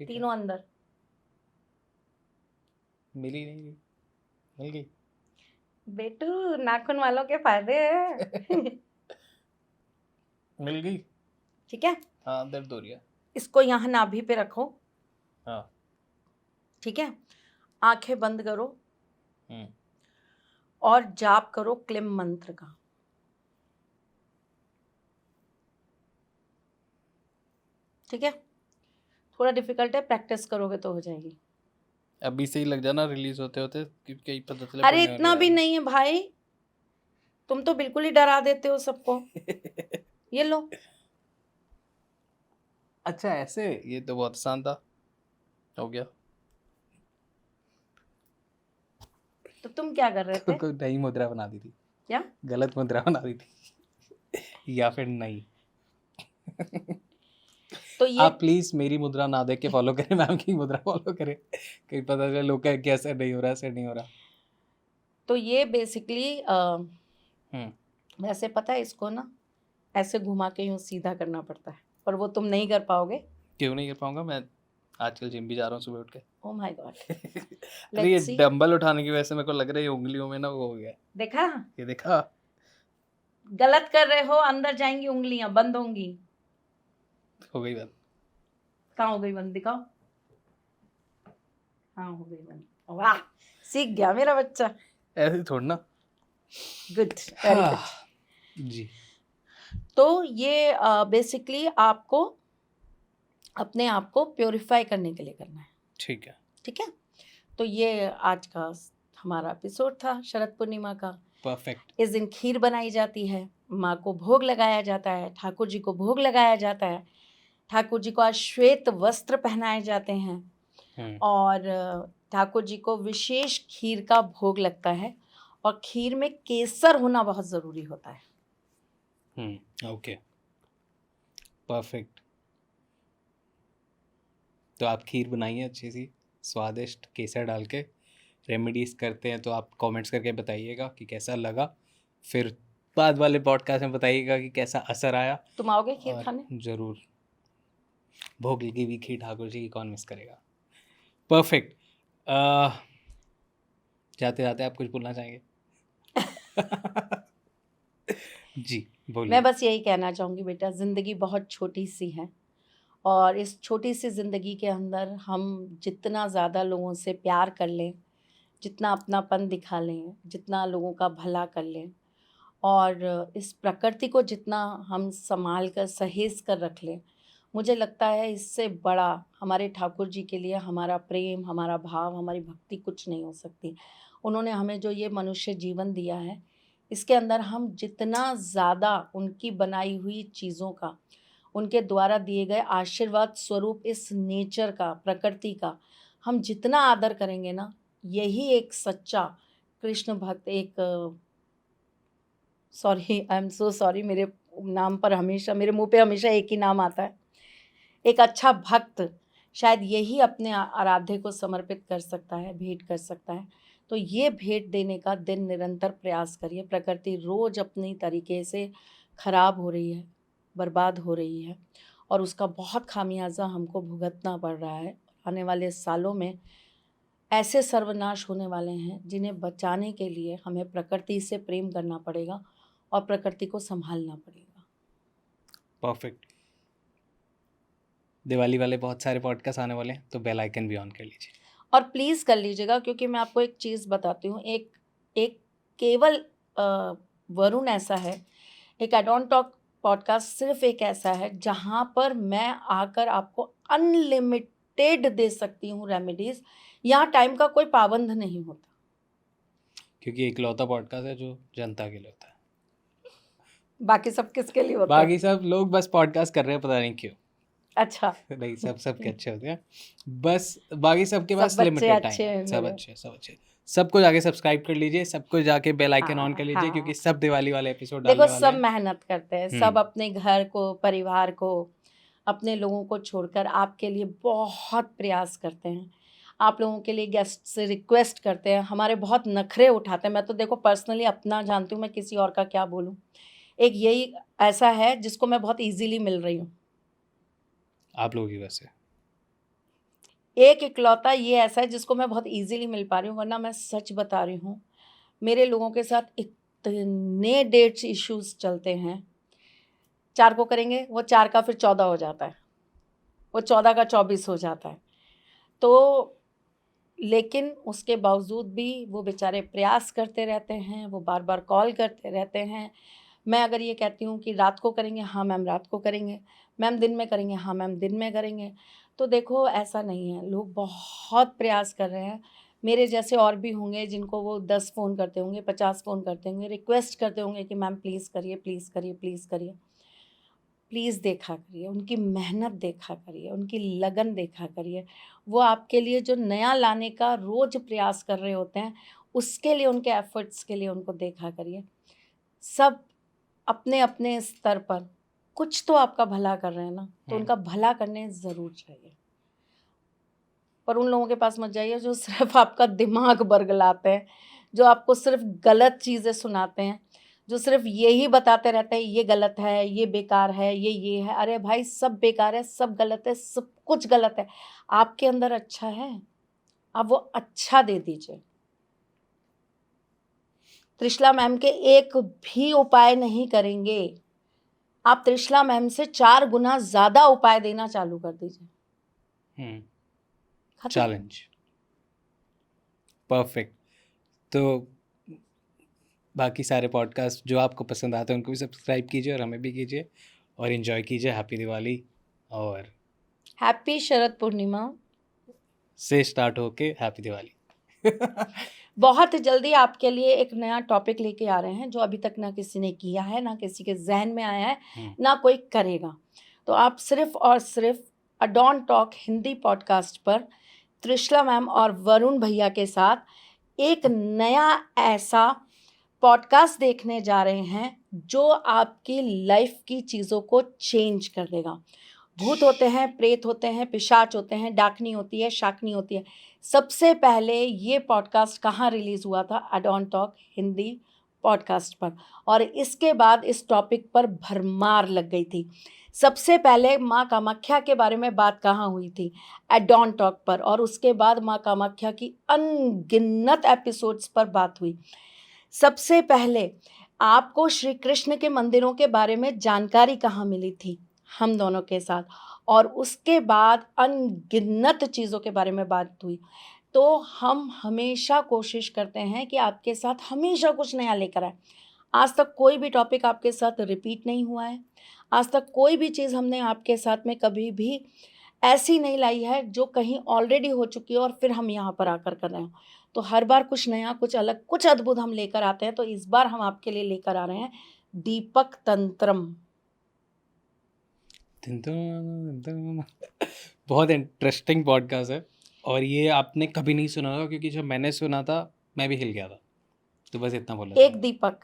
तीनों अंदर। मिली नहीं, मिल गई। बेटू, नाखून वालों के फायदे हैं। मिल गई। ठीक है, हाँ, दर्द हो रही है। इसको यहाँ नाभि पे रखो। हाँ। ठीक है, आंखें बंद करो हम्म। और जाप करो क्लिम मंत्र का। ठीक है, थोड़ा डिफिकल्ट है, प्रैक्टिस करोगे तो हो जाएगी। अभी से ही लग जाना रिलीज होते होते, क्योंकि पता चले। अरे इतना भी नहीं है भाई, तुम तो बिल्कुल ही डरा देते हो सबको। ये लो। अच्छा, ऐसे? ये तो बहुत आसान था, हो गया। तो तुम क्या कर रहे थे? कोई नई मुद्रा बना दी थी क्या? गलत मुद्रा बना दी थी या फिर नहीं? तो ये आप प्लीज मेरी मुद्रा ना देख के फॉलो करें, मैम की मुद्रा फॉलो करें, कहीं पता चले लोग कहें कि ऐसा नहीं हो रहा, ऐसा नहीं हो रहा। तो ये बेसिकली वैसे पता है, इसको ना ऐसे घुमा के यूं सीधा करना पड़ता है, पर वो तुम नहीं कर पाओगे। क्यों नहीं कर पाऊंगा? मैं आजकल जिम भी जा रहा हूँ सुबह उठ के। Oh my God. अरे ये डंबल उठाने की वजह से मेरे को लग रहा है ये उंगलियों में ना वो हो गया। देखा, ये देखा? गलत कर रहे हो, अंदर जाएंगी उंगलियां, बंद होंगी। हो गई बात। कहाँ हो गई बंद, दिखाओ। हाँ हो गई बंद। वाह, सीख गया मेरा बच्चा। ऐसे थोड़ा ना। गुड, वेरी गुड जी। तो ये बेसिकली आपको अपने आप को प्योरीफाई करने के लिए करना है। ठीक है। ठीक है, तो ये आज का हमारा एपिसोड था शरद पूर्णिमा का। परफेक्ट। इस दिन खीर बनाई जाती है, माँ को भोग लगाया जाता है, ठाकुर जी को भोग लगाया जाता है, ठाकुर जी को आज श्वेत वस्त्र पहनाए जाते हैं, और ठाकुर जी को विशेष खीर का भोग लगता है, और खीर में केसर होना बहुत ज़रूरी होता है। Okay, perfect. तो आप खीर बनाइए अच्छी सी स्वादिष्ट केसर डाल के, रेमेडीज करते हैं तो आप कमेंट्स करके बताइएगा कि कैसा लगा। फिर बाद वाले पॉडकास्ट में बताइएगा कि कैसा असर आया। तुम आओगे खीर खाने? जरूर, भोग लगी हुई खीर ठाकुर जी की कौन मिस करेगा। परफेक्ट। जाते जाते आप कुछ बोलना चाहेंगे? जी। बोलिए। मैं बस यही कहना चाहूँगी बेटा, ज़िंदगी बहुत छोटी सी है और इस छोटी सी ज़िंदगी के अंदर हम जितना ज़्यादा लोगों से प्यार कर लें, जितना अपनापन दिखा लें, जितना लोगों का भला कर लें और इस प्रकृति को जितना हम संभाल कर सहेज कर रख लें, मुझे लगता है इससे बड़ा हमारे ठाकुर जी के लिए हमारा प्रेम, हमारा भाव, हमारी भक्ति कुछ नहीं हो सकती। उन्होंने हमें जो ये मनुष्य जीवन दिया है, इसके अंदर हम जितना ज़्यादा उनकी बनाई हुई चीज़ों का, उनके द्वारा दिए गए आशीर्वाद स्वरूप इस नेचर का, प्रकृति का हम जितना आदर करेंगे ना, यही एक सच्चा कृष्ण भक्त, एक sorry, I am so sorry, मेरे नाम पर हमेशा, मेरे मुंह पे हमेशा एक ही नाम आता है, एक अच्छा भक्त शायद यही अपने आराध्य को समर्पित कर सकता है, भेंट कर सकता है। तो ये भेंट देने का दिन निरंतर प्रयास करिए। प्रकृति रोज अपनी तरीके से खराब हो रही है, बर्बाद हो रही है और उसका बहुत खामियाजा हमको भुगतना पड़ रहा है। आने वाले सालों में ऐसे सर्वनाश होने वाले हैं जिन्हें बचाने के लिए हमें प्रकृति से प्रेम करना पड़ेगा और प्रकृति को संभालना पड़ेगा। परफेक्ट। दिवाली वाले बहुत सारे पॉडकास्ट आने वाले हैं, तो बेल आइकन भी ऑन कर लीजिए और प्लीज़ कर लीजिएगा, क्योंकि मैं आपको एक चीज़ बताती हूँ, एक केवल वरुण ऐसा है, एक आई डोंट टॉक पॉडकास्ट सिर्फ एक ऐसा है जहाँ पर मैं आकर आपको अनलिमिटेड दे सकती हूँ रेमेडीज़। यहाँ टाइम का कोई पाबंद नहीं होता, क्योंकि इकलौता पॉडकास्ट है जो जनता के लिए होता है। बाकी सब किसके लिए होता है? बाकी सब लोग बस पॉडकास्ट कर रहे हैं, पता नहीं क्यों। अच्छा, नहीं, सबके अच्छे होते हैं, बस बाकी सबके पास सब बच्चे लिमिटेड अच्छे टाइम हैं है। सब मेरे। अच्छे, सब अच्छे। सबको जाके सब्सक्राइब कर लीजिए, सबको जाके बेल आइकन ऑन कर लीजिए, हाँ, क्योंकि सब दिवाली वाले एपिसोड डालने देखो वाले सब हैं। मेहनत करते हैं, सब हम्म। अपने घर को, परिवार को, अपने लोगों को छोड़कर आपके लिए बहुत प्रयास करते हैं। आप लोगों के लिए गेस्ट से रिक्वेस्ट करते हैं, हमारे बहुत नखरे उठाते हैं। मैं तो देखो पर्सनली अपना जानती हूँ, मैं किसी और का क्या बोलूँ। एक यही ऐसा है जिसको मैं बहुत इजीली मिल रही हूँ, आप लोगों की वजह से। एक इकलौता ये ऐसा है जिसको मैं बहुत इजीली मिल पा रही हूँ, वरना मैं सच बता रही हूँ, मेरे लोगों के साथ इतने डेट्स इश्यूज चलते हैं। 4 को करेंगे, वो 4 का फिर 14 हो जाता है, वो 14 का 24 हो जाता है। तो लेकिन उसके बावजूद भी वो बेचारे प्रयास करते रहते हैं, वो बार बार कॉल करते रहते हैं। मैं अगर ये कहती हूँ कि रात को करेंगे, हाँ मैम रात को करेंगे, मैम दिन में करेंगे, हाँ मैम दिन में करेंगे। तो देखो ऐसा नहीं है, लोग बहुत प्रयास कर रहे हैं। मेरे जैसे और भी होंगे जिनको वो 10 फ़ोन करते होंगे, 50 फ़ोन करते होंगे, रिक्वेस्ट करते होंगे कि मैम प्लीज़ करिए, प्लीज़ करिए, प्लीज़ करिए। प्लीज़ देखा करिए, उनकी मेहनत देखा करिए, उनकी लगन देखा करिए। वो आपके लिए जो नया लाने का रोज़ प्रयास कर रहे होते हैं, उसके लिए, उनके एफ़र्ट्स के लिए उनको देखा करिए। सब अपने-अपने स्तर पर कुछ तो आपका भला कर रहे हैं ना, तो उनका भला करने ज़रूर चाहिए। पर उन लोगों के पास मत जाइए जो सिर्फ़ आपका दिमाग बरगलाते हैं, जो आपको सिर्फ़ गलत चीज़ें सुनाते हैं, जो सिर्फ़ यही बताते रहते हैं ये गलत है, ये बेकार है, ये है। अरे भाई सब बेकार है, सब गलत है, सब कुछ गलत है। आपके अंदर अच्छा है, आप वो अच्छा दे दीजिए। त्रिशला मैम के एक भी उपाय नहीं करेंगे, आप त्रिशला मैम से 4 गुना ज़्यादा उपाय देना चालू कर दीजिए। खत्म। चैलेंज। परफेक्ट। तो बाकी सारे पॉडकास्ट जो आपको पसंद आते हैं उनको भी सब्सक्राइब कीजिए और हमें भी कीजिए और एंजॉय कीजिए। हैप्पी दिवाली और हैप्पी शरद पूर्णिमा से स्टार्ट होके हैप्पी दिवाली। बहुत जल्दी आपके लिए एक नया टॉपिक लेके आ रहे हैं जो अभी तक ना किसी ने किया है, ना किसी के जहन में आया है, ना कोई करेगा। तो आप सिर्फ और सिर्फ अ डॉन टॉक हिंदी पॉडकास्ट पर त्रिशला मैम और वरुण भैया के साथ एक नया ऐसा पॉडकास्ट देखने जा रहे हैं जो आपकी लाइफ की चीज़ों को चेंज कर देगा। भूत होते हैं, प्रेत होते हैं, पिशाच होते हैं, डाकनी होती है, शाकनी होती है। सबसे पहले ये पॉडकास्ट कहाँ रिलीज़ हुआ था? अ डॉन टॉक हिंदी पॉडकास्ट पर, और इसके बाद इस टॉपिक पर भरमार लग गई थी। सबसे पहले माँ कामाख्या के बारे में बात कहाँ हुई थी? एट डॉन टॉक पर, और उसके बाद माँ कामाख्या की अनगिनत एपिसोड्स पर बात हुई। सबसे पहले आपको श्री कृष्ण के मंदिरों के बारे में जानकारी कहाँ मिली थी हम दोनों के साथ, और उसके बाद अनगिनत चीज़ों के बारे में बात हुई। तो हम हमेशा कोशिश करते हैं कि आपके साथ हमेशा कुछ नया लेकर आए। आज तक कोई भी टॉपिक आपके साथ रिपीट नहीं हुआ है। आज तक कोई भी चीज़ हमने आपके साथ में कभी भी ऐसी नहीं लाई है जो कहीं ऑलरेडी हो चुकी है और फिर हम यहाँ पर आकर कर रहे हैं। तो हर बार कुछ नया, कुछ अलग, कुछ अद्भुत हम लेकर आते हैं। तो इस बार हम आपके लिए लेकर आ रहे हैं दीपक तंत्रम। बहुत इंटरेस्टिंग पॉडकास्ट है और ये आपने कभी नहीं सुना होगा, क्योंकि जब मैंने सुना था मैं भी हिल गया था। तो बस इतना बोला। एक दीपक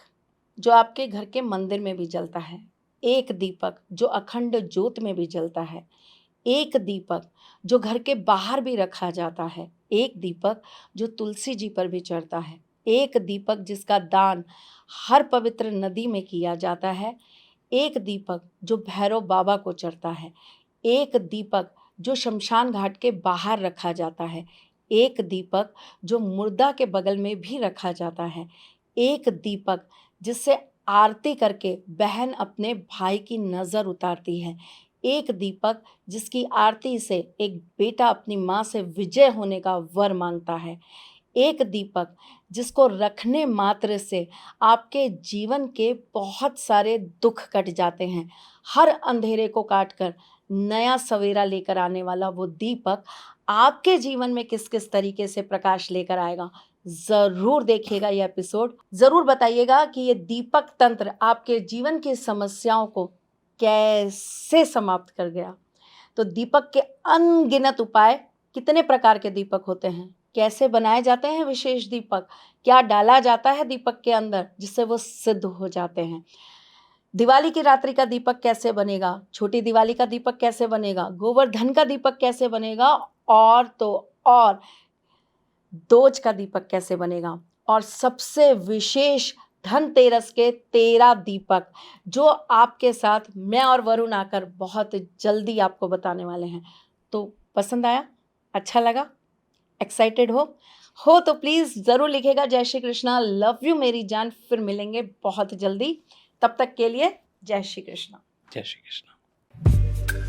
जो आपके घर के मंदिर में भी जलता है, एक दीपक जो अखंड ज्योत में भी जलता है, एक दीपक जो घर के बाहर भी रखा जाता है, एक दीपक जो तुलसी जी पर भी चढ़ता है, एक दीपक जिसका दान हर पवित्र नदी में किया जाता है, एक दीपक जो भैरव बाबा को चढ़ता है, एक दीपक जो शमशान घाट के बाहर रखा जाता है, एक दीपक जो मुर्दा के बगल में भी रखा जाता है, एक दीपक जिससे आरती करके बहन अपने भाई की नज़र उतारती है, एक दीपक जिसकी आरती से एक बेटा अपनी माँ से विजय होने का वर मांगता है, एक दीपक जिसको रखने मात्र से आपके जीवन के बहुत सारे दुख कट जाते हैं। हर अंधेरे को काटकर नया सवेरा लेकर आने वाला वो दीपक आपके जीवन में किस किस तरीके से प्रकाश लेकर आएगा। ज़रूर देखिएगा ये एपिसोड, ज़रूर बताइएगा कि ये दीपक तंत्र आपके जीवन की समस्याओं को कैसे समाप्त कर गया। तो दीपक के अनगिनत उपाय, कितने प्रकार के दीपक होते हैं, कैसे बनाए जाते हैं विशेष दीपक, क्या डाला जाता है दीपक के अंदर जिससे वो सिद्ध हो जाते हैं, दिवाली की रात्रि का दीपक कैसे बनेगा, छोटी दिवाली का दीपक कैसे बनेगा, गोवर्धन का दीपक कैसे बनेगा, और तो और दोज का दीपक कैसे बनेगा, और सबसे विशेष धनतेरस के 13 दीपक जो आपके साथ मैं और वरुण आकर बहुत जल्दी आपको बताने वाले हैं। तो पसंद आया, अच्छा लगा, एक्साइटेड हो तो प्लीज़ ज़रूर लिखेगा जय श्री कृष्णा, लव यू मेरी जान। फिर मिलेंगे बहुत जल्दी, तब तक के लिए जय श्री कृष्णा। जय श्री कृष्ण।